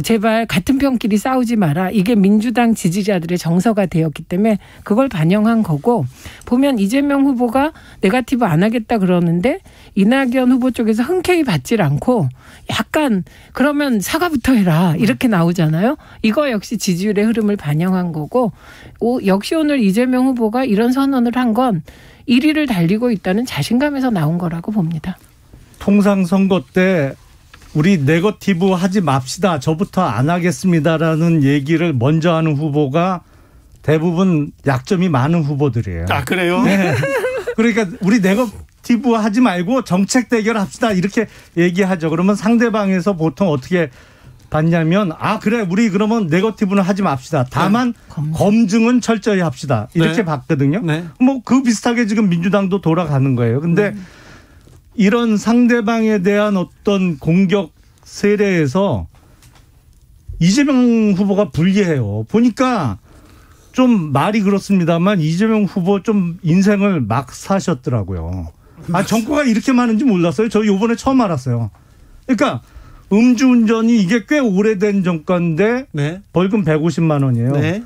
제발 같은 편끼리 싸우지 마라. 이게 민주당 지지자들의 정서가 되었기 때문에 그걸 반영한 거고 보면 이재명 후보가 네거티브 안 하겠다 그러는데 이낙연 후보 쪽에서 흔쾌히 받질 않고 약간 그러면 사과부터 해라 이렇게 나오잖아요. 이거 역시 지지율의 흐름을 반영한 거고 역시 오늘 이재명 후보가 이런 선언을 한 건 1위를 달리고 있다는 자신감에서 나온 거라고 봅니다. 통상 선거 때 우리 네거티브 하지 맙시다. 저부터 안 하겠습니다라는 얘기를 먼저 하는 후보가 대부분 약점이 많은 후보들이에요. 아, 그래요? 네. 그러니까 우리 네거티브 하지 말고 정책 대결합시다. 이렇게 얘기하죠. 그러면 상대방에서 보통 어떻게 받냐면 그래 우리 그러면 네거티브는 하지 맙시다. 다만 검증은 철저히 합시다. 이렇게 봤거든요. 뭐 그 비슷하게 지금 민주당도 돌아가는 거예요. 근데 이런 상대방에 대한 어떤 공격 세례에서 이재명 후보가 불리해요. 보니까 좀 말이 그렇습니다만 이재명 후보 좀 인생을 막 사셨더라고요. 정과가 이렇게 많은지 몰랐어요. 저 이번에 처음 알았어요. 그러니까 음주운전이 이게 꽤 오래된 정가인데 네. 벌금 150만 원이에요. 네.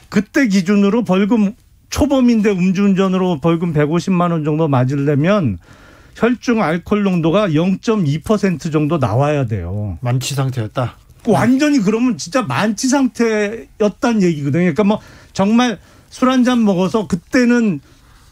그때 기준으로 벌금 초범인데 음주운전으로 벌금 150만 원 정도 맞으려면 혈중 알코올 농도가 0.2% 정도 나와야 돼요. 만취 상태였다. 완전히 그러면 진짜 만취 상태였다는 얘기거든요. 그러니까 뭐 정말 술 한 잔 먹어서 그때는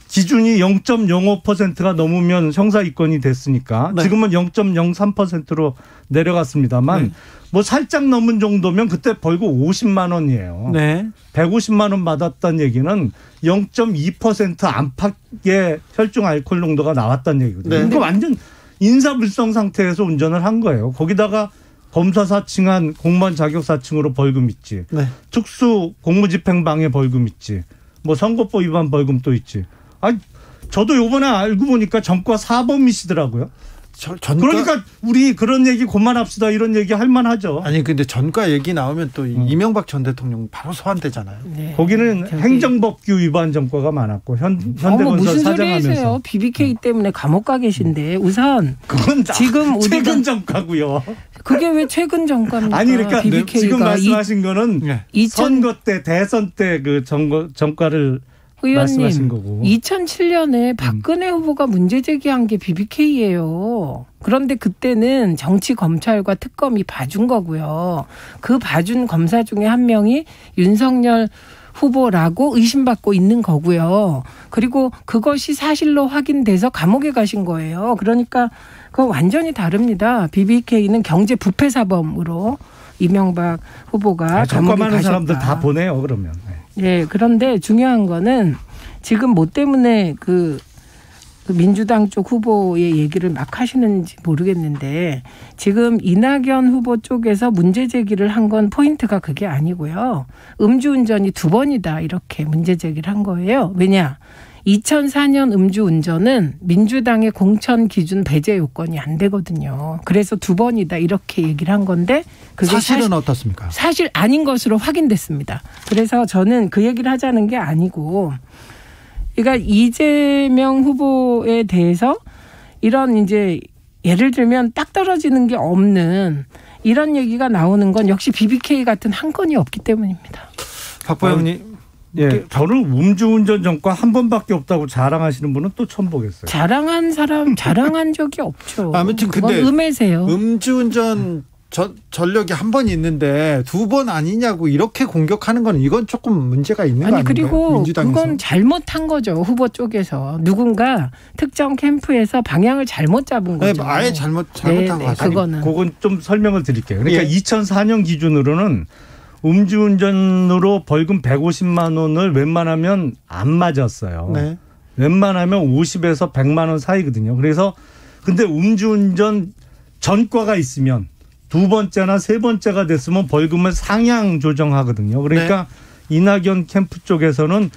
기준이 0.05%가 넘으면 형사 입건이 됐으니까 네. 지금은 0.03%로 내려갔습니다만 뭐 살짝 넘은 정도면 그때 벌금 50만 원이에요. 네. 150만 원 받았다는 얘기는 0.2% 안팎의 혈중 알코올 농도가 나왔다는 얘기거든요. 네. 그러니까 완전 인사불성 상태에서 운전을 한 거예요. 거기다가 검사 사칭한 공무원 자격 사칭으로 벌금 있지. 네. 특수 공무집행방해 벌금 있지. 뭐 선거법 위반 벌금도 있지. 아니, 저도 요번에 알고 보니까 전과 사범이시더라고요. 그러니까 우리 그런 얘기 그만합시다 이런 얘기 할 만하죠. 아니 근데 전과 얘기 나오면 또 이명박 전 대통령 바로 소환되잖아요. 네. 거기는 행정법규 위반 전과가 많았고 현대건설 사장하면서. 소리세요? BBK 때문에 감옥 가 계신데 우선 그건 지금 최근 전과고요. 그게 왜 최근 전과입니까? 아니 그러니까 BBK가 지금 말씀하신 거는 선거 때 대선 때 그 전과를 의원님, 2007년에 박근혜 후보가 문제 제기한 게 BBK예요. 그런데 그때는 정치 검찰과 특검이 봐준 거고요. 그 봐준 검사 중에 한 명이 윤석열 후보라고 의심받고 있는 거고요. 그리고 그것이 사실로 확인돼서 감옥에 가신 거예요. 그러니까 그건 완전히 다릅니다. BBK는 경제 부패 사범으로 이명박 후보가 감옥에 가셨다. 사람들 다 보내요. 그러면. 네, 그런데 중요한 거는 지금 뭐 때문에 그 민주당 쪽 후보의 얘기를 막 하시는지 모르겠는데 지금 이낙연 후보 쪽에서 문제 제기를 한 건 포인트가 그게 아니고요. 음주운전이 2번이다 이렇게 문제 제기를 한 거예요. 왜냐? 2004년 음주운전은 민주당의 공천 기준 배제 요건이 안 되거든요. 그래서 2번이다 이렇게 얘기를 한 건데 그게 사실은 어떻습니까? 사실 아닌 것으로 확인됐습니다. 그래서 저는 그 얘기를 하자는 게 아니고 그러니까 이재명 후보에 대해서 이런 이제 예를 들면 딱 떨어지는 게 없는 이런 얘기가 나오는 건 역시 BBK 같은 한 건이 없기 때문입니다. 박보영님. 예, 저는 음주운전 전과 한 번밖에 없다고 자랑하시는 분은 또 처음 보겠어요. 자랑한 사람 자랑한 적이 없죠. 아무튼 근데 음해세요. 음주운전 전력이 한 번 있는데 2번 아니냐고 이렇게 공격하는 건 이건 조금 문제가 있는 거 아닌가요? 그리고 민주당에서. 그건 잘못한 거죠. 후보 쪽에서 누군가 특정 캠프에서 방향을 잘못 잡은 거죠. 네, 아예 잘못한 거 같아요. 그건 좀 설명을 드릴게요. 그러니까 2004년 기준으로는 음주운전으로 벌금 150만 원을 웬만하면 안 맞았어요. 네. 웬만하면 50에서 100만 원 사이거든요. 그래서 근데 음주운전 전과가 있으면 2번째나 3번째가 됐으면 벌금을 상향 조정하거든요. 그러니까 네. 이낙연 캠프 쪽에서는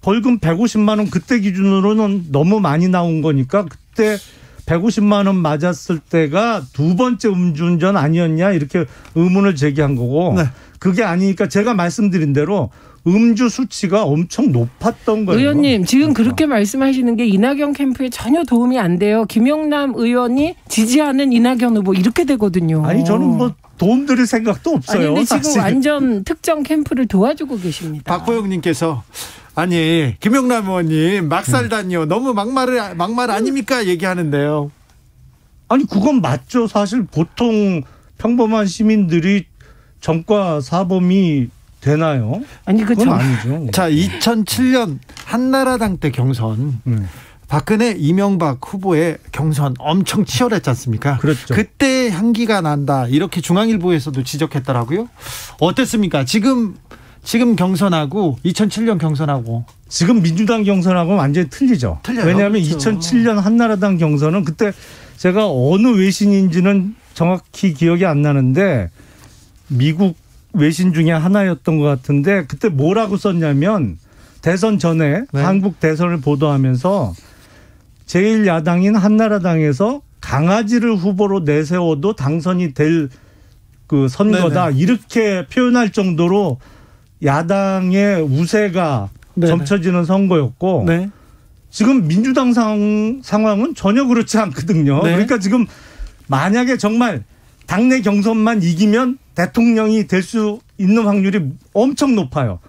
벌금 150만 원 그때 기준으로는 너무 많이 나온 거니까 그때 150만 원 맞았을 때가 2번째 음주운전 아니었냐 이렇게 의문을 제기한 거고 네. 그게 아니니까 제가 말씀드린 대로 음주 수치가 엄청 높았던 거예요. 의원님 지금 그렇게 말씀하시는 게 이낙연 캠프에 전혀 도움이 안 돼요. 김용남 의원이 지지하는 이낙연 후보 이렇게 되거든요. 아니 저는 뭐 도움 드릴 생각도 없어요. 아니 근데 지금 완전 특정 캠프를 도와주고 계십니다. 박보영님께서 아니 김용남 의원님 막살다니요. 너무 막말 아닙니까 얘기하는데요. 아니 그건 맞죠. 사실 보통 평범한 시민들이 전과 사범이 되나요? 아니 그건 아니죠. 자 2007년 한나라당 때 경선 박근혜 이명박 후보의 경선 엄청 치열했지 않습니까? 그렇죠. 그때 향기가 난다 이렇게 중앙일보에서도 지적했더라고요. 어땠습니까? 지금 경선하고 2007년 경선하고 지금 민주당 경선하고 완전히 틀리죠. 틀려요. 왜냐하면 그렇죠. 2007년 한나라당 경선은 그때 제가 어느 외신인지는 정확히 기억이 안 나는데 미국 외신 중에 하나였던 것 같은데 그때 뭐라고 썼냐면 대선 전에 네. 한국 대선을 보도하면서 제1야당인 한나라당에서 강아지를 후보로 내세워도 당선이 될 그 선거다. 네네. 이렇게 표현할 정도로 야당의 우세가 네네. 점쳐지는 선거였고 네. 지금 민주당 상황은 전혀 그렇지 않거든요. 네. 그러니까 지금 만약에 정말 당내 경선만 이기면 대통령이 될 수 있는 확률이 엄청 높아요.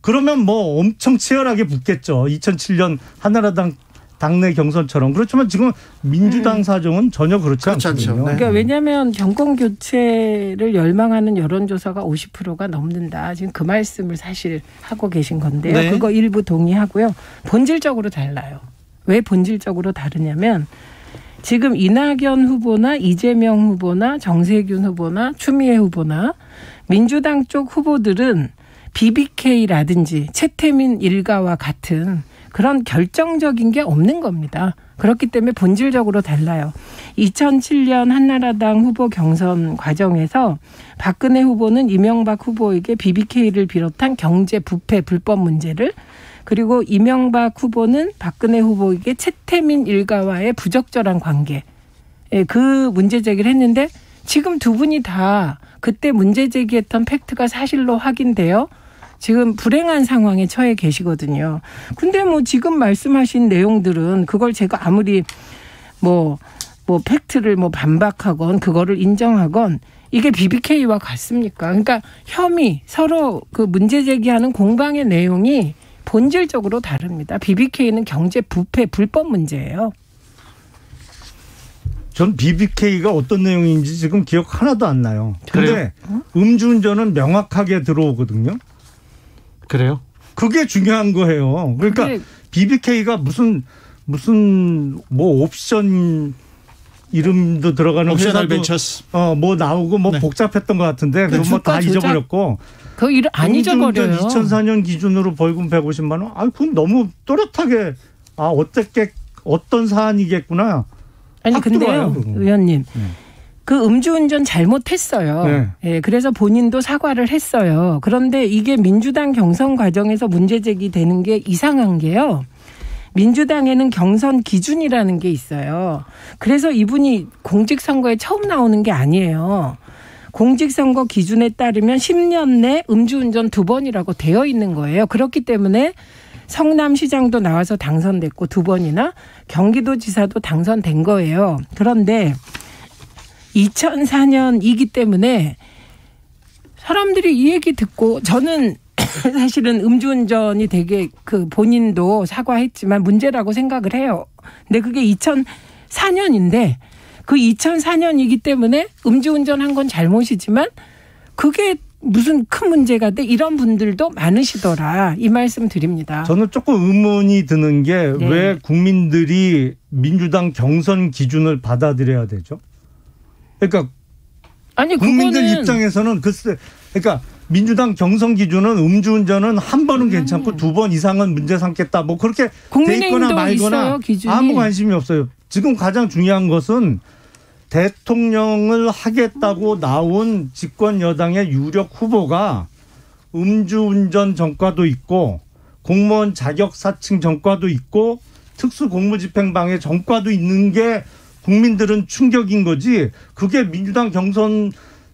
그러면 뭐 엄청 치열하게 붙겠죠. 2007년 한나라당 당내 경선처럼. 그렇지만 지금 민주당 사정은 전혀 그렇지 않거든요. 네. 그러니까 왜냐하면 정권 교체를 열망하는 여론조사가 50%가 넘는다. 지금 그 말씀을 사실 하고 계신 건데요. 네. 그거 일부 동의하고요. 본질적으로 달라요. 왜 본질적으로 다르냐면 지금 이낙연 후보나 이재명 후보나 정세균 후보나 추미애 후보나 민주당 쪽 후보들은 BBK라든지 최태민 일가와 같은 그런 결정적인 게 없는 겁니다. 그렇기 때문에 본질적으로 달라요. 2007년 한나라당 후보 경선 과정에서 박근혜 후보는 이명박 후보에게 BBK를 비롯한 경제 부패 불법 문제를, 그리고 이명박 후보는 박근혜 후보에게 최태민 일가와의 부적절한 관계, 그 문제 제기를 했는데 지금 두 분이 다 그때 문제 제기했던 팩트가 사실로 확인되어 지금 불행한 상황에 처해 계시거든요. 근데 뭐 지금 말씀하신 내용들은 그걸 제가 아무리 뭐 팩트를 뭐 반박하건 그거를 인정하건 이게 BBK와 같습니까? 그러니까 혐의, 서로 그 문제 제기하는 공방의 내용이 본질적으로 다릅니다. BBK는 경제 부패 불법 문제예요. 전 BBK가 어떤 내용인지 지금 기억 하나도 안 나요. 그런데 음주운전은 명확하게 들어오거든요. 그래요? 그게 중요한 거예요. 그러니까 BBK가 무슨 뭐 옵션 이름도 들어가는 옵셔널 벤처스 뭐 나오고 뭐 복잡했던 것 같은데 그건 뭐 다 잊어버렸고. 그 일 안 잊어버려요. 2004년 기준으로 벌금 150만 원. 아, 그건 너무 또렷하게 어떤 사안이겠구나. 아니 근데요, 의원님. 그 음주운전 잘못했어요. 네. 예, 그래서 본인도 사과를 했어요. 그런데 이게 민주당 경선 과정에서 문제 제기되는 게 이상한 게요. 민주당에는 경선 기준이라는 게 있어요. 그래서 이분이 공직선거에 처음 나오는 게 아니에요. 공직선거 기준에 따르면 10년 내 음주운전 2번이라고 되어 있는 거예요. 그렇기 때문에 성남시장도 나와서 당선됐고 2번이나 경기도지사도 당선된 거예요. 그런데 2004년이기 때문에 사람들이 이 얘기 듣고, 저는 사실은 음주운전이 되게 그 본인도 사과했지만 문제라고 생각을 해요. 근데 그게 2004년인데 그 2004년이기 때문에 음주운전한 건 잘못이지만 그게 무슨 큰 문제가 돼? 이런 분들도 많으시더라. 이 말씀 드립니다. 저는 조금 의문이 드는 게 왜 국민들이 민주당 경선 기준을 받아들여야 되죠? 그러니까 아니 국민들 입장에서는 그러니까 민주당 경선 기준은 음주운전은 한 번은 괜찮고 2번 이상은 문제 삼겠다. 뭐 그렇게 돼 있거나 말거나 있어요, 아무 관심이 없어요. 지금 가장 중요한 것은 대통령을 하겠다고 나온 집권 여당의 유력 후보가 음주운전 전과도 있고 공무원 자격 사칭 전과도 있고 특수공무집행방해 전과도 있는 게 국민들은 충격인 거지. 그게 민주당 경선이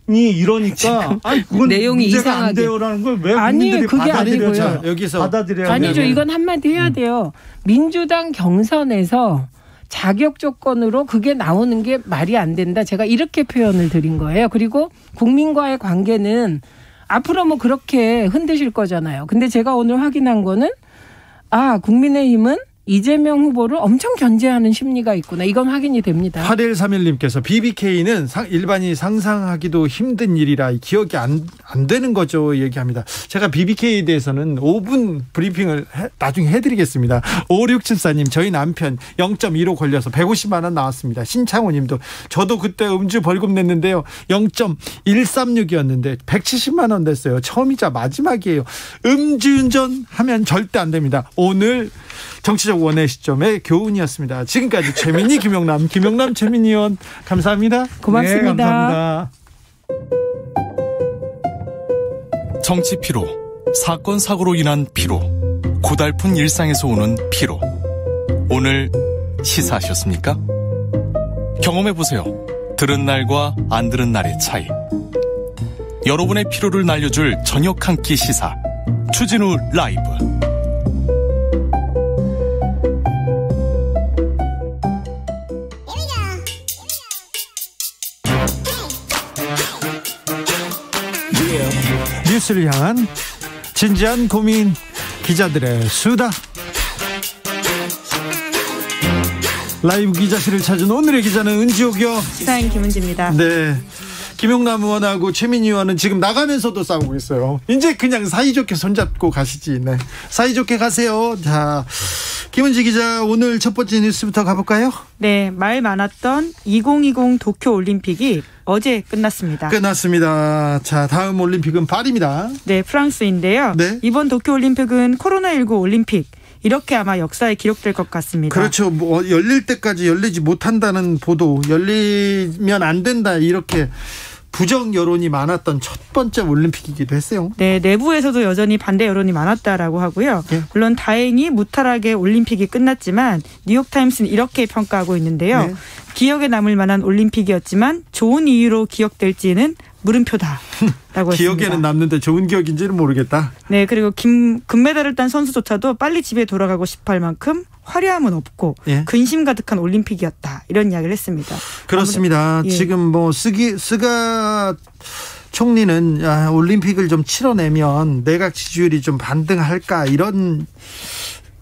이러니까 그건 내용이 문제가 이상하게 안 돼요라는 걸 왜 국민들이 받아들여요? 여기서 받아들여야 아니죠. 이건 한마디 해야 돼요. 민주당 경선에서 자격 조건으로 그게 나오는 게 말이 안 된다. 제가 이렇게 표현을 드린 거예요. 그리고 국민과의 관계는 앞으로 뭐 그렇게 흔드실 거잖아요. 근데 제가 오늘 확인한 거는 국민의힘은 이재명 후보를 엄청 견제하는 심리가 있구나. 이건 확인이 됩니다. 8131님께서 BBK는 일반인이 상상하기도 힘든 일이라 기억이 안 되는 거죠. 얘기합니다. 제가 BBK에 대해서는 5분 브리핑을 나중에 해드리겠습니다. 5674님 저희 남편 0.15 걸려서 150만 원 나왔습니다. 신창호 님도 저도 그때 음주 벌금 냈는데요. 0.136이었는데 170만 원 냈어요. 처음이자 마지막이에요. 음주운전 하면 절대 안 됩니다. 오늘 정치적 원의 시점의 교훈이었습니다. 지금까지 최민희 김영남 최민희 의원 감사합니다. 고맙습니다. 네, 감사합니다. 정치 피로, 사건 사고로 인한 피로, 고달픈 일상에서 오는 피로. 오늘 시사하셨습니까? 경험해보세요. 들은 날과 안 들은 날의 차이. 여러분의 피로를 날려줄 저녁 한 끼 시사 추진우 라이브. 뉴스를 향한 진지한 고민, 기자들의 수다. 라이브 기자실을 찾은 오늘의 기자는 은지옥이요. 시사인 김은지입니다. 네. 김용남 의원하고 최민희 의원은 지금 나가면서도 싸우고 있어요. 이제 그냥 사이좋게 손잡고 가시지. 네. 사이좋게 가세요. 자, 김은지 기자, 오늘 첫 번째 뉴스부터 가볼까요? 네, 말 많았던 2020 도쿄 올림픽이 어제 끝났습니다. 자, 다음 올림픽은 파리입니다. 네, 프랑스인데요. 네. 이번 도쿄 올림픽은 코로나19 올림픽, 이렇게 아마 역사에 기록될 것 같습니다. 그렇죠. 뭐 열릴 때까지 열리지 못한다는 보도, 열리면 안 된다, 이렇게 부정 여론이 많았던 첫 번째 올림픽이기도 했어요. 네, 내부에서도 여전히 반대 여론이 많았다라고 하고요. 네. 물론 다행히 무탈하게 올림픽이 끝났지만 뉴욕타임스는 이렇게 평가하고 있는데요. 네. 기억에 남을 만한 올림픽이었지만 좋은 이유로 기억될지는 물음표다라고 했습니다. 기억에는 남는데 좋은 기억인지는 모르겠다. 네, 그리고 금메달을 딴 선수조차도 빨리 집에 돌아가고 싶어할 만큼 화려함은 없고 예. 근심 가득한 올림픽이었다, 이런 이야기를 했습니다. 그렇습니다. 예. 지금 뭐 스가 총리는 올림픽을 좀 치러내면 내각 지지율이 좀 반등할까, 이런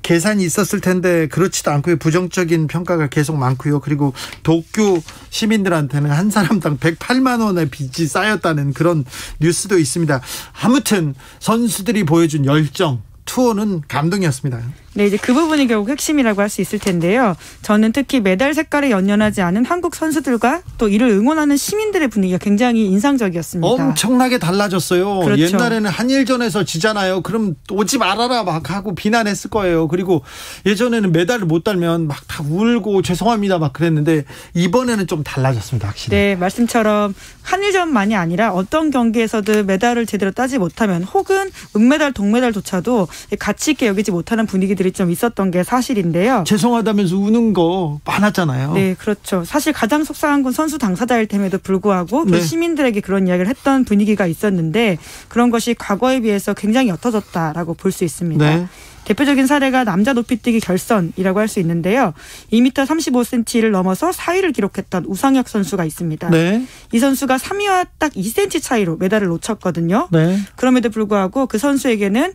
계산이 있었을 텐데 그렇지도 않고요. 부정적인 평가가 계속 많고요. 그리고 도쿄 시민들한테는 한 사람당 108만 원의 빚이 쌓였다는 그런 뉴스도 있습니다. 아무튼 선수들이 보여준 열정, 투어는 감동이었습니다. 네, 이제 그 부분이 결국 핵심이라고 할 수 있을 텐데요. 저는 특히 메달 색깔에 연연하지 않은 한국 선수들과 또 이를 응원하는 시민들의 분위기가 굉장히 인상적이었습니다. 엄청나게 달라졌어요. 그렇죠. 옛날에는 한일전에서 지잖아요. 그럼 오지 말아라 막 하고 비난했을 거예요. 그리고 예전에는 메달을 못 달면 막 다 울고 죄송합니다 막 그랬는데 이번에는 좀 달라졌습니다, 확실히. 네, 말씀처럼 한일전만이 아니라 어떤 경기에서도 메달을 제대로 따지 못하면 혹은 은메달, 동메달조차도 가치 있게 여기지 못하는 분위기들이 좀 있었던 게 사실인데요. 죄송하다면서 우는 거 많았잖아요. 네, 그렇죠. 사실 가장 속상한 건 선수 당사자일 템에도 불구하고 그 네. 시민들에게 그런 이야기를 했던 분위기가 있었는데 그런 것이 과거에 비해서 굉장히 옅어졌다라고 볼 수 있습니다. 네. 대표적인 사례가 남자 높이뛰기 결선이라고 할 수 있는데요. 2m 35cm를 넘어서 4위를 기록했던 우상혁 선수가 있습니다. 네. 이 선수가 3위와 딱 2cm 차이로 메달을 놓쳤거든요. 네. 그럼에도 불구하고 그 선수에게는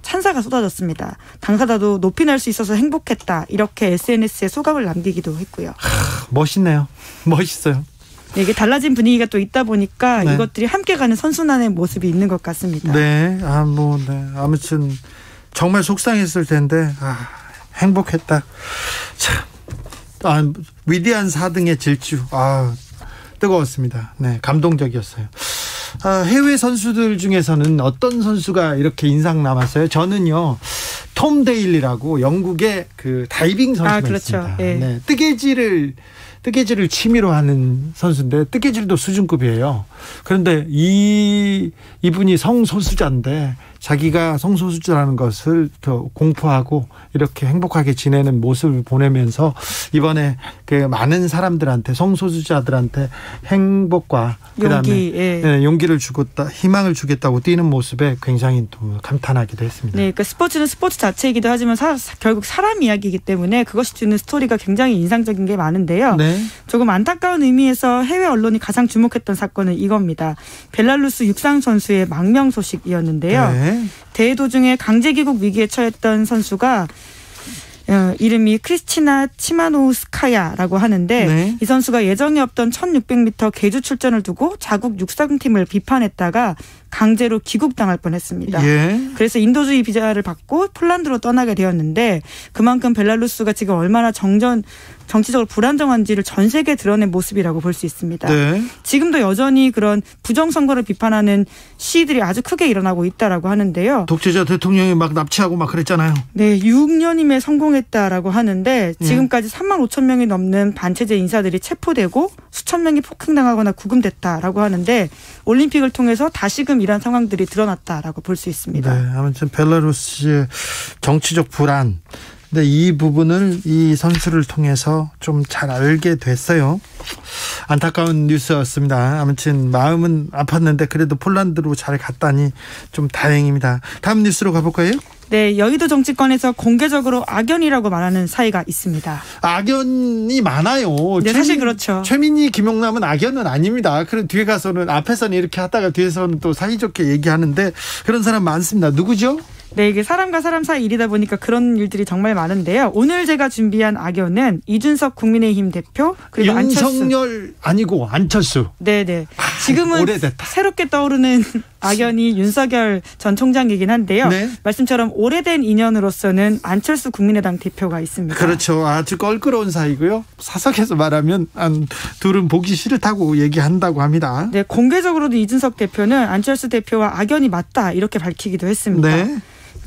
찬사가 쏟아졌습니다. 당사자도 높이 날 수 있어서 행복했다, 이렇게 SNS에 소감을 남기기도 했고요. 멋있네요. 멋있어요. 네, 이게 달라진 분위기가 또 있다 보니까 네. 이것들이 함께 가는 선순환의 모습이 있는 것 같습니다. 네. 아무튼 정말 속상했을 텐데 행복했다. 참, 위대한 4등의 질주. 뜨거웠습니다. 네, 감동적이었어요. 해외 선수들 중에서는 어떤 선수가 이렇게 인상 남았어요? 저는요, 톰 데일리라고 영국의 그 다이빙 선수가 그렇죠. 있습니다. 예. 네, 뜨개질을 취미로 하는 선수인데 뜨개질도 수준급이에요. 그런데 이분이 성소수자인데 자기가 성소수자라는 것을 더 공포하고 이렇게 행복하게 지내는 모습을 보내면서 이번에 그 많은 사람들한테, 성소수자들한테 행복과 그다음에 용기를 주겠다, 희망을 주겠다고 뛰는 모습에 굉장히 또 감탄하기도 했습니다. 네, 그러니까 스포츠는 스포츠 자체이기도 하지만 결국 사람 이야기이기 때문에 그것이 주는 스토리가 굉장히 인상적인 게 많은데요. 네. 조금 안타까운 의미에서 해외 언론이 가장 주목했던 사건은 이겁니다. 벨라루스 육상 선수의 망명 소식이었는데요. 네. 대회 도중에 강제 귀국 위기에 처했던 선수가 이름이 크리스티나 치마노우스카야라고 하는데 네. 이 선수가 예정에 없던 1600m 계주 출전을 두고 자국 육상팀을 비판했다가 강제로 귀국당할 뻔했습니다. 예. 그래서 인도주의 비자를 받고 폴란드로 떠나게 되었는데 그만큼 벨라루스가 지금 얼마나 정치적으로 불안정한지를 전 세계에 드러낸 모습이라고 볼 수 있습니다. 네. 지금도 여전히 그런 부정선거를 비판하는 시위들이 아주 크게 일어나고 있다라고 하는데요. 독재자 대통령이 막 납치하고 막 그랬잖아요. 네, 6년임에 성공했다라고 하는데 지금까지 3만 5천 명이 넘는 반체제 인사들이 체포되고 수천 명이 폭행당하거나 구금됐다라고 하는데 올림픽을 통해서 다시금 이런 상황들이 드러났다라고 볼 수 있습니다. 네, 아무튼 벨라루스의 정치적 불안, 근데 이 부분을 이 선수를 통해서 좀 잘 알게 됐어요. 안타까운 뉴스였습니다. 아무튼 마음은 아팠는데 그래도 폴란드로 잘 갔다니 좀 다행입니다. 다음 뉴스로 가볼까요? 네, 여의도 정치권에서 공개적으로 악연이라고 말하는 사이가 있습니다. 악연이 많아요. 네, 사실 그렇죠. 최민희, 김용남은 악연은 아닙니다. 그런 뒤에 가서는 앞에서는 이렇게 하다가 뒤에서는 또 사이좋게 얘기하는데 그런 사람 많습니다. 누구죠? 네, 이게 사람과 사람 사이 일이다 보니까 그런 일들이 정말 많은데요. 오늘 제가 준비한 악연은 이준석 국민의힘 대표 그리고 윤석열 안철수. 아니고 안철수. 네네. 지금은 오래됐다. 새롭게 떠오르는 악연이 윤석열 전 총장이긴 한데요. 네. 말씀처럼 오래된 인연으로서는 안철수 국민의당 대표가 있습니다. 그렇죠. 아주 껄끄러운 사이고요. 사석에서 말하면 둘은 보기 싫다고 얘기한다고 합니다. 네, 공개적으로도 이준석 대표는 안철수 대표와 악연이 맞다 이렇게 밝히기도 했습니다. 네.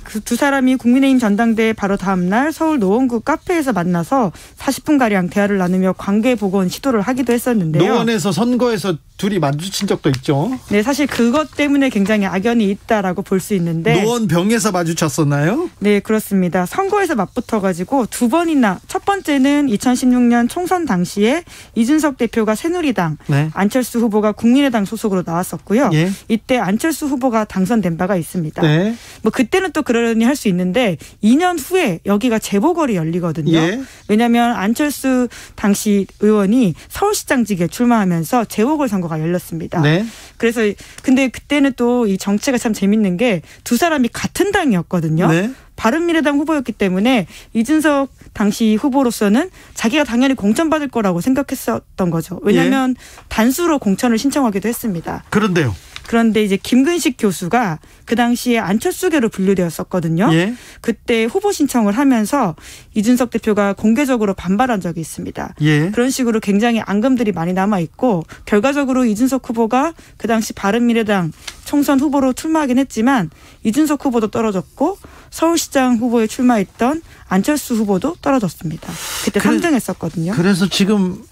그 두 사람이 국민의힘 전당대회 바로 다음 날 서울 노원구 카페에서 만나서 40분가량 대화를 나누며 관계 복원 시도를 하기도 했었는데요. 노원에서 선거에서 둘이 마주친 적도 있죠. 네, 사실 그것 때문에 굉장히 악연이 있다라고 볼 수 있는데. 노원병에서 마주쳤었나요? 네, 그렇습니다. 선거에서 맞붙어가지고 두 번이나, 첫 번째는 2016년 총선 당시에 이준석 대표가 새누리당, 네. 안철수 후보가 국민의당 소속으로 나왔었고요. 예. 이때 안철수 후보가 당선된 바가 있습니다. 네. 뭐 그때는 또 그러려니 할 수 있는데 2년 후에 여기가 재보궐이 열리거든요. 예. 왜냐하면 안철수 당시 의원이 서울시장직에 출마하면서 재보궐 선거가 열렸습니다. 네. 그래서 근데 그때는 또 이 정치가 참 재밌는 게 두 사람이 같은 당이었거든요. 네. 바른미래당 후보였기 때문에 이준석 당시 후보로서는 자기가 당연히 공천받을 거라고 생각했었던 거죠. 왜냐하면 단수로 공천을 신청하기도 했습니다. 그런데요. 그런데 이제 김근식 교수가 그 당시에 안철수계로 분류되었었거든요. 예. 그때 후보 신청을 하면서 이준석 대표가 공개적으로 반발한 적이 있습니다. 예. 그런 식으로 굉장히 앙금들이 많이 남아있고 결과적으로 이준석 후보가 그 당시 바른미래당 총선 후보로 출마하긴 했지만 이준석 후보도 떨어졌고 서울시장 후보에 출마했던 안철수 후보도 떨어졌습니다. 그때 3등했었거든요. 그래서 지금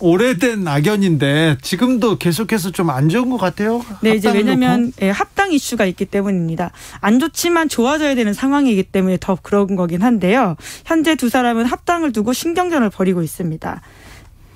오래된 악연인데 지금도 계속해서 좀 안 좋은 것 같아요. 네, 이제 왜냐하면 합당 이슈가 있기 때문입니다. 안 좋지만 좋아져야 되는 상황이기 때문에 더 그런 거긴 한데요. 현재 두 사람은 합당을 두고 신경전을 벌이고 있습니다.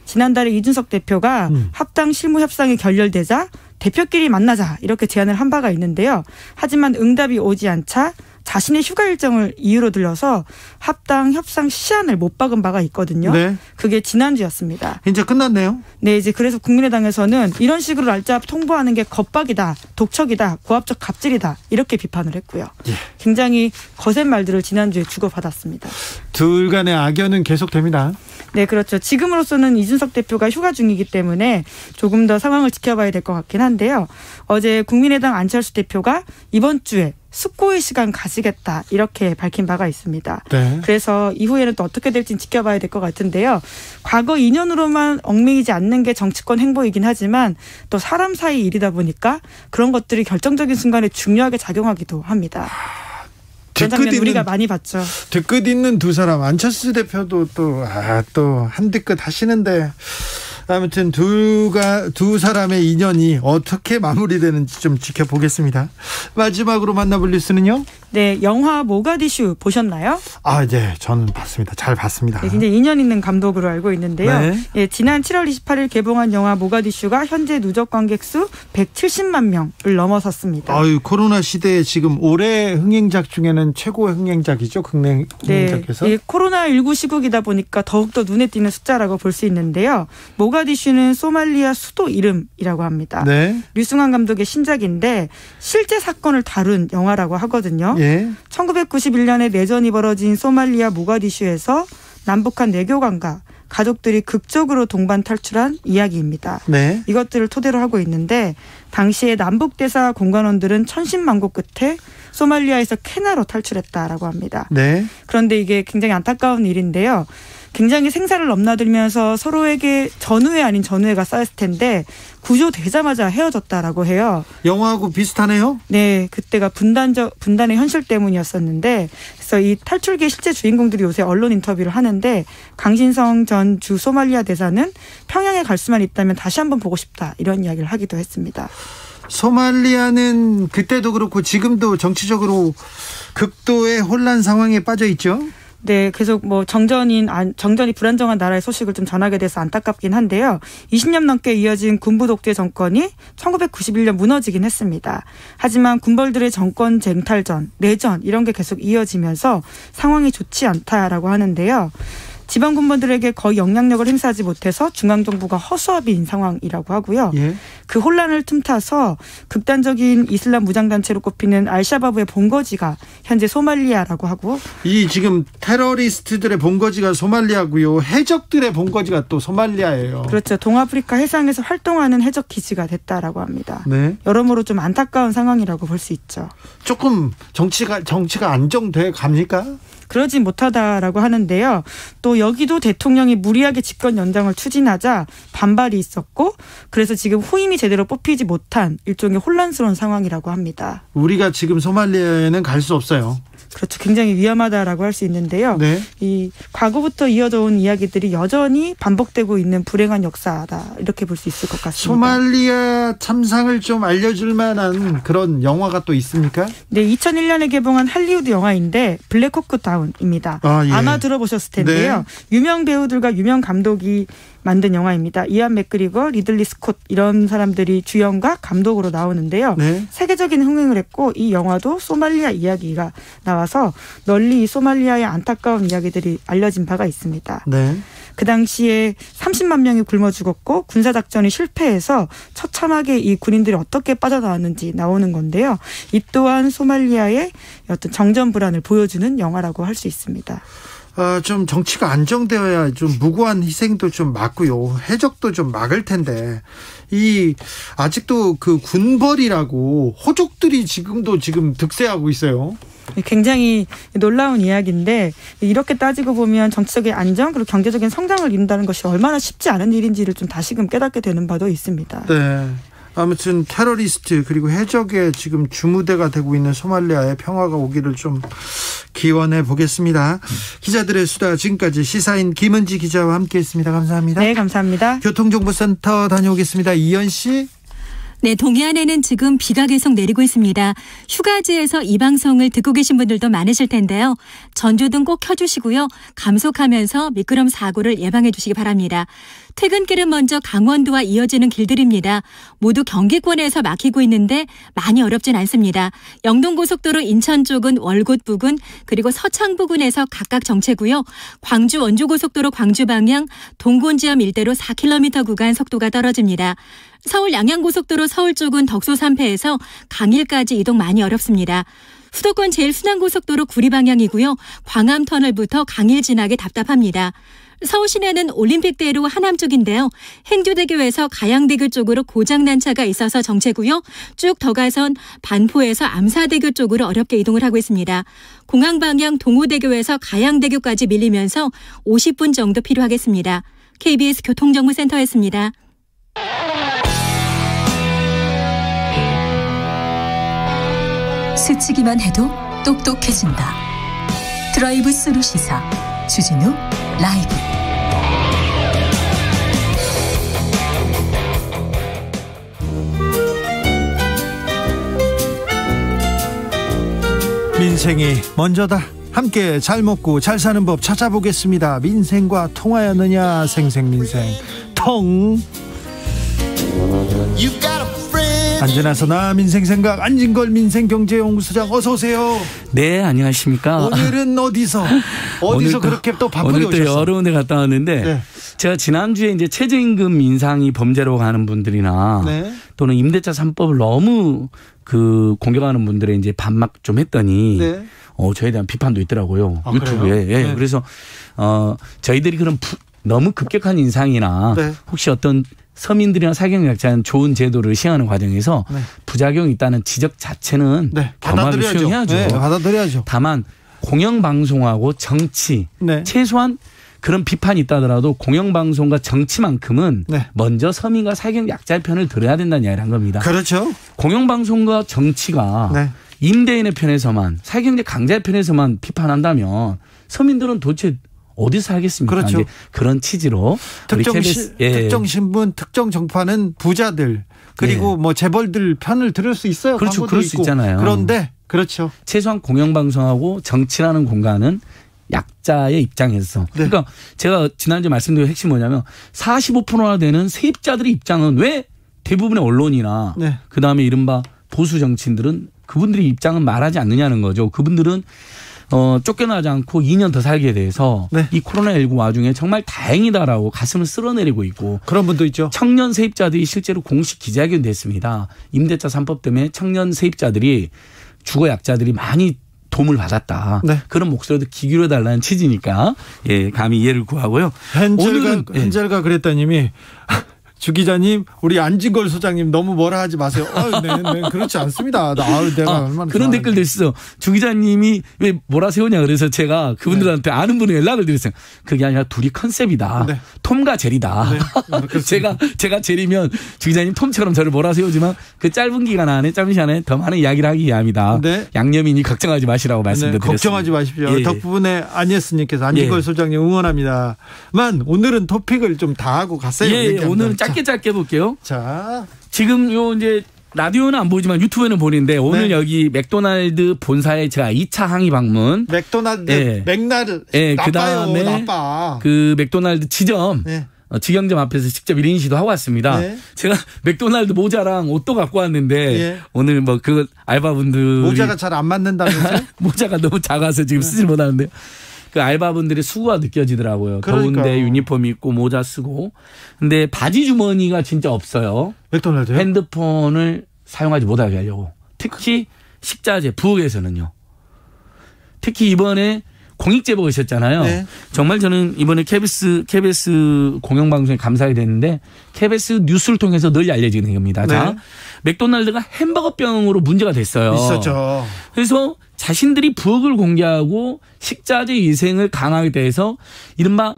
지난달에 이준석 대표가 합당 실무 협상이 결렬되자 대표끼리 만나자 이렇게 제안을 한 바가 있는데요. 하지만 응답이 오지 않자 자신의 휴가 일정을 이유로 들려서 합당 협상 시한을 못 박은 바가 있거든요. 네. 그게 지난주였습니다. 이제 끝났네요. 네, 이제 그래서 국민의당에서는 이런 식으로 날짜 통보하는 게 겁박이다, 독촉이다, 고압적 갑질이다 이렇게 비판을 했고요. 예. 굉장히 거센 말들을 지난주에 주고받았습니다. 둘 간의 악연은 계속됩니다. 네, 그렇죠. 지금으로서는 이준석 대표가 휴가 중이기 때문에 조금 더 상황을 지켜봐야 될 것 같긴 한데요. 어제 국민의당 안철수 대표가 이번 주에 숙고의 시간 가지겠다 이렇게 밝힌 바가 있습니다. 네. 그래서 이후에는 또 어떻게 될지 지켜봐야 될 것 같은데요. 과거 인연으로만 얽매이지 않는 게 정치권 행보이긴 하지만 또 사람 사이 일이다 보니까 그런 것들이 결정적인 순간에 중요하게 작용하기도 합니다. 그런 장면 우리가 많이 봤죠. 뒤끝 있는 두 사람 안철수 대표도 또 한뒤끝 하시는데 아무튼 두 사람의 인연이 어떻게 마무리되는지 좀 지켜보겠습니다. 마지막으로 만나볼 뉴스는요? 네, 영화 모가디슈 보셨나요? 아, 네, 저는 봤습니다. 잘 봤습니다. 네, 굉장히 인연 있는 감독으로 알고 있는데요. 네. 예, 지난 7월 28일 개봉한 영화 모가디슈가 현재 누적 관객 수 170만 명을 넘어섰습니다. 아유, 코로나 시대에 지금 올해 흥행작 중에는 최고의 흥행작이죠. 국내 흥행작에서. 네, 코로나19 시국이다 보니까 더욱더 눈에 띄는 숫자라고 볼 수 있는데요. 모가디슈는 소말리아 수도 이름이라고 합니다. 네. 류승환 감독의 신작인데 실제 사건을 다룬 영화라고 하거든요. 예. 1991년에 내전이 벌어진 소말리아 모가디슈에서 남북한 내교관과 가족들이 극적으로 동반 탈출한 이야기입니다. 네. 이것들을 토대로 하고 있는데 당시에 남북대사 공관원들은 천신만고 끝에 소말리아에서 케냐로 탈출했다라고 합니다. 네. 그런데 이게 굉장히 안타까운 일인데요. 굉장히 생사를 넘나들면서 서로에게 전우회 아닌 전우회가 쌓였을 텐데 구조되자마자 헤어졌다라고 해요. 영화하고 비슷하네요. 네, 그때가 분단의 현실 때문이었었는데 그래서 이 탈출기의 실제 주인공들이 요새 언론 인터뷰를 하는데 강신성 전 주 소말리아 대사는 평양에 갈 수만 있다면 다시 한번 보고 싶다 이런 이야기를 하기도 했습니다. 소말리아는 그때도 그렇고 지금도 정치적으로 극도의 혼란 상황에 빠져 있죠. 네, 계속 뭐 정전이 불안정한 나라의 소식을 좀 전하게 돼서 안타깝긴 한데요. 20년 넘게 이어진 군부 독재 정권이 1991년 무너지긴 했습니다. 하지만 군벌들의 정권 쟁탈전, 내전 이런 게 계속 이어지면서 상황이 좋지 않다라고 하는데요. 지방 군부들에게 거의 영향력을 행사하지 못해서 중앙정부가 허수아비인 상황이라고 하고요. 예. 그 혼란을 틈타서 극단적인 이슬람 무장단체로 꼽히는 알샤바브의 본거지가 현재 소말리아라고 하고, 이 지금 테러리스트들의 본거지가 소말리아고요. 해적들의 본거지가 또 소말리아예요. 그렇죠. 동아프리카 해상에서 활동하는 해적 기지가 됐다라고 합니다. 네. 여러모로 좀 안타까운 상황이라고 볼 수 있죠. 조금 정치가 안정돼 갑니까? 그러지 못하다라고 하는데요. 또 여기도 대통령이 무리하게 집권 연장을 추진하자 반발이 있었고, 그래서 지금 후임이 제대로 뽑히지 못한 일종의 혼란스러운 상황이라고 합니다. 우리가 지금 소말리아에는 갈 수 없어요. 그렇죠. 굉장히 위험하다라고 할 수 있는데요. 네. 이 과거부터 이어져 온 이야기들이 여전히 반복되고 있는 불행한 역사다, 이렇게 볼 수 있을 것 같습니다. 소말리아 참상을 좀 알려줄 만한 그런 영화가 또 있습니까? 네, 2001년에 개봉한 할리우드 영화인데 블랙호크 다운입니다. 예. 아마 들어보셨을 텐데요. 네. 유명 배우들과 유명 감독이 만든 영화입니다. 이안 맥그리거, 리들리 스콧 이런 사람들이 주연과 감독으로 나오는데요. 네. 세계적인 흥행을 했고, 이 영화도 소말리아 이야기가 나와서 널리 소말리아의 안타까운 이야기들이 알려진 바가 있습니다. 네. 그 당시에 30만 명이 굶어 죽었고 군사작전이 실패해서 처참하게 이 군인들이 어떻게 빠져나왔는지 나오는 건데요. 이 또한 소말리아의 어떤 정전 불안을 보여주는 영화라고 할 수 있습니다. 좀 정치가 안정되어야 좀 무고한 희생도 좀 막고요. 해적도 좀 막을 텐데, 아직도 그 군벌이라고 호족들이 지금 득세하고 있어요. 굉장히 놀라운 이야기인데, 이렇게 따지고 보면 정치적인 안정 그리고 경제적인 성장을 이룬다는 것이 얼마나 쉽지 않은 일인지를 좀 다시금 깨닫게 되는 바도 있습니다. 네. 아무튼 테러리스트 그리고 해적의 지금 주무대가 되고 있는 소말리아에 평화가 오기를 좀 기원해 보겠습니다. 기자들의 수다, 지금까지 시사인 김은지 기자와 함께했습니다. 감사합니다. 네, 감사합니다. 교통정보센터 다녀오겠습니다. 이현 씨. 네, 동해안에는 지금 비가 계속 내리고 있습니다. 휴가지에서 이 방송을 듣고 계신 분들도 많으실 텐데요. 전조등 꼭 켜주시고요. 감속하면서 미끄럼 사고를 예방해 주시기 바랍니다. 퇴근길은 먼저 강원도와 이어지는 길들입니다. 모두 경기권에서 막히고 있는데 많이 어렵진 않습니다. 영동고속도로 인천 쪽은 월곶 부근 그리고 서창 부근에서 각각 정체고요. 광주 원주고속도로 광주 방향 동곤지점 일대로 4km 구간 속도가 떨어집니다. 서울 양양고속도로 서울 쪽은 덕소 3패에서 강일까지 이동 많이 어렵습니다. 수도권 제일순환고속도로 구리 방향이고요. 광암터널부터 강일 지나기 답답합니다. 서울 시내는 올림픽대로 하남 쪽인데요. 행주대교에서 가양대교 쪽으로 고장난 차가 있어서 정체고요. 쭉 더 가선 반포에서 암사대교 쪽으로 어렵게 이동을 하고 있습니다. 공항 방향 동호대교에서 가양대교까지 밀리면서 50분 정도 필요하겠습니다. KBS 교통정보센터였습니다. 스치기만 해도 똑똑해진다. 드라이브 스루 시사 주진우 라이브. 민생이 먼저다. 함께 잘 먹고 잘 사는 법 찾아보겠습니다. 민생과 통하였느냐. 생생민생 통. 안전하서나 민생생각 안진걸 민생경제연구소장 어서 오세요. 네, 안녕하십니까. 오늘은 어디서 그렇게 또 바쁘게 오셨어요? 오늘 또 여러 군데 갔다 왔는데 네. 제가 지난주에 이제 최저임금 인상이 범죄로 가는 분들이나 네. 또는 임대차 3법을 너무 공격하는 분들의 이제 반박 좀 했더니 네. 저에 대한 비판도 있더라고요. 유튜브에. 예. 네. 그래서 저희들이 그런 너무 급격한 인상이나 네. 혹시 어떤 서민들이나 사경약자는 좋은 제도를 시행하는 과정에서 네. 부작용이 있다는 지적 자체는 네. 겸하게 수용해야죠. 네. 받아들여야죠. 다만 공영방송하고 정치 네. 최소한 그런 비판이 있다더라도 공영방송과 정치만큼은 네. 먼저 서민과 사경약자의 편을 들어야 된다는 이야기를 한 겁니다. 그렇죠. 공영방송과 정치가 네. 임대인의 편에서만 사경자 강자의 편에서만 특정 서민들은 어디서 하겠습니까? 그렇죠. 그런 취지로 특정 신분, 특정 정파는 부자들 그리고 뭐 재벌들 편을 들을 수 있어요. 그렇죠. 그럴 수 있잖아요. 그런데 그렇죠. 최소한 공영방송하고 정치라는 공간은 약자의 입장에서. 그러니까 제가 지난주에 말씀드린 핵심이 뭐냐면 45%나 되는 세입자들의 입장은 왜 대부분의 언론이나 그다음에 이른바 보수 정치인들은 그분들의 입장은 말하지 않느냐는 거죠. 그분들은 쫓겨나지 않고 2년 더 살게 돼서 이 코로나19 와중에 정말 다행이다라고 가슴을 쓸어내리고 있고 그런 분도 있죠. 청년 세입자들이 실제로 공식 기자회견도 했습니다. 임대차 3법 때문에 청년 세입자들이 주거 약자들이 많이 도움을 받았다. 그런 목소리도 귀 기울여달라는 취지니까 감히 이해를 구하고요. 헨젤가 그랬다님이 주 기자님, 우리 안진걸 소장님 너무 뭐라 하지 마세요. 네, 그렇지 않습니다. 내가 얼마나 그런 댓글도 있어. 주 기자님이 왜 뭐라 세우냐 그래서 제가 그분들한테 아는 분이 연락을 드렸어요. 그게 아니라 둘이 컨셉이다. 톰과 제리다. 제가 제리면 주 기자님 톰처럼 저를 뭐라 세우지만 그 짧은 시간에 더 많은 이야기를 하기 위함이다. 양념이니 걱정하지 마시라고 말씀드렸습니다. 걱정하지 마십시오. 덕분에 안예스님께서 안진걸 소장님 응원합니다만 오늘은 토픽을 좀 다 하고 갔어요. 오늘은 짧게 볼게요. 자, 지금 이제 라디오는 안 보이지만 유튜브에는 보는데 오늘 여기 맥도날드 본사에 제가 2차 항의 방문. 맥도날드 맥날 그다음에 나빠. 그 맥도날드 지점 직영점 앞에서 직접 1인 시도하고 왔습니다. 제가 맥도날드 모자랑 옷도 갖고 왔는데 오늘 뭐 그 알바분들 모자가 잘 안 맞는다면서요? 모자가 너무 작아서 지금 쓰지 못하는데. 그 알바분들의 수고가 느껴지더라고요. 더운데 유니폼 입고 모자 쓰고. 근데 바지 주머니가 진짜 없어요. 맥도날드요? 핸드폰을 사용하지 못하게 하려고. 특히 식자재 부엌에서는요. 특히 이번에 공익제보가 있었잖아요. 정말 저는 이번에 KBS 공영방송에 감사하게 됐는데 KBS 뉴스를 통해서 널리 알려지는 겁니다. 자, 맥도날드가 햄버거병으로 문제가 됐어요. 있었죠. 그래서 자신들이 부엌을 공개하고 식자재 위생을 강화하게 돼서 이른바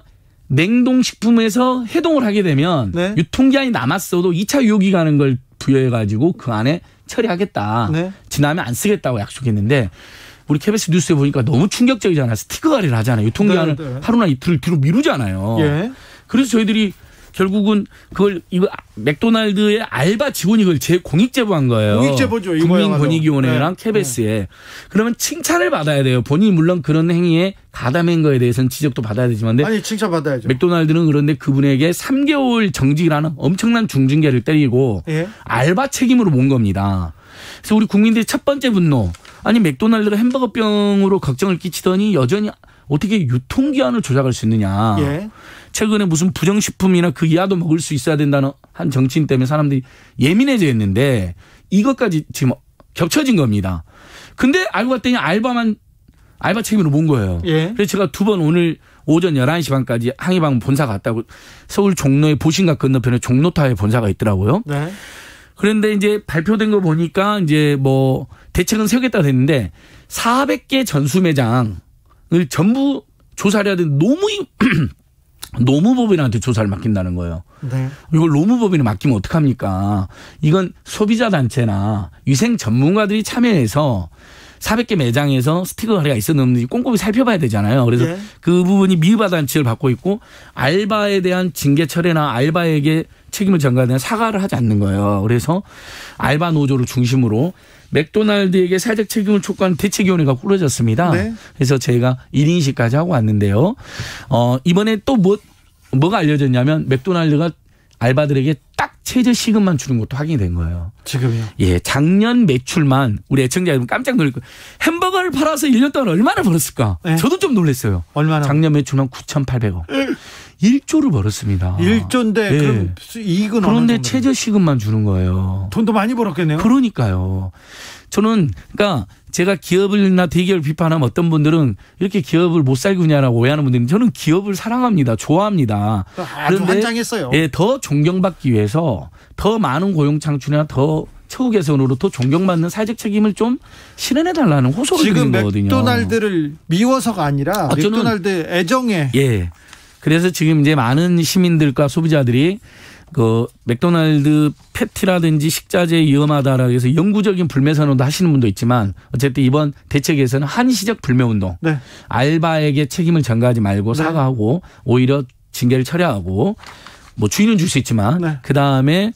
냉동식품에서 해동을 하게 되면 유통기한이 남았어도 2차 유효기간인 걸 부여해가지고 그 안에 처리하겠다. 지나면 안 쓰겠다고 약속했는데 우리 KBS 뉴스에 보니까 너무 충격적이잖아요. 스티커 관리를 하잖아요. 유통기한을 하루나 이틀 뒤로 미루잖아요. 그래서 저희들이 결국은 이거 맥도날드의 알바 직원이 이걸 공익제보한 거예요. 공익제보죠. 국민권익위원회랑 KBS에. 그러면 칭찬을 받아야 돼요. 본인이 물론 그런 행위에 가담한 거에 대해서는 지적도 받아야 되지만. 아니 칭찬받아야죠. 맥도날드는 그런데 그분에게 3개월 정직이라는 엄청난 중징계를 때리고 알바 책임으로 몬 겁니다. 그래서 우리 국민들의 첫 번째 분노. 아니 맥도날드가 햄버거병으로 걱정을 끼치더니 여전히 어떻게 유통기한을 조작할 수 있느냐. 최근에 무슨 부정식품이나 그 이하도 먹을 수 있어야 된다는 한 정치인 때문에 사람들이 예민해져 있는데 이것까지 지금 겹쳐진 겁니다. 근데 알고 봤더니 알바 책임으로 몬 거예요. 그래서 제가 2번 오늘 오전 11시 반까지 항의방 본사 갔다고 서울 종로의 보신각 건너편에 종로타워에 본사가 있더라고요. 그런데 이제 발표된 거 보니까 이제 뭐 대책은 세우겠다 됐는데 400개 전수 매장을 전부 조사를 해야 되는데 노무법인한테 조사를 맡긴다는 거예요. 이걸 노무법인에 맡기면 어떡합니까? 이건 소비자 단체나 위생 전문가들이 참여해서 400개 매장에서 스티커 거래가 있었는지 꼼꼼히 살펴봐야 되잖아요. 그래서 그 부분이 미흡한 단체를 받고 있고 알바에 대한 징계 처리나 알바에게 책임을 전가에 대한 사과를 하지 않는 거예요. 그래서 알바 노조를 중심으로 맥도날드에게 사회적 책임을 촉구하는 대책위원회가 꾸려졌습니다. 그래서 저희가 1인식까지 하고 왔는데요. 이번에 또 뭐가 알려졌냐면 맥도날드가 알바들에게 딱 최저 시급만 주는 것도 확인이 된 거예요. 지금요? 작년 매출만 우리 애청자 여러분 깜짝 놀랄 거예요. 햄버거를 팔아서 1년 동안 얼마나 벌었을까? 저도 좀 놀랐어요. 얼마나? 작년 매출만 9,800억. 1조를 벌었습니다. 1조인데 그럼 이익은 그런데 최저 시급만 주는 거예요. 돈도 많이 벌었겠네요. 그러니까요. 저는 그러니까 제가 기업을나 대기업을 비판하면 어떤 분들은 이렇게 기업을 못 살구냐라고 오해하는 분들은 저는 기업을 사랑합니다. 좋아합니다. 아주 환장했어요. 더 존경받기 위해서 더 많은 고용 창출이나 더 처우 개선으로 더 존경받는 사회적 책임을 좀 실현해달라는 호소를 드리는 거거든요. 지금 맥도날드를 미워서가 아니라 맥도날드 애정에. 그래서 지금 이제 많은 시민들과 소비자들이 그 맥도날드 패티라든지 식자재 위험하다라고 해서 영구적인 불매선언도 하시는 분도 있지만 어쨌든 이번 대책에서는 한시적 불매운동. 알바에게 책임을 전가하지 말고 사과하고 오히려 징계를 처리하고 뭐 주인은 줄 수 있지만 네. 그다음에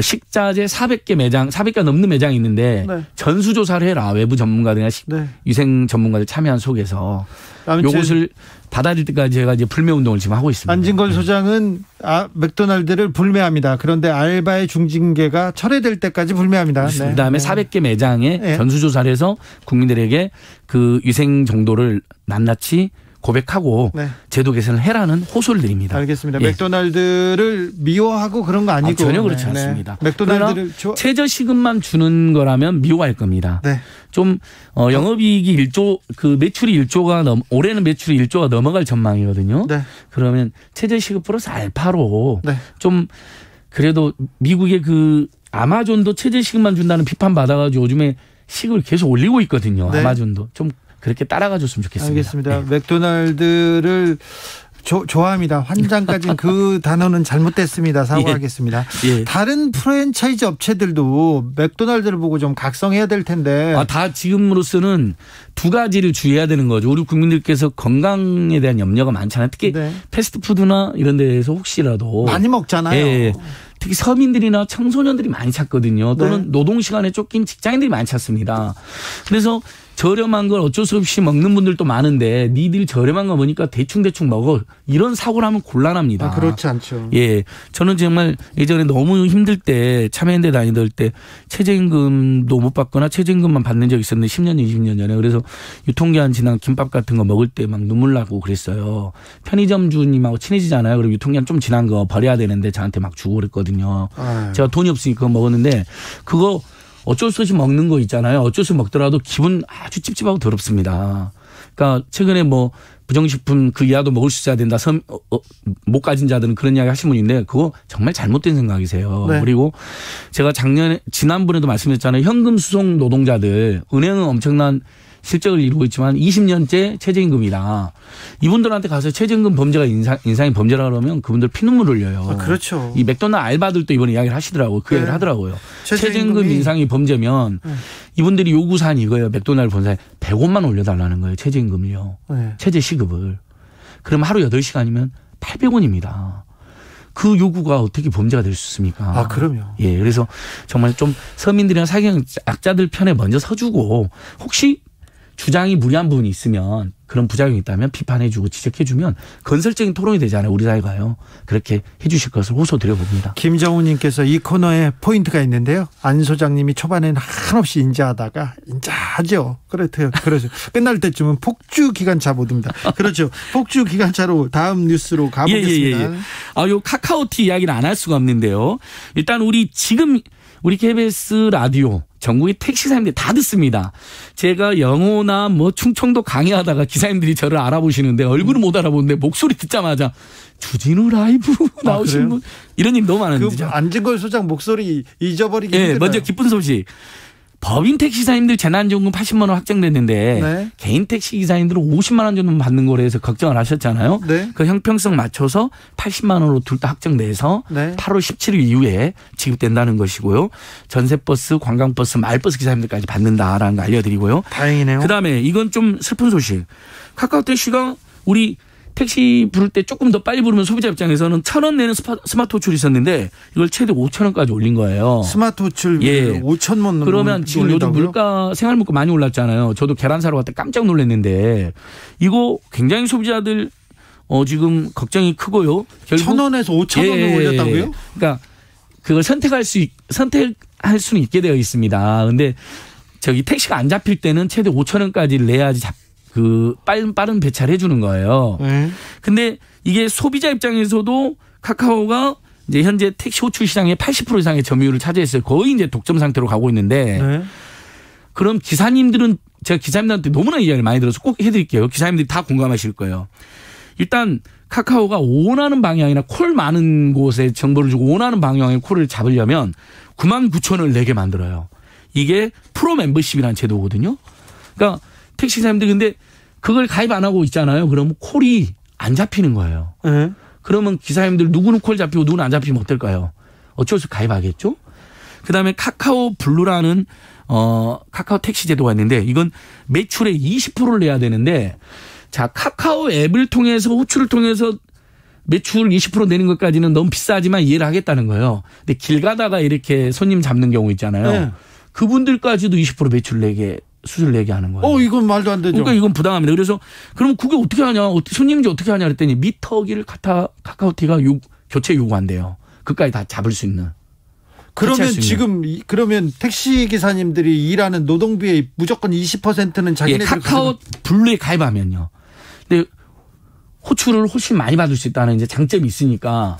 식자재 400개 매장, 400개 넘는 매장이 있는데 네. 전수조사를 해라. 외부 전문가들이나 네. 위생 전문가들 참여한 속에서 요것을 받아들일 때까지 제가 이제 불매 운동을 지금 하고 있습니다. 안진걸 소장은 맥도날드를 불매합니다. 그런데 알바의 중징계가 철회될 때까지 불매합니다. 네. 그다음에 400개 매장에 전수조사를 해서 국민들에게 그 위생 정도를 낱낱이 고백하고 제도 개선을 해라는 호소를 드립니다. 알겠습니다. 맥도날드를 미워하고 그런 거 아니고. 전혀 그렇지 않습니다. 맥도날드를 최저시급만 주는 거라면 미워할 겁니다. 좀 영업이익이 1조, 그 매출이 1조가 올해는 매출이 1조가 넘어갈 전망이거든요. 그러면 최저시급 플러스 알파로 좀 그래도 미국의 그 아마존도 최저시급만 준다는 비판 받아가지고 요즘에 시급을 계속 올리고 있거든요. 아마존도 좀 그렇게 따라가 줬으면 좋겠습니다. 알겠습니다. 맥도날드를 좋아합니다. 환장까지는 그 단어는 잘못됐습니다. 사과하겠습니다. 다른 프랜차이즈 업체들도 맥도날드를 보고 좀 각성해야 될 텐데. 다 지금으로서는 두 가지를 주의해야 되는 거죠. 우리 국민들께서 건강에 대한 염려가 많잖아요. 특히 패스트푸드나 이런 데에서 혹시라도. 많이 먹잖아요. 특히 서민들이나 청소년들이 많이 찾거든요. 또는 노동시간에 쫓긴 직장인들이 많이 찾습니다. 그래서 저렴한 걸 어쩔 수 없이 먹는 분들도 많은데 니들 저렴한 거 먹으니까 대충 먹어. 이런 사고를 하면 곤란합니다. 그렇지 않죠. 저는 정말 예전에 너무 힘들 때 참여연대 다니던 때 최저임금도 못 받거나 최저임금만 받는 적이 있었는데 10년, 20년 전에. 그래서 유통기한 지난 김밥 같은 거 먹을 때 막 눈물 나고 그랬어요. 편의점 주님하고 친해지잖아요. 그럼 유통기한 좀 지난 거 버려야 되는데 저한테 막 주고 그랬거든요. 제가 돈이 없으니까 그거 먹었는데 그거 어쩔 수 없이 먹는 거 있잖아요. 어쩔 수 없이 먹더라도 기분 아주 찝찝하고 더럽습니다. 그러니까 최근에 뭐 부정식품 그 이하도 먹을 수 있어야 된다. 못 가진 자들은 그런 이야기 하신 분인데 그거 정말 잘못된 생각이세요. 그리고 제가 지난번에도 말씀드렸잖아요. 현금 수송 노동자들 은행은 엄청난 실적을 이루고 있지만 20년째 최저임금이다. 이분들한테 가서 최저임금 범죄가 인상이 범죄라 그러면 그분들 피눈물 흘려요. 그렇죠. 이 맥도날드 알바들도 이번에 이야기를 하시더라고요. 그 얘기를 하더라고요. 최저임금 인상이 범죄면 이분들이 요구사항이 이거예요. 맥도날드 본사에 100원만 올려달라는 거예요. 최저임금을요. 최저시급을. 그럼 하루 8시간이면 800원입니다. 그 요구가 어떻게 범죄가 될 수 있습니까? 그럼요. 그래서 정말 좀 서민들이나 사경약자들 편에 먼저 서주고 혹시 주장이 무리한 부분이 있으면 그런 부작용이 있다면 비판해주고 지적해주면 건설적인 토론이 되잖아요. 우리 사회가요. 그렇게 해주실 것을 호소드려봅니다. 김정우님께서 이 코너에 포인트가 있는데요. 안 소장님이 초반에는 한없이 인자하다가 인자하죠. 그렇죠. 끝날 때쯤은 폭주 기관차 모드입니다. 그렇죠. 폭주 기관차로 다음 뉴스로 가보겠습니다. 요 카카오티 이야기는 안 할 수가 없는데요. 일단 우리 KBS 라디오 전국의 택시사님들이 다 듣습니다. 제가 영호나 뭐 충청도 강의하다가 기사님들이 저를 알아보시는데 얼굴은 못 알아보는데 목소리 듣자마자 주진우 라이브 나오신 분 이런 일 너무 많은데. 그 안진걸 소장 목소리 잊어버리기 힘들어요. 먼저 기쁜 소식. 법인 택시사님들 재난지원금 80만 원 확정됐는데 개인 택시 기사님들은 50만 원 정도 받는 거로 해서 걱정을 하셨잖아요. 그 형평성 맞춰서 80만 원으로 둘 다 확정돼서 8월 17일 이후에 지급된다는 것이고요. 전세버스, 관광버스, 마을버스 기사님들까지 받는다라는 거 알려드리고요. 다행이네요. 그다음에 이건 좀 슬픈 소식. 카카오 택시가 우리 택시 부를 때 조금 더 빨리 부르면 소비자 입장에서는 1,000원 내는 스마트 호출이 있었는데 이걸 최대 5,000원까지 올린 거예요. 스마트 호출 5,000원 그러면 지금 요즘 생활물가 많이 올랐잖아요. 저도 계란 사러 갔다 깜짝 놀랐는데 이거 굉장히 소비자들 지금 걱정이 크고요. 결국 1,000원에서 5,000원을 올렸다고요? 그러니까 그걸 선택할 수는 있게 되어 있습니다. 근데 택시가 안 잡힐 때는 최대 5,000원까지 내야지 빠른 배차를 해주는 거예요. 근데 이게 소비자 입장에서도 카카오가 이제 현재 택시 호출 시장의 80% 이상의 점유율을 차지했어요. 거의 이제 독점 상태로 가고 있는데 그럼 기사님들은 제가 기사님들한테 너무나 이야기를 많이 들어서 꼭 해드릴게요. 기사님들이 다 공감하실 거예요. 일단 카카오가 원하는 방향이나 콜 많은 곳에 정보를 주고 원하는 방향의 콜을 잡으려면 99,000원을 내게 만들어요. 이게 프로 멤버십이라는 제도거든요. 그러니까 택시사님들 근데 그걸 가입 안 하고 있잖아요. 그러면 콜이 안 잡히는 거예요. 그러면 기사님들 누구는 콜 잡히고 누구는 안 잡히면 어떨까요? 어쩔 수 없이 가입하겠죠. 그다음에 카카오 블루라는 카카오 택시 제도가 있는데 이건 매출의 20%를 내야 되는데 자 카카오 앱을 통해서 호출을 통해서 매출 20% 내는 것까지는 너무 비싸지만 이해를 하겠다는 거예요. 근데 길 가다가 이렇게 손님 잡는 경우 있잖아요. 네. 그분들까지도 20% 매출 내게 수수료 내게 하는 거예요. 이건 말도 안 되죠. 그러니까 이건 부당합니다. 그래서 그럼 그게 어떻게 하냐? 손님인지 어떻게 하냐 그랬더니 미터기를 카카오티가 교체 요구한대요. 그까지 다 잡을 수 있는. 그러면 그러면 택시 기사님들이 일하는 노동비의 무조건 20%는 자기네들 카카오 블루에 가입하면요. 근데 호출을 훨씬 많이 받을 수 있다는 이제 장점이 있으니까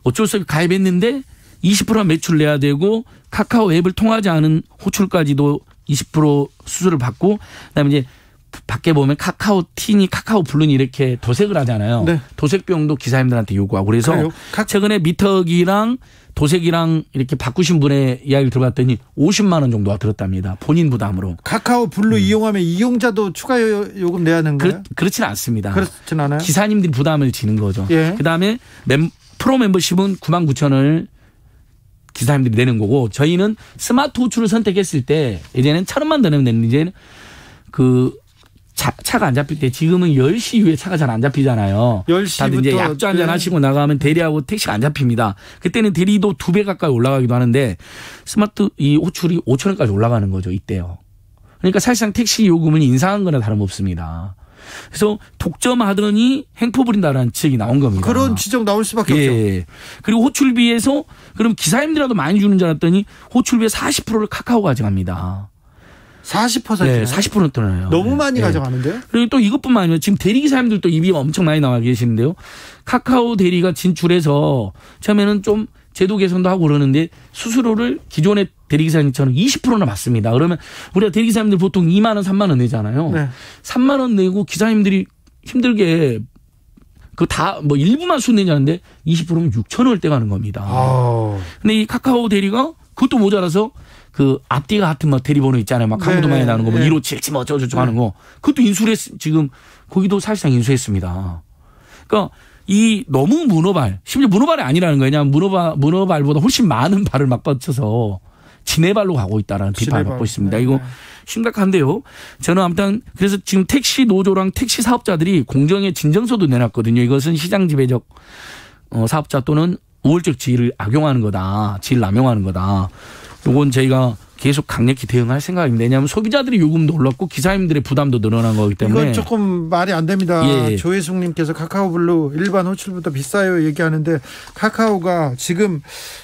어쩔 수 없이 가입했는데 20% 매출 내야 되고 카카오 앱을 통하지 않은 호출까지도 20% 수수료를 받고 그다음에 이제 밖에 보면 카카오 티니 카카오 블루니 이렇게 도색을 하잖아요. 네. 도색 비용도 기사님들한테 요구하고 그래서 최근에 미터기랑 도색이랑 이렇게 바꾸신 분의 이야기를 들어봤더니 50만 원 정도가 들었답니다. 본인 부담으로. 카카오 블루 이용하면 이용자도 추가 요금 내야 하는 거예요? 그렇지는 않습니다. 그렇진 않아요. 기사님들이 부담을 지는 거죠. 예. 그다음에 프로 멤버십은 99,000원을 기사님들이 내는 거고 저희는 스마트 호출을 선택했을 때 예전에는 1,000원만 더 내면 되는데 이제는 차가 안 잡힐 때 지금은 10시 이후에 차가 잘 안 잡히잖아요. 10시부터. 다들 이제 약주 한잔 하시고 나가면 대리하고 택시가 안 잡힙니다. 그때는 대리도 2배 가까이 올라가기도 하는데 스마트 이 호출이 5,000원까지 올라가는 거죠. 이때요. 그러니까 사실상 택시 요금을 인상한 거나 다름없습니다. 그래서 독점하더니 행포 부린다라는 지적이 나온 겁니다. 그런 지적 나올 수밖에 없죠. 그리고 호출비에서 그럼 기사님들이라도 많이 주는 줄 알았더니 호출비의 40%를 카카오가 가져갑니다. 40%? 네, 40% 떠나요. 너무 많이 가져가는데요? 그리고 또 이것뿐만 아니라 지금 대리기사님들도 입이 엄청 많이 나와 계시는데요. 카카오 대리가 진출해서 처음에는 좀 제도 개선도 하고 그러는데 수수료를 기존의 대리기사님처럼 20%나 받습니다. 그러면 우리가 대리기사님들 보통 2만 원, 3만 원 내잖아요. 네. 3만 원 내고 기사님들이 힘들게 그 다 뭐 일부만 수내자는데 20%면 6,000원을 떼가는 겁니다. 근데 이 카카오 대리가 그것도 모자라서 그 앞뒤가 같은 뭐 대리번호 있잖아요. 막 광고도 많이 나는 거 뭐 157 뭐 어쩌고저쩌고 하는 거. 그것도 인수를 지금 거기도 사실상 인수했습니다. 그러니까 이 너무 문어발, 심지어 문어발이 아니라는 거냐. 문어발보다 훨씬 많은 발을 막 뻗쳐서 지네발로 가고 있다라는 비판을 받고 있습니다. 이거 심각한데요. 저는 아무튼 그래서 지금 택시 노조랑 택시 사업자들이 공정의 진정서도 내놨거든요. 이것은 시장 지배적 사업자 또는 우월적 지위를 악용하는 거다. 지위를 남용하는 거다. 이건 저희가 계속 강력히 대응할 생각입니다. 왜냐하면 소비자들의 요금도 올랐고 기사님들의 부담도 늘어난 거기 때문에. 이건 조금 말이 안 됩니다. 조혜숙님께서 카카오블루 일반 호출보다 비싸요 얘기하는데 카카오가 지금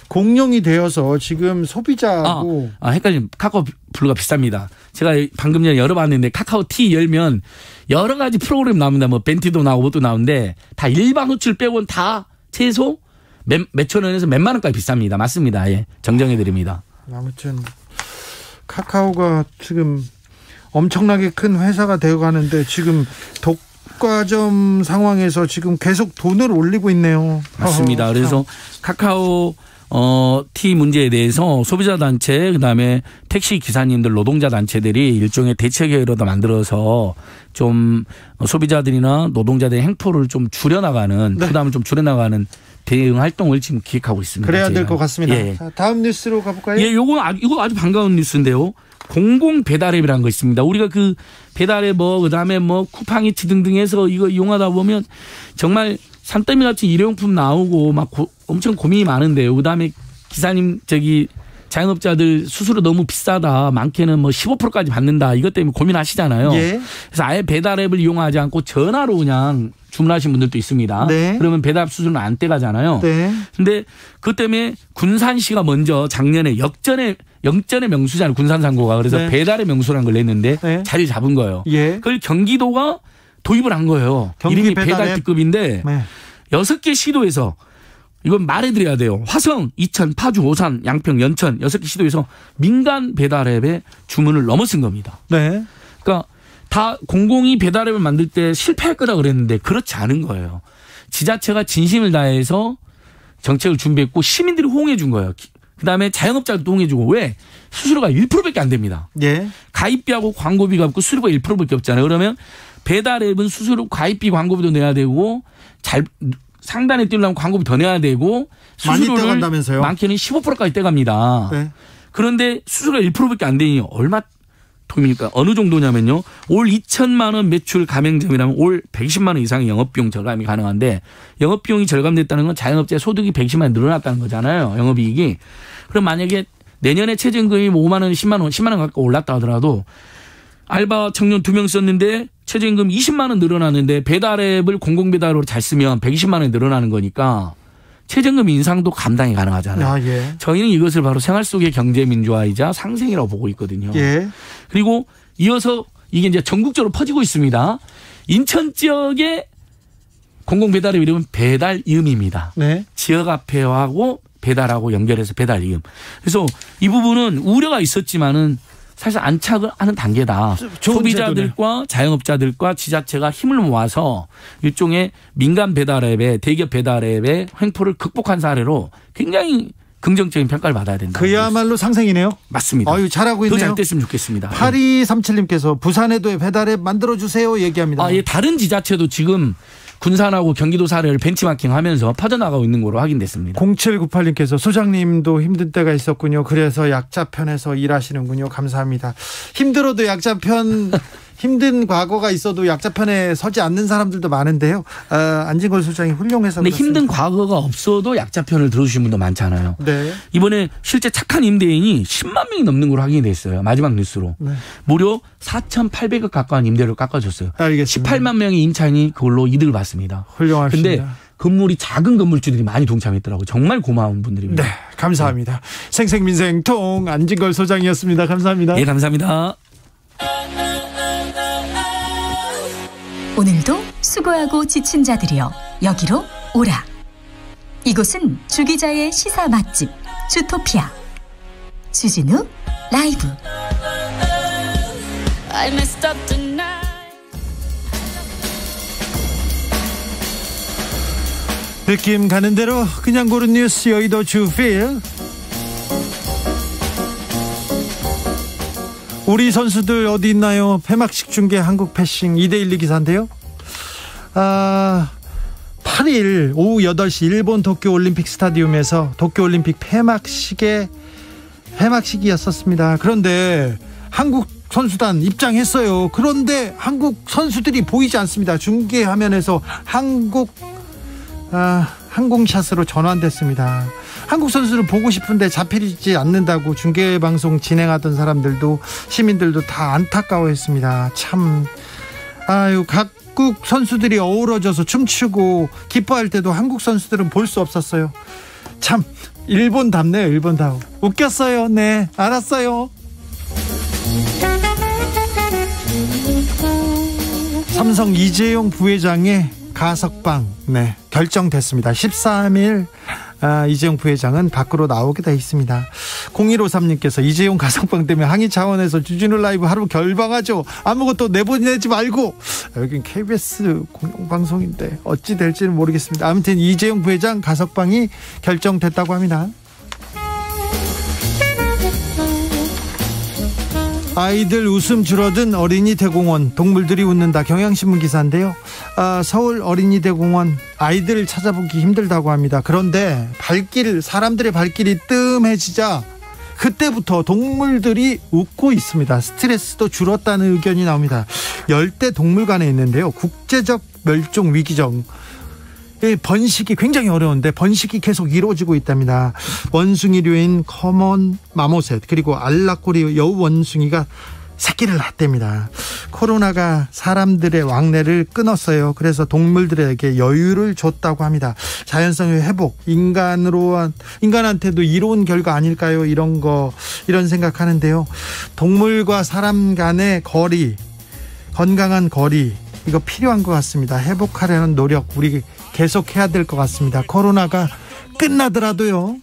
공룡이 되어서 지금 소비자하고. 헷갈리면 카카오블루가 비쌉니다. 제가 방금 전에 열어봤는데 카카오티 열면 여러 가지 프로그램 나옵니다. 뭐 벤티도 나오고 뭐도 나오는데 다 일반 호출 빼고는 다 최소 몇천 원에서 몇만 원까지 비쌉니다. 맞습니다. 정정해드립니다. 아무튼 카카오가 지금 엄청나게 큰 회사가 되어가는데 지금 독과점 상황에서 지금 계속 돈을 올리고 있네요. 맞습니다. 그래서 카카오 티 문제에 대해서 소비자 단체 그다음에 택시 기사님들 노동자 단체들이 일종의 대책회의로 만들어서 좀 소비자들이나 노동자들의 행포를 좀 줄여나가는 부담을 좀 줄여나가는 대응 활동을 지금 기획하고 있습니다. 그래야 될 것 같습니다. 자, 다음 뉴스로 가볼까요? 이거 아주 반가운 뉴스인데요. 공공 배달앱이라는 거 있습니다. 우리가 그 배달앱 그다음에 쿠팡이츠 등등해서 이거 이용하다 보면 정말 산더미 같은 일회용품 나오고 막 엄청 고민이 많은데요. 그다음에 기사님 자영업자들 수수료 너무 비싸다. 많게는 15%까지 받는다. 이것 때문에 고민하시잖아요. 그래서 아예 배달앱을 이용하지 않고 전화로 그냥 주문하신 분들도 있습니다. 그러면 배달앱 수수료는 안 떼가잖아요. 근데 그것 때문에 군산시가 먼저 작년에 역전의 명수잖아요. 군산상고가. 그래서 배달의 명수라는 걸 냈는데 자리를 잡은 거예요. 그걸 경기도가 도입을 한 거예요. 이름이 배달 B급인데 6개 시도에서 이건 말해드려야 돼요. 화성, 이천, 파주, 오산, 양평, 연천 6개 시도에서 민간 배달앱의 주문을 넘어선 겁니다. 그러니까 다 공공이 배달앱을 만들 때 실패할 거다 그랬는데 그렇지 않은 거예요. 지자체가 진심을 다해서 정책을 준비했고 시민들이 호응해 준 거예요. 그다음에 자영업자들도 호응해 주고 왜? 수수료가 1%밖에 안 됩니다. 가입비하고 광고비가 없고 수수료가 1%밖에 없잖아요. 그러면 배달앱은 수수료 가입비 광고비도 내야 되고 상단에 띄우려면 광고비 더 내야 되고 수수료를 많게는 15%까지 떼갑니다. 그런데 수수료가 1%밖에 안 되니 얼마 그러니까 어느 정도냐면요. 올 2천만 원 매출 가맹점이라면 올 120만 원 이상의 영업비용 절감이 가능한데 영업비용이 절감됐다는 건 자영업자의 소득이 120만 원 늘어났다는 거잖아요. 영업이익이. 그럼 만약에 내년에 최저임금이 5만 원, 10만 원 가까이 올랐다 하더라도 알바 청년 2명 썼는데 최저임금 20만 원 늘어났는데 배달앱을 공공배달으로 잘 쓰면 120만 원이 늘어나는 거니까 최저임금 인상도 감당이 가능하잖아요. 아, 예. 저희는 이것을 바로 생활 속의 경제민주화이자 상생이라고 보고 있거든요. 예. 그리고 이어서 이게 이제 전국적으로 퍼지고 있습니다. 인천 지역의 공공배달앱 이름은 배달이음입니다. 네. 지역 앞에하고 배달하고 연결해서 배달이음. 그래서 이 부분은 우려가 있었지만은 사실 안착을 하는 단계다. 소비자들과 자영업자들과 지자체가 힘을 모아서 일종의 민간 배달앱의 대기업 배달앱의 횡포를 극복한 사례로 굉장히 긍정적인 평가를 받아야 된다. 그야말로 상생이네요. 맞습니다. 아유, 잘하고 있네요. 더 잘 됐으면 좋겠습니다. 8237님께서 부산에도 배달앱 만들어주세요 얘기합니다. 예, 다른 지자체도 지금 군산하고 경기도 사례를 벤치마킹하면서 퍼져나가고 있는 거로 확인됐습니다. 0798님께서 소장님도 힘든 때가 있었군요. 그래서 약자편에서 일하시는군요. 감사합니다. 힘들어도 약자편 힘든 과거가 있어도 약자편에 서지 않는 사람들도 많은데요. 안진걸 소장이 훌륭해서 근데 그렇습니다. 힘든 과거가 없어도 약자편을 들어주신 분도 많잖아요. 네. 이번에 실제 착한 임대인이 10만 명이 넘는 걸로 확인이 됐어요. 마지막 뉴스로. 네. 무려 4,800억 가까운 임대료를 깎아줬어요. 알겠습니다. 18만 명의 임차인이 그걸로 이득을 받습니다. 훌륭하십니다. 근데 건물이 작은 건물주들이 많이 동참했더라고요. 정말 고마운 분들입니다. 네, 감사합니다. 생생민생통 안진걸 소장이었습니다. 감사합니다. 예, 감사합니다. 오늘도 수고하고 지친 자들이여 여기로 오라. 이곳은 주기자의 시사 맛집 주토피아 주진우 라이브. 느낌 가는 대로 그냥 고른 뉴스 여의도 주필. 우리 선수들 어디 있나요? 폐막식 중계 한국 패싱 2대1 기사인데요. 8일 오후 8시 일본 도쿄올림픽 스타디움에서 도쿄올림픽 폐막식이었습니다. 그런데 한국 선수단 입장했어요. 그런데 한국 선수들이 보이지 않습니다. 중계 화면에서 항공샷으로 전환됐습니다. 한국 선수를 보고 싶은데 잡히지 않는다고 중계방송 진행하던 사람들도 시민들도 다 안타까워했습니다. 참 각국 선수들이 어우러져서 춤추고 기뻐할 때도 한국 선수들은 볼 수 없었어요. 참 일본답네요. 일본다워. 웃겼어요. 네, 알았어요. 삼성 이재용 부회장의 가석방 결정됐습니다. 13일 이재용 부회장은 밖으로 나오게 돼 있습니다. 0153님께서 이재용 가석방 때문에 항의 차원에서 주진우 라이브 하루 결방하죠. 아무것도 내보내지 말고. 여긴 KBS 공영방송인데 어찌 될지는 모르겠습니다. 아무튼 이재용 부회장 가석방이 결정됐다고 합니다. 아이들 웃음 줄어든 어린이 대공원 동물들이 웃는다. 경향신문 기사인데요. 서울 어린이 대공원 아이들을 찾아보기 힘들다고 합니다. 그런데 사람들의 발길이 뜸해지자 그때부터 동물들이 웃고 있습니다. 스트레스도 줄었다는 의견이 나옵니다. 열대 동물관에 있는데요. 국제적 멸종 위기종 번식이 굉장히 어려운데 번식이 계속 이루어지고 있답니다. 원숭이류인 커먼 마모셋 그리고 알락꼬리 여우 원숭이가 새끼를 낳았답니다. 코로나가 사람들의 왕래를 끊었어요. 그래서 동물들에게 여유를 줬다고 합니다. 자연성의 회복, 인간한테도 이로운 결과 아닐까요? 이런 생각하는데요. 동물과 사람 간의 거리, 건강한 거리 이거 필요한 것 같습니다. 회복하려는 노력 우리 계속해야 될 것 같습니다. 코로나가 끝나더라도요.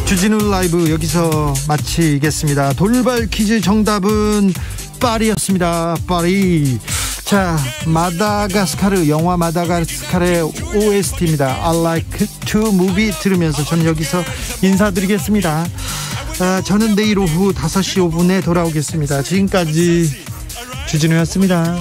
주진우 라이브 여기서 마치겠습니다. 돌발 퀴즈 정답은 파리였습니다. 파리. 자, 마다가스카르 영화 마다가스카르의 OST입니다. I like to movie 들으면서 저는 여기서 인사드리겠습니다. 저는 내일 오후 5시 5분에 돌아오겠습니다. 지금까지 주진우였습니다.